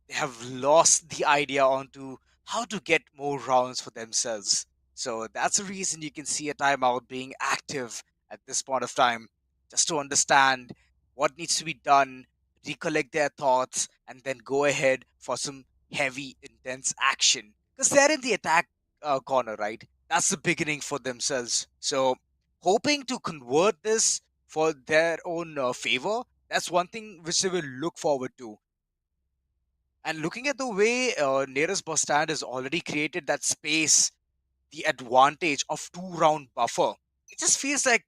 they have lost the idea onto how to get more rounds for themselves. So that's the reason you can see a timeout being active at this point of time, just to understand what needs to be done, recollect their thoughts, and then go ahead for some heavy, intense action. Because they're in the attack corner, right? That's the beginning for themselves. So, hoping to convert this for their own favor, that's one thing which they will look forward to. And looking at the way nearest bus stand has already created that space, the advantage of 2 round buffer, it just feels like,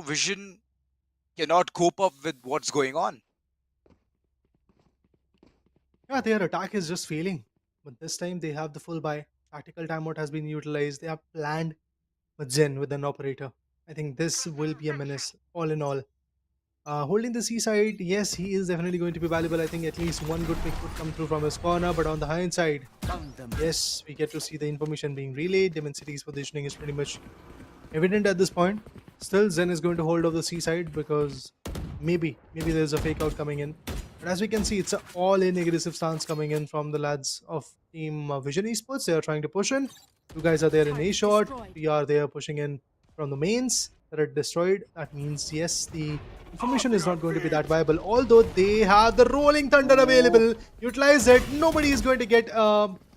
Vision cannot cope up with what's going on. Yeah, their attack is just failing. But this time they have the full buy. Tactical timeout has been utilized. They have planned with Zen with an operator. I think this will be a menace, all in all. Holding the seaside, yes, he is definitely going to be valuable. I think at least one good pick would come through from his corner, but on the hindsight, yes, we get to see the information being relayed. Demon City's positioning is pretty much evident at this point. Still, Zen is going to hold off the seaside because maybe there's a fake out coming in. But as we can see, it's an all-in aggressive stance coming in from the lads of Team Vision Esports. They are trying to push in. You guys are there in A shot. We are there pushing in from the mains that are destroyed. That means, yes, the information is not going to be that viable. Although they have the Rolling Thunder available. Utilize it. Nobody is going to get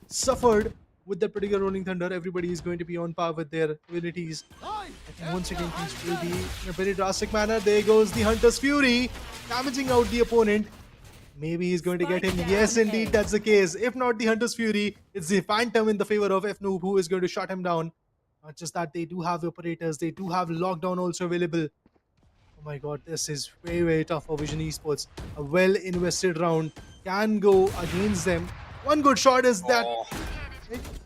suffered with that particular Rolling Thunder. Everybody is going to be on par with their abilities. I think once again things will be in a very drastic manner. There goes the Hunter's Fury, damaging out the opponent. Maybe he's going to get him. Yes, indeed, that's the case. If not the Hunter's Fury, it's the Phantom in the favor of F-Noob who is going to shut him down. Not just that, they do have operators. They do have lockdown also available. Oh my god, this is very, very tough for Vision Esports. A well-invested round can go against them. One good shot is that...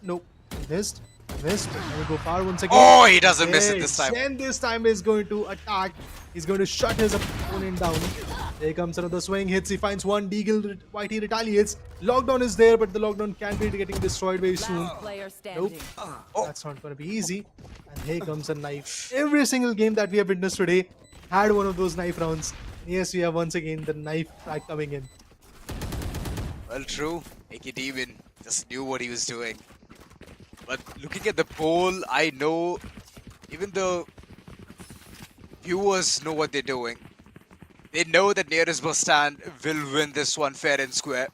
Nope, missed. Missed. Can go far once again? Oh, he doesn't miss it this time. Then this time is going to attack. He's going to shut his opponent down. There comes another swing. Hits. He finds one. Deagle Whitey retaliates. Lockdown is there, but the lockdown can be getting destroyed very soon. Player standing. Nope. That's not going to be easy. And here comes a knife. Every single game that we have witnessed today had one of those knife rounds. Yes, we have once again the knife track coming in. Well, true. AK Demon just knew what he was doing. But looking at the poll, I know even the viewers know what they're doing. They know that nearest bus stand will win this one fair and square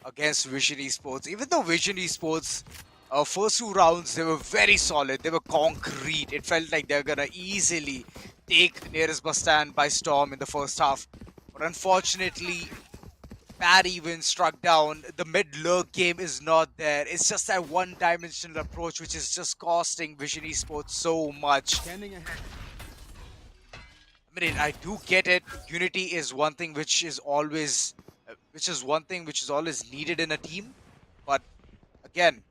against Vision Esports. Even though Vision Esports, first 2 rounds, they were very solid. They were concrete. It felt like they were gonna easily take nearest bus stand by storm in the first half. But unfortunately, bad even struck down. The mid-lurk game is not there. It's just that one-dimensional approach which is just costing Vision Esports so much. Standing ahead. I mean, I do get it. Unity is one thing which is always, needed in a team. But again,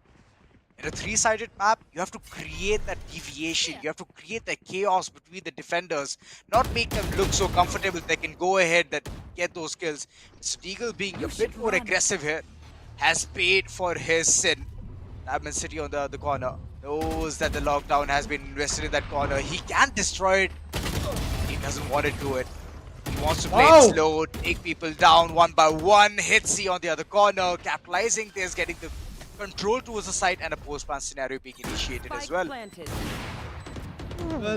in a 3-sided map, you have to create that deviation. You have to create that chaos between the defenders. Not make them look so comfortable they can go ahead and get those kills. Deagle being a bit more aggressive here has paid for his sin. Diamond City on the other corner. Knows that the lockdown has been invested in that corner. He can destroy it. He doesn't want to do it. He wants to play it slow, take people down one by one. Hitsy on the other corner, capitalizing this, getting the control towards the side, and a post-plan scenario being initiated as well. Well,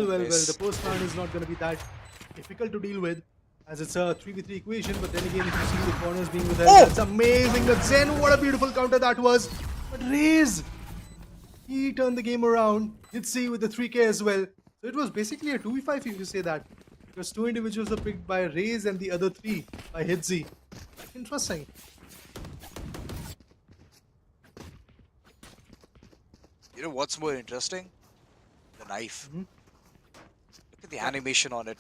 the post-plan is not going to be that difficult to deal with, as it's a 3v3 equation, but then again, if you see the corners being withheld, that's amazing. But Zen, what a beautiful counter that was. But Raze, he turned the game around. Hitsy with the 3k as well. So it was basically a 2v5 if you say that. Because two individuals were picked by Raze and the other three by Hitsy. Interesting. You know what's more interesting? The knife. Look at the animation on it.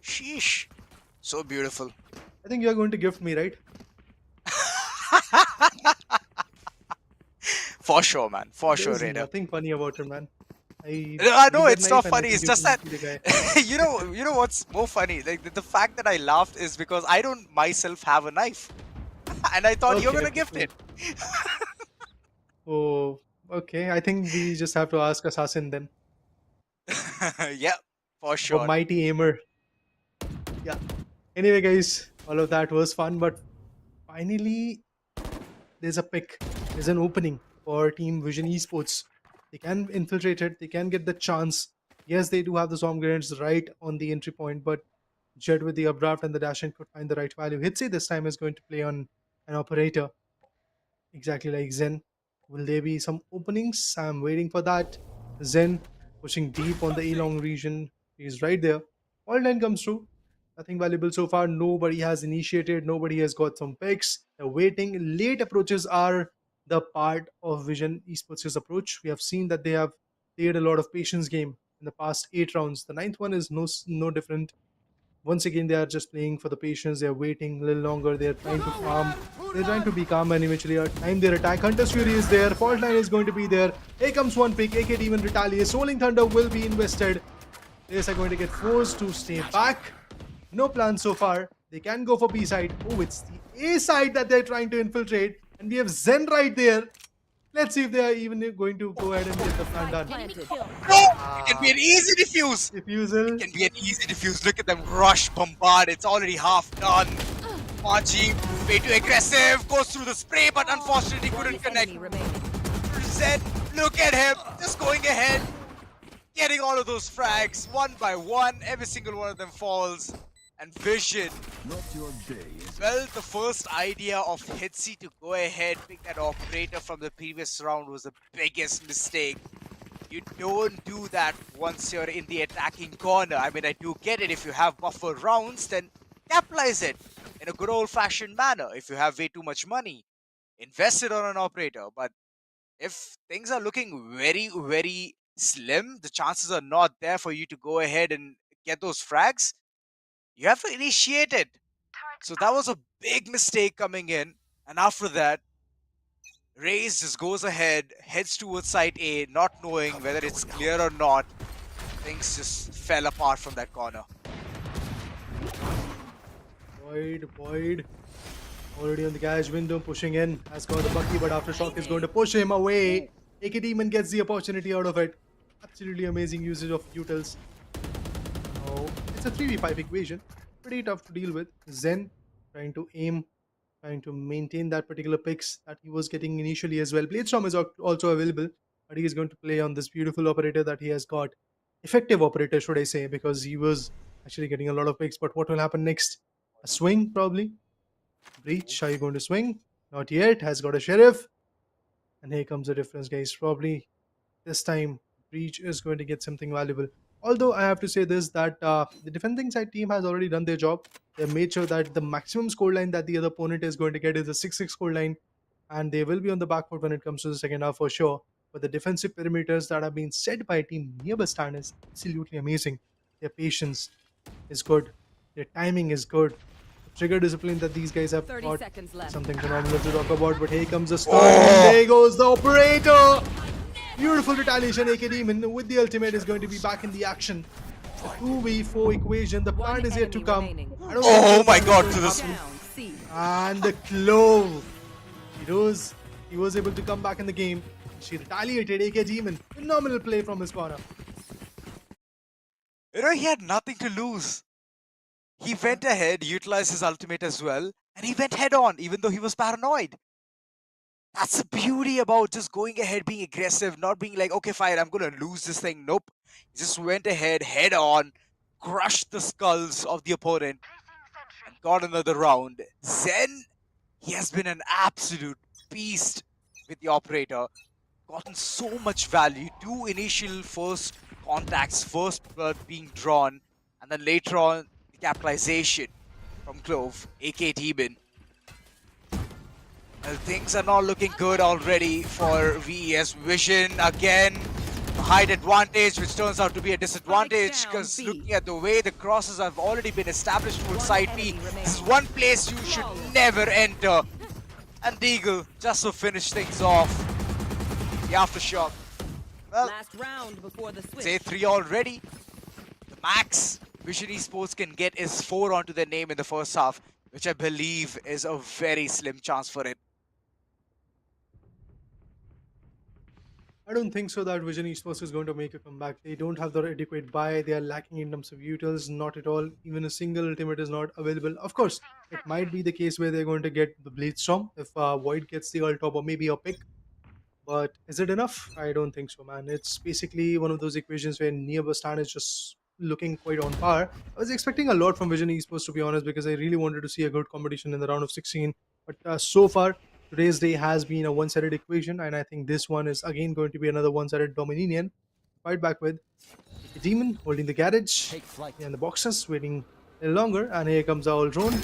Sheesh. So beautiful. I think you're going to gift me, right? For sure, man. For sure, There's Raider. nothing funny about it, man. I know it's not funny. It's just that you know what's more funny? Like the fact that I laughed is because I don't myself have a knife, and I thought you're gonna gift it. Oh, okay. I think we just have to ask Assassin then. Yeah, for sure. A mighty aimer. Yeah. Anyway, guys, all of that was fun, but finally, there's a pick. There's an opening for Team Vision Esports. They can infiltrate it. They can get the chance. Yes, they do have the storm grenades right on the entry point, but Jed with the updraft and the dash in could find the right value. Hitsy this time is going to play on an operator, exactly like Zen. Will there be some openings? I'm waiting for that. Zen pushing deep on the A-long region. He's right there. All 9 comes through. Nothing valuable so far. Nobody has initiated. Nobody has got some picks. They're waiting. Late approaches are the part of Vision Esports' approach. We have seen that they have played a lot of patience game in the past 8 rounds. The 9th one is no different. Once again, they are just playing for the patience. They're waiting a little longer. They're trying to farm. They're trying to be calm and eventually time their attack. Hunter's Fury is there. Fault line is going to be there. Here comes one pick. AK Demon retaliates. Rolling Thunder will be invested. Players are going to get forced to stay back. No plan so far. They can go for B side. Oh, it's the A side that they're trying to infiltrate. And we have Zen right there. Let's see if they are even going to go ahead and get the plan done. It can be an easy defuse. Diffusal. It can be an easy defuse. Look at them rush, bombard. It's already half done. Maji, way too aggressive. Goes through the spray, but unfortunately couldn't connect. Zen, look at him. Just going ahead. Getting all of those frags one by one. Every single one of them falls. And Vision. Well, the first idea of Hitsy to go ahead, pick that operator from the previous round was the biggest mistake. You don't do that once you're in the attacking corner. I mean, I do get it. If you have buffer rounds, then capitalize it in a good old-fashioned manner. If you have way too much money, invest it on an operator. But if things are looking very, very slim, the chances are not there for you to go ahead and get those frags. You have to initiate it. So that was a big mistake coming in. And after that, Raze just goes ahead, heads towards site A, not knowing whether it's clear or not. Things just fell apart from that corner. Void. Already on the garage window, pushing in. Has got the Bucky, but Aftershock is going to push him away. AK Demon gets the opportunity out of it. Absolutely amazing usage of utils. Oh, it's a 3v5 equation. Pretty tough to deal with. Zen trying to aim, trying to maintain that particular picks that he was getting initially as well. Bladestorm is also available, but he is going to play on this beautiful operator that he has got. Effective operator, should I say, because he was actually getting a lot of picks. But what will happen next? A swing, probably. Breach, are you going to swing? Not yet. Has got a Sheriff. And here comes the difference, guys. Probably this time, Breach is going to get something valuable. Although I have to say this, that the defending side team has already done their job. They have made sure that the maximum scoreline that the other opponent is going to get is a 6-6 scoreline. And they will be on the back foot when it comes to the second half for sure. But the defensive perimeters that have been set by a team near BUSTAND is absolutely amazing. Their patience is good. Their timing is good. The trigger discipline that these guys have got, something phenomenal to talk about. But here comes the storm. There goes the operator. Beautiful retaliation. AK Demon with the ultimate is going to be back in the action. The 2v4 equation. The plan is yet to come. Oh my god, to this. And the clove. Heroes he was able to come back in the game. She retaliated. AK Demon, phenomenal play from his corner. You know, he had nothing to lose. He went ahead, utilized his ultimate as well, and he went head on, even though he was paranoid. That's the beauty about just going ahead, being aggressive, not being like, okay, fine, I'm going to lose this thing. Nope. He just went ahead, head on, crushed the skulls of the opponent, and got another round. Zen, he has been an absolute beast with the operator. Gotten so much value. 2 initial first contacts, first blood being drawn, and then later on, the capitalization from Clove, AK Demon. Well, things are not looking good already for VES. Vision again, a height advantage, which turns out to be a disadvantage because looking at the way the crosses have already been established towards side B, this is one place you should never enter. And Deagle just to finish things off. The aftershock. Well, Last round before the switch. say 3 already. The max Vision Esports can get is 4 onto their name in the first half, which I believe is a very slim chance for it. I don't think so that Vision Esports is going to make a comeback. They don't have the adequate buy. They are lacking in terms of utils. Not at all. Even a single ultimate is not available. Of course, it might be the case where they're going to get the Bleedstorm if Void gets the ult top or maybe a pick. But is it enough? I don't think so, man. It's basically one of those equations where near BUSTAND is just looking quite on par. I was expecting a lot from Vision Esports, to be honest, because I really wanted to see a good competition in the round of 16. But so far, today's day has been a one-sided equation, and I think this one is again going to be another one-sided Dominion. Fight back with the Demon holding the garage Take flight. and the boxes, waiting a little longer, and here comes our drone.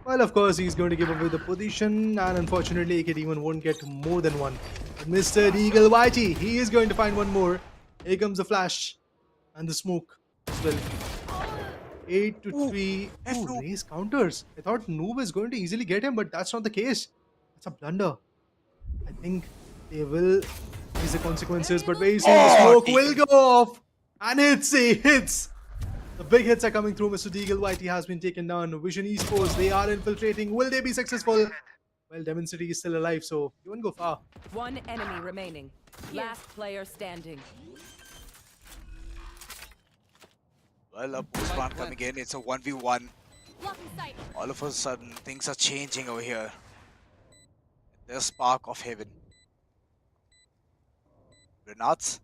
Well, of course, he's going to give away the position, and unfortunately, AK Demon won't get more than one. But Mr. Deagle Whitey, he is going to find one more. Here comes the flash and the smoke as well. 8 to 3. Ooh, raise counters. I thought Noob is going to easily get him, but that's not the case. It's a blunder. I think they will face the consequences, but very soon the smoke will go off. And it's a hits. The big hits are coming through. Mr. Deagle Whitey has been taken down. Vision Esports, they are infiltrating. Will they be successful? Well, Demon City is still alive, so he won't go far. One enemy remaining. Last player standing. Well, a postman coming in. It's a 1v1. All of a sudden, things are changing over here. The spark of heaven. Grenades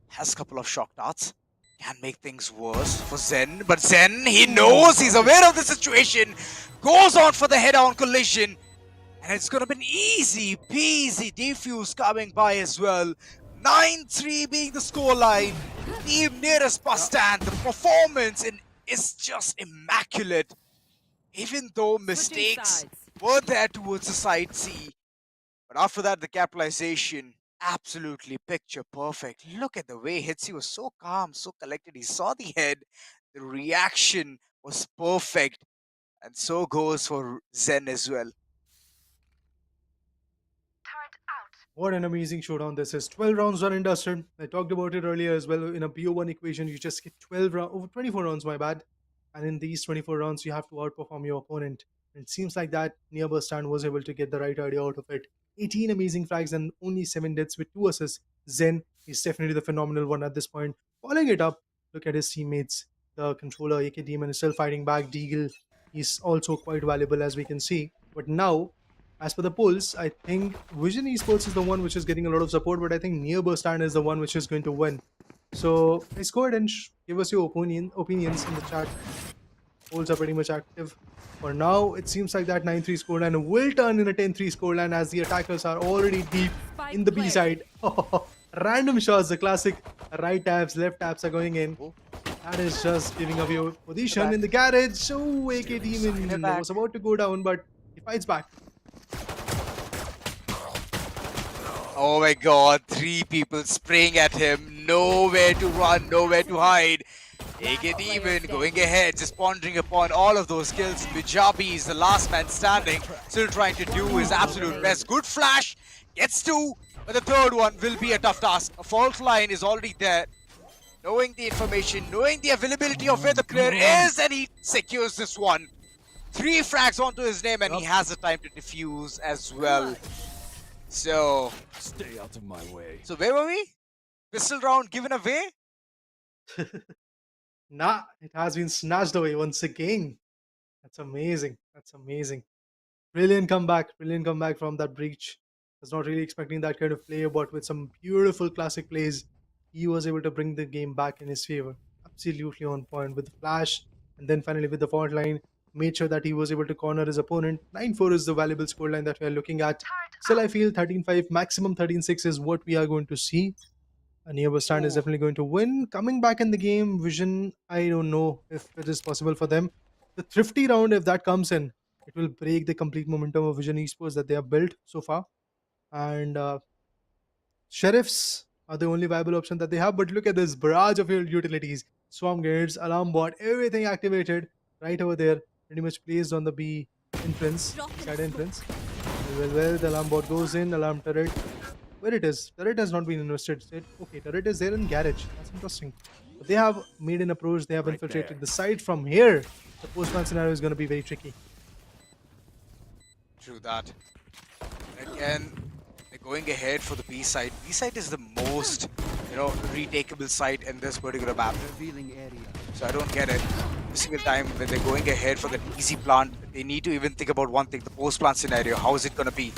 has a couple of shock darts. Can make things worse for Zen. But Zen, he knows, he's aware of the situation. Goes on for the head-on collision. And it's going to be an easy peasy defuse coming by as well. 9-3 being the scoreline. Team nearest BUSTAND. The performance is just immaculate. Even though mistakes were there towards the side C. But after that, the capitalization, absolutely picture perfect. Look at the way Hitsi was so calm, so collected. He saw the head. The reaction was perfect. And so goes for Zen as well. What an amazing showdown this is. 12 rounds done and dusted. I talked about it earlier as well. In a BO1 equation, you just get 12 rounds, over 24 rounds, my bad. And in these 24 rounds, you have to outperform your opponent. And it seems like that near BUSTAND was able to get the right idea out of it. 18 amazing frags and only 7 deaths with 2 assists. Zen is definitely the phenomenal one at this point. Following it up, look at his teammates. The controller, AK Demon, is still fighting back. Deagle is also quite valuable, as we can see. But now, as per the polls, I think Vision Esports is the one which is getting a lot of support, but I think near BUSTAND is the one which is going to win. So please go ahead and give us your opinions in the chat. Polls are pretty much active. For now, it seems like that 9-3 scoreline will turn in a 10-3 scoreline as the attackers are already deep in the B side. Random shots, the classic right taps, left taps are going in. That is just giving away your position in the garage. Oh, AK Demon was about to go down, but he fights back. Oh my god, 3 people spraying at him. Nowhere to run, nowhere to hide. AK Demon going ahead, just pondering upon all of those kills. Mijabi is the last man standing, still trying to do his absolute best. Good flash, gets 2, but the third one will be a tough task. A fault line is already there. Knowing the information, knowing the availability of where the clear is, and he secures this one. 3 frags onto his name, and he has the time to defuse as well. So, Stay out of my way. so where were we? Pistol round given away? Nah, it has been snatched away once again. That's amazing. That's amazing. Brilliant comeback from that breach. Was not really expecting that kind of play, but with some beautiful classic plays, he was able to bring the game back in his favor. Absolutely on point with the flash, and then finally with the fault line, made sure that he was able to corner his opponent. 9-4 is the valuable scoreline that we are looking at. Still, I feel 13-5, maximum 13-6 is what we are going to see. A nearby stand is Ooh. definitely going to win. Coming back in the game, Vision, I don't know if it is possible for them. The thrifty round, if that comes in, it will break the complete momentum of Vision Esports that they have built so far. And Sheriffs are the only viable option that they have. But look at this barrage of utilities, Swarm Grenades, Alarm Bot, everything activated right over there, pretty much placed on the B entrance, side entrance. Well, the Alarm Bot goes in, Alarm Turret. Where it is? Turret has not been invested. Okay, turret is there in garage. That's interesting. But they have made an approach. They have Right infiltrated there. the site from here. The postman scenario is going to be very tricky. True that. Again, they're going ahead for the B side. B side is the most, retakeable site in this particular map. Revealing area. So I don't get it. Every single time when they're going ahead for that easy plant, they need to even think about one thing, the post-plant scenario. How is it going to be?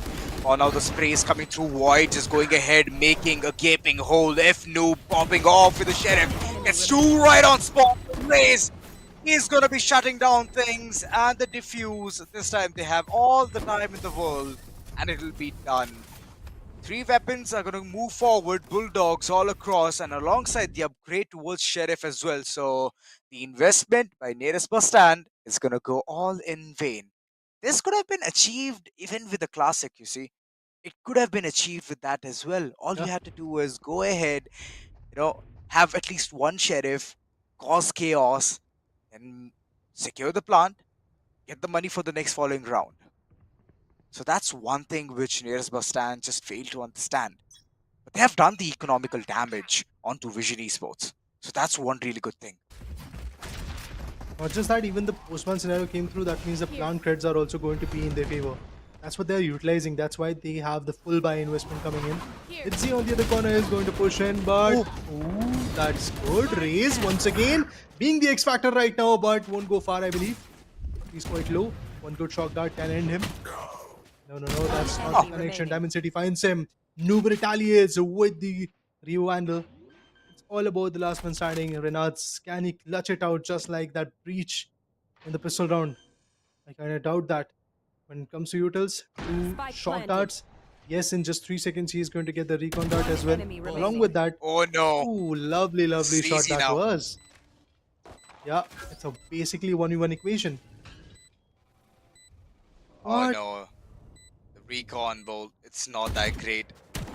Oh, now the spray is coming through Void, just going ahead, making a gaping hole. F-Noob popping off with the Sheriff. Gets two right on spot. Blaze, he's going to be shutting down things. And the Diffuse, this time they have all the time in the world. And it'll be done. 3 weapons are going to move forward, Bulldogs all across, and alongside the upgrade towards Sheriff as well. So the investment by nearest bus stand is going to go all in vain. This could have been achieved even with the Classic, you see. It could have been achieved with that as well. All you Yeah. had to do was go ahead, have at least one Sheriff, cause chaos, and secure the plant, get the money for the next following round. So that's one thing which nearest bus stand just failed to understand. But they have done the economical damage onto Vision Esports. So that's one really good thing. Not just that, even the postman scenario came through. That means the plant creds are also going to be in their favor. That's what they're utilizing. That's why they have the full buy investment coming in. Itzy on the other corner is going to push in, but ooh, that's good. Raise once again, being the X factor right now, but won't go far, I believe. He's quite low. One good shock dart can end him. No, that's not the connection. Diamond City finds him. Noob retaliates with the Rio Vandal. It's all about the last man standing. Renats, can he clutch it out just like that breach in the pistol round? I kind of doubt that. When it comes to utils, 2 Spike shock planted. darts. Yes, in just 3 seconds, he is going to get the recon dart as well. enemy Along remaining. with that, Oh no. ooh, lovely This is shot easy that now. was. Yeah, it's a basically 1v1 equation. Oh What? no. The recon bolt, it's not that great.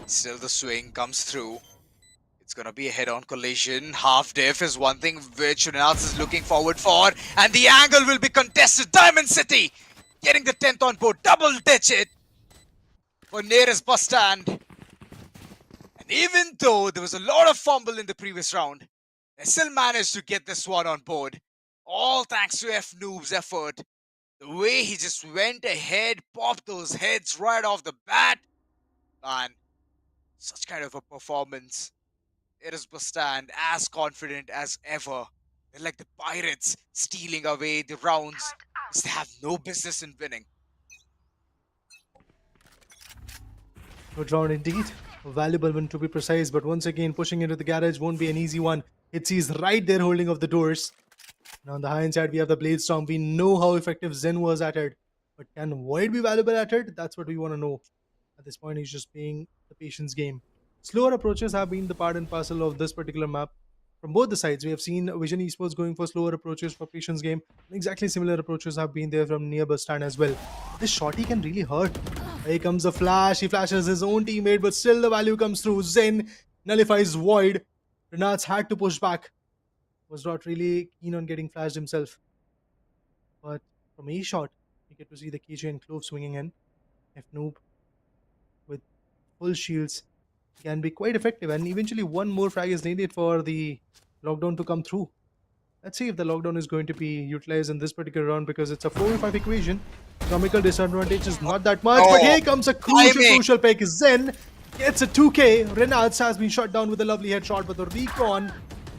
Still the swing comes through. It's gonna be a head-on collision. Half diff is one thing which Renats is looking forward for. And the angle will be contested. Diamond City getting the 10th on board. Double ditch it for nearest bus stand. And even though there was a lot of fumble in the previous round, they still managed to get this one on board. All thanks to F-Noob's effort. The way he just went ahead, popped those heads right off the bat. Man, such kind of a performance. It is Bustand as confident as ever. They're like the pirates stealing away the rounds. They have no business in winning. Good round indeed. A valuable one to be precise, but once again, pushing into the garage won't be an easy one. Itzy's right there holding of the doors. And on the high end side, we have the Blade Storm. We know how effective Zen was at it. But can Void be valuable at it? That's what we want to know. At this point, he's just playing the patience game. Slower approaches have been the part and parcel of this particular map. From both the sides, we have seen Vision Esports going for slower approaches for patience game. Exactly similar approaches have been there from near Bustan as well. This shorty can really hurt. Here comes a flash. He flashes his own teammate, but still the value comes through. Zen nullifies Void. Renats had to push back. Was not really keen on getting flashed himself. But from a shot, you get to see the KJ and Clove swinging in. If Noob with full shields can be quite effective, and eventually one more frag is needed for the lockdown to come through. Let's see if the lockdown is going to be utilized in this particular round because it's a 4v5 equation. Economical disadvantage is not that much, but Oh, here comes a timing. crucial pick. Zen gets a 2K. Renats has been shot down with a lovely headshot, but the recon,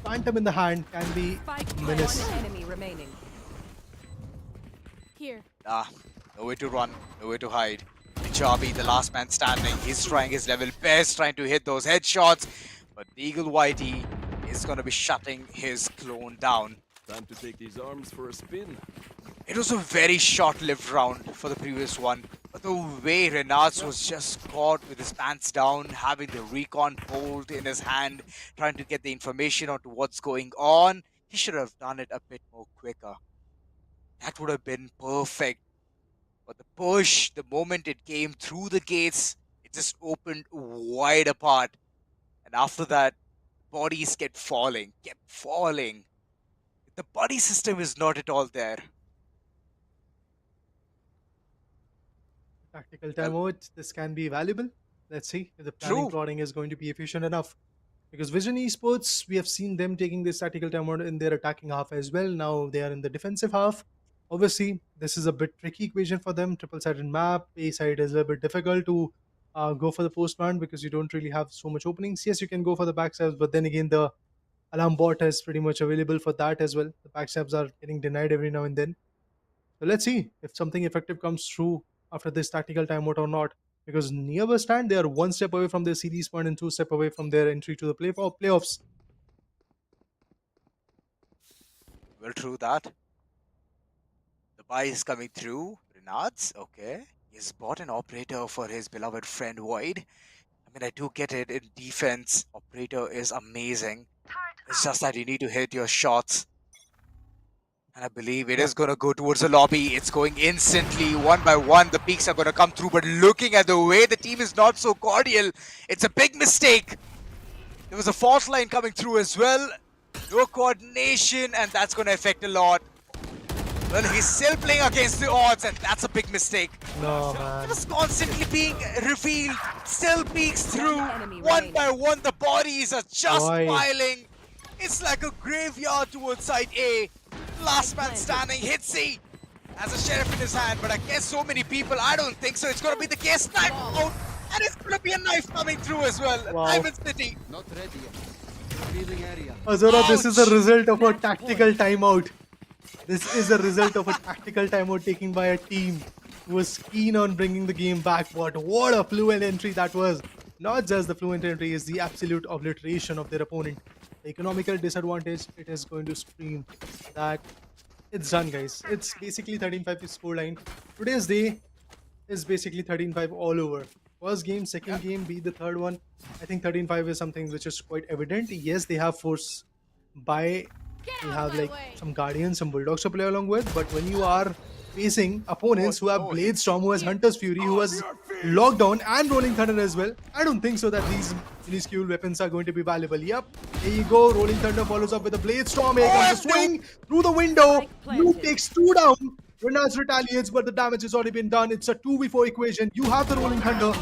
Phantom in the hand, can be Spike a menace. one enemy remaining. Here. Nowhere to run, nowhere to hide. Chabi, the last man standing, he's trying his level best, trying to hit those headshots, but Eagle Whitey is going to be shutting his clone down. Time to take these arms for a spin. It was a very short-lived round for the previous one, but the way Renats was just caught with his pants down, having the recon bolt in his hand, trying to get the information onto what's going on, he should have done it a bit more quicker. That would have been perfect. But the push, the moment it came through the gates, it just opened wide apart. And after that, bodies kept falling. The body system is not at all there. Tactical timeout, this can be valuable. Let's see if the planning True. plotting is going to be efficient enough. Because Vision Esports, we have seen them taking this tactical timeout in their attacking half as well. Now they are in the defensive half. Obviously, this is a bit tricky equation for them. Triple-sided map, A side is a bit difficult to go for the post plant because you don't really have so much openings. Yes, you can go for the backstabs, but then again, the alarm bot is pretty much available for that as well. The backstabs are getting denied every now and then. So let's see if something effective comes through after this tactical timeout or not. Because near BUSTAND, they are one step away from their series point and two step away from their entry to the playoffs. Well, true that. The buy is coming through. Renats, okay. He's bought an operator for his beloved friend Void. I mean, I do get it. In defense, operator is amazing. It's just that you need to hit your shots. And I believe it is going to go towards the lobby. It's going instantly, one by one. The peaks are going to come through. But looking at the way the team is not so cordial, it's a big mistake. There was a fault line coming through as well. No coordination, and that's going to affect a lot. Well, he's still playing against the odds, and that's a big mistake. No, man. It was constantly being revealed. Still peeks through. enemy One remaining. by one, the bodies are just Why? piling. It's like a graveyard towards side A. Last man standing, Hitsy has a sheriff in his hand, but I guess so many people, I don't think so. It's going to be the case. Knife out, and it's going to be a knife coming through as well. Wow. Diamond City. Not ready yet. Revealing area. Azura, this is a Ouch. result of a tactical timeout. This is a result of a tactical timeout taken by a team who was keen on bringing the game back. But what a fluent entry that was. Not just the fluent entry, is the absolute obliteration of their opponent. The economical disadvantage, it is going to scream that it's done, guys. It's basically 13-5 scoreline. Today's day is basically 13-5 all over. First game, second game, be the third one. I think 13-5 is something which is quite evident. Yes, they have force by, you have like some Guardians, some Bulldogs to play along with, but when you are facing opponents who have Blade Storm, who has Hunter's Fury, who has Lockdown and Rolling Thunder as well, I don't think so that these minuscule weapons are going to be valuable. Yep, there you go. Rolling Thunder follows up with a Blade Storm. Here comes the swing through the window. Luke takes two down. Renats retaliates, but the damage has already been done. It's a 2v4 equation. You have the Rolling Thunder.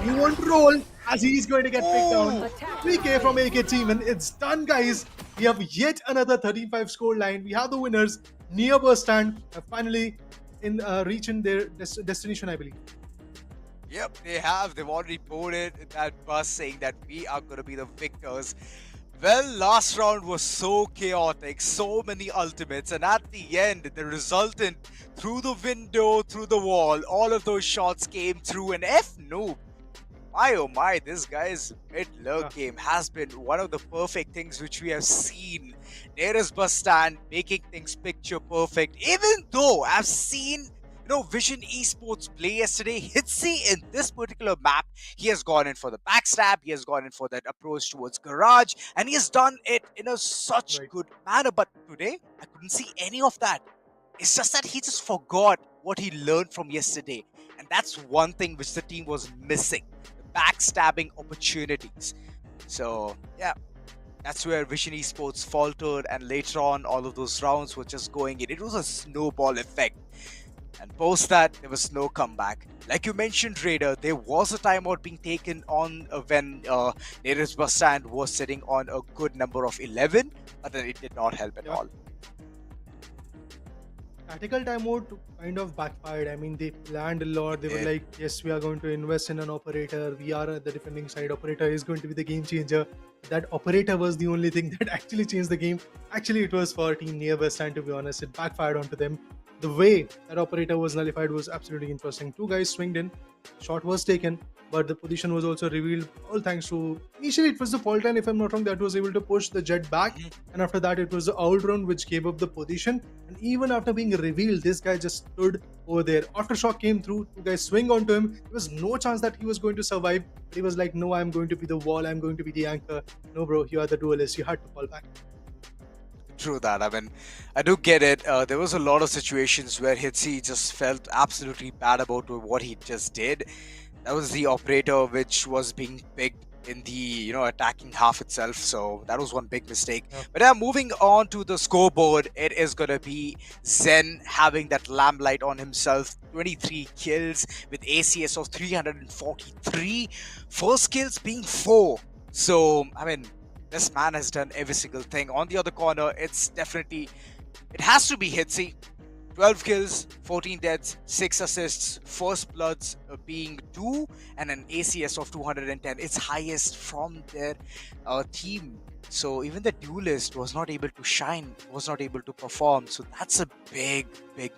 You want to roll as he's going to get picked down. 3k from AK team, and it's done, guys. We have yet another 35 score line. We have the winners. Near BUSTAND have finally reaching their destination, I believe. Yep, they have. They've already boarded that bus saying that we are going to be the victors. Well, last round was so chaotic, so many ultimates, and at the end, the resultant through the window, through the wall, all of those shots came through. And F-Noob, my oh my, this guy's mid-lurk game has been one of the perfect things which we have seen. Nearest BUSTAND making things picture perfect, even though I've seen Vision Esports play yesterday. Hitsy in this particular map, he has gone in for the backstab, he has gone in for that approach towards Garage, and he has done it in a such good manner. But today, I couldn't see any of that. It's just that he just forgot what he learned from yesterday. And that's one thing which the team was missing. The backstabbing opportunities. So, yeah. That's where Vision Esports faltered, and later on, all of those rounds were just going in. It was a snowball effect. And post that, there was no comeback. Like you mentioned, Raider, there was a timeout being taken on when nearest BUSTAND was sitting on a good number of 11, but then it did not help at all. tactical timeout kind of backfired. I mean, they planned a lot. They were did. like, yes, we are going to invest in an operator. We are the defending side. Operator is going to be the game changer. That operator was the only thing that actually changed the game. Actually, it was for Team Near BUSTAND, to be honest. It backfired onto them. The way that operator was nullified was absolutely interesting. Two guys swinged in, shot was taken, but the position was also revealed. All thanks to, initially it was the fault line, if I'm not wrong, that was able to push the jet back, and after that it was the out round which gave up the position. And even after being revealed, this guy just stood over there. Aftershock came through, two guys swing onto him. There was no chance that he was going to survive, but he was like, no, I'm going to be the wall, I'm going to be the anchor. No bro, you are the duelist, you had to fall back. True that. I mean, I do get it. There was a lot of situations where Hitsi just felt absolutely bad about what he just did. That was the operator which was being picked in the attacking half itself. So that was one big mistake. Yeah. But yeah, moving on to the scoreboard, it is gonna be Zen having that lamplight on himself. 23 kills with ACS of 343. First kills being 4. So I mean, this man has done every single thing. On the other corner, it has to be Hitsi. 12 kills, 14 deaths, 6 assists, first bloods being 2, and an ACS of 210. It's highest from their team. So even the duelist was not able to shine, was not able to perform. So that's a big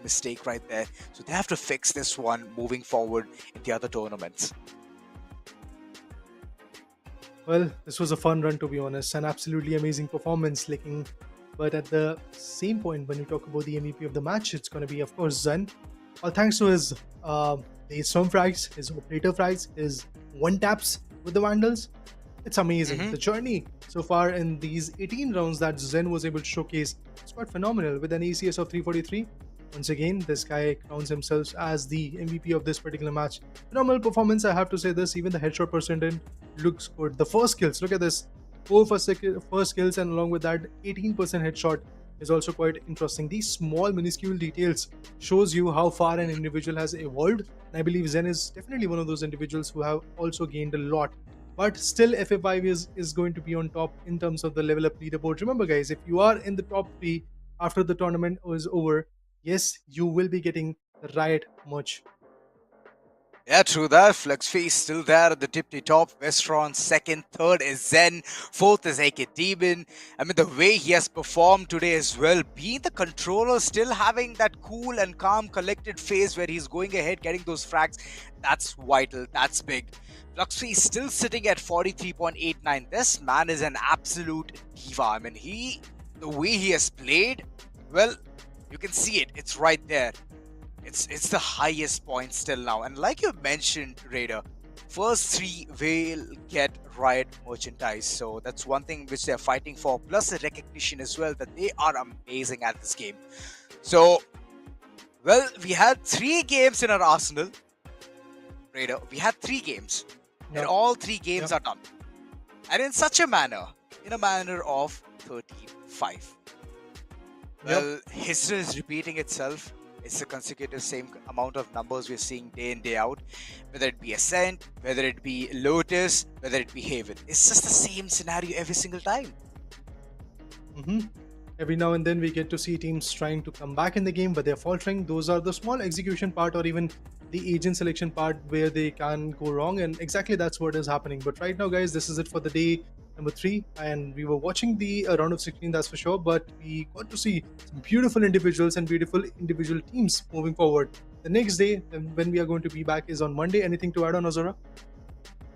mistake right there. So they have to fix this one moving forward in the other tournaments. Well, this was a fun run, to be honest. An absolutely amazing performance. But at the same point, when you talk about the MVP of the match, it's going to be, of course, Zen. All thanks to his storm frags, his operator frags, his one taps with the Vandals. It's amazing. The journey so far in these 18 rounds that Zen was able to showcase is quite phenomenal. With an ACS of 343, once again, this guy crowns himself as the MVP of this particular match. Phenomenal performance, I have to say this. Even the headshot percentage looks good. The first kills, look at this. 4 first kills, and along with that 18% headshot is also quite interesting. These small minuscule details shows you how far an individual has evolved, and I believe Zen is definitely one of those individuals who have also gained a lot. But still, FA5 is going to be on top in terms of the level up leaderboard. Remember guys, if you are in the top 3 after the tournament is over, yes, you will be getting the Riot merch. Yeah, true that. FlexFee still there at the tipsy top. Westron second, third is Zen, fourth is AK Demon. I mean, the way he has performed today as well, being the controller, still having that cool and calm, collected phase where he's going ahead, getting those frags, that's vital, that's big. FlexFee still sitting at 43.89. This man is an absolute diva. I mean, the way he has played, well, you can see it. It's right there. It's the highest point still now. And like you mentioned, Raider, first 3 will get Riot merchandise. So that's one thing which they're fighting for. Plus the recognition as well that they are amazing at this game. So, well, we had 3 games in our arsenal. Raider, we had 3 games. And all 3 games are done. And in such a manner, of 13-5. Well, history is repeating itself. It's a consecutive same amount of numbers we're seeing day in, day out. Whether it be Ascent, whether it be Lotus, whether it be Haven. It's just the same scenario every single time. Every now and then we get to see teams trying to come back in the game, but they're faltering. Those are the small execution part or even the agent selection part where they can go wrong, and exactly that's what is happening. But right now, guys, this is it for the day number 3, and we were watching the round of 16, that's for sure, but we got to see some beautiful individuals and beautiful individual teams moving forward. The next day, when we are going to be back, is on Monday. Anything to add on, Azura?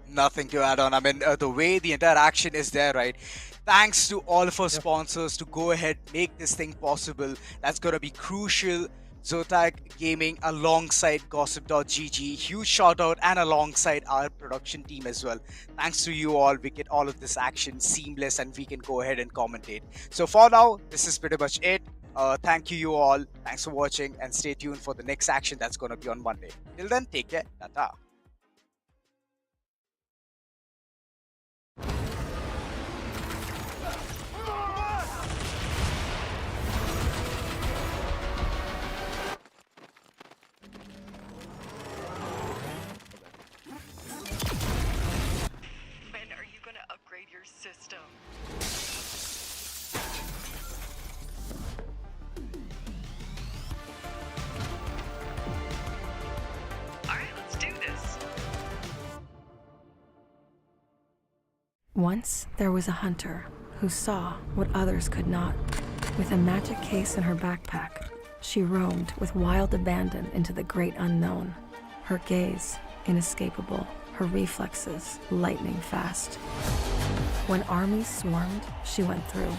Nothing to add on. I mean, the way the entire action is there, right? Thanks to all of our sponsors to go ahead, make this thing possible. That's going to be crucial. Zotac Gaming alongside Gossip.gg. Huge shout out, and alongside our production team as well. Thanks to you all, we get all of this action seamless and we can go ahead and commentate. So for now, this is pretty much it. Thank you all. Thanks for watching, and stay tuned for the next action that's going to be on Monday. Till then, take care. Tata. Your system. Once there was a hunter who saw what others could not. With a magic case in her backpack, she roamed with wild abandon into the great unknown. Her gaze inescapable, her reflexes lightning fast. When armies swarmed, she went through.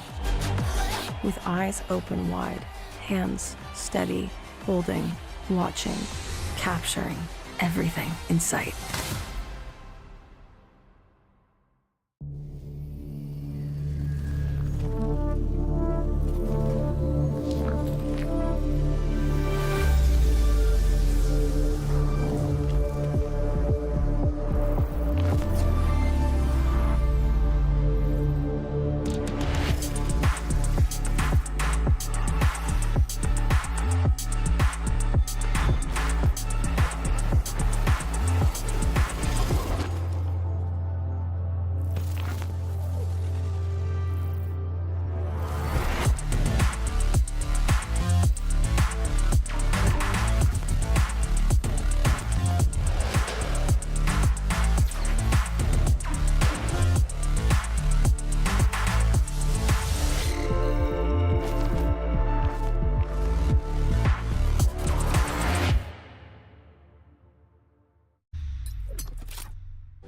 With eyes open wide, hands steady, holding, watching, capturing everything in sight.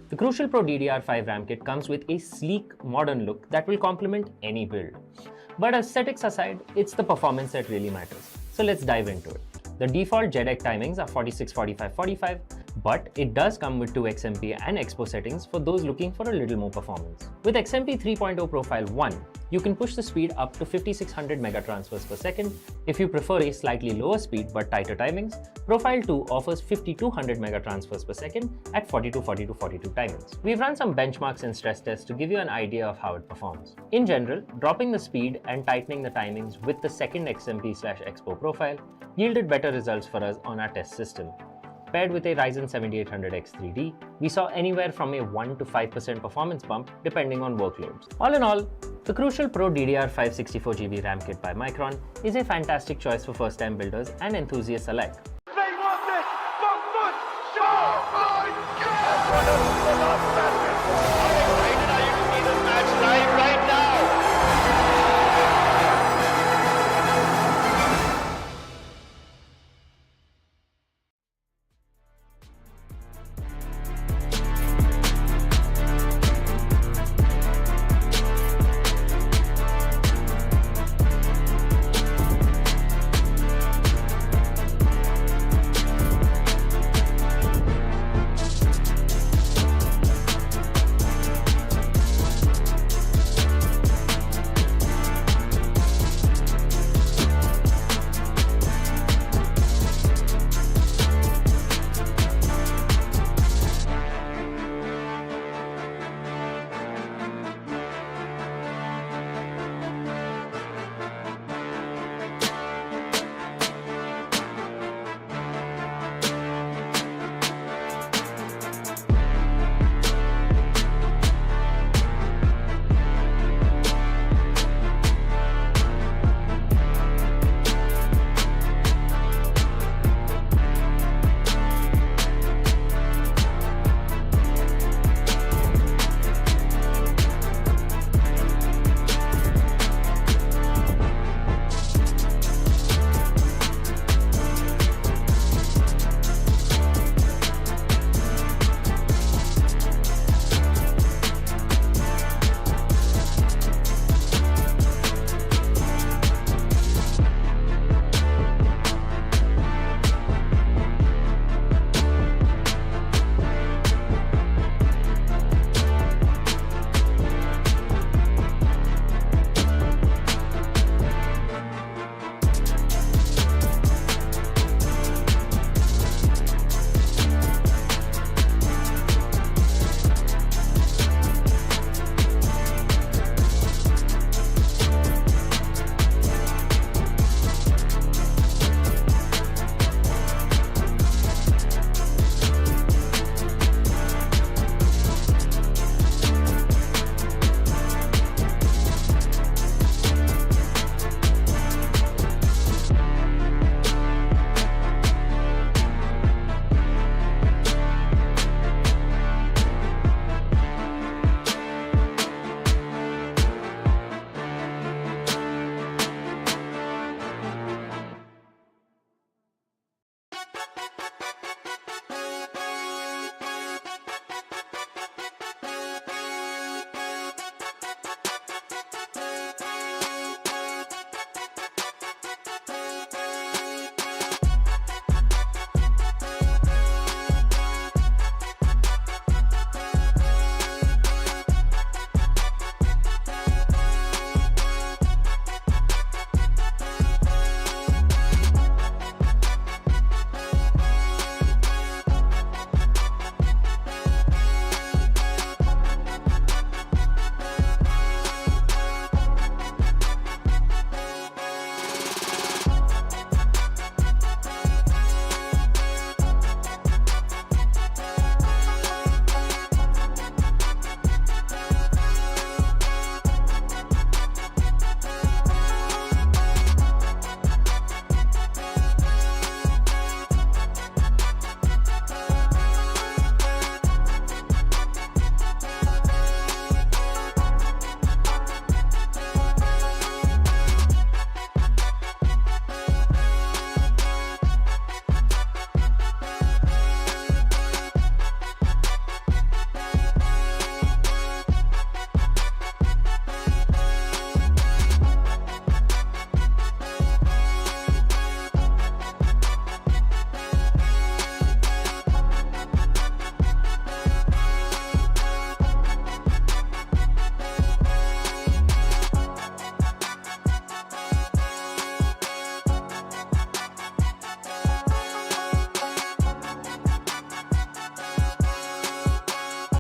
The Crucial Pro DDR5 RAM kit comes with a sleek, modern look that will complement any build. But aesthetics aside, it's the performance that really matters. So let's dive into it. The default JEDEC timings are 46, 45, 45, but it does come with 2 XMP and Expo settings for those looking for a little more performance. With XMP 3.0 Profile 1, you can push the speed up to 5600 megatransfers per second. If you prefer a slightly lower speed but tighter timings, Profile 2 offers 5200 megatransfers per second at 42, 42, 42 timings. We've run some benchmarks and stress tests to give you an idea of how it performs. In general, dropping the speed and tightening the timings with the second XMP/Expo profile yielded better results for us on our test system. Paired with a Ryzen 7800X 3D, we saw anywhere from a 1 to 5% performance bump depending on workloads. All in all, the Crucial Pro DDR5 64GB RAM kit by Micron is a fantastic choice for first-time builders and enthusiasts alike.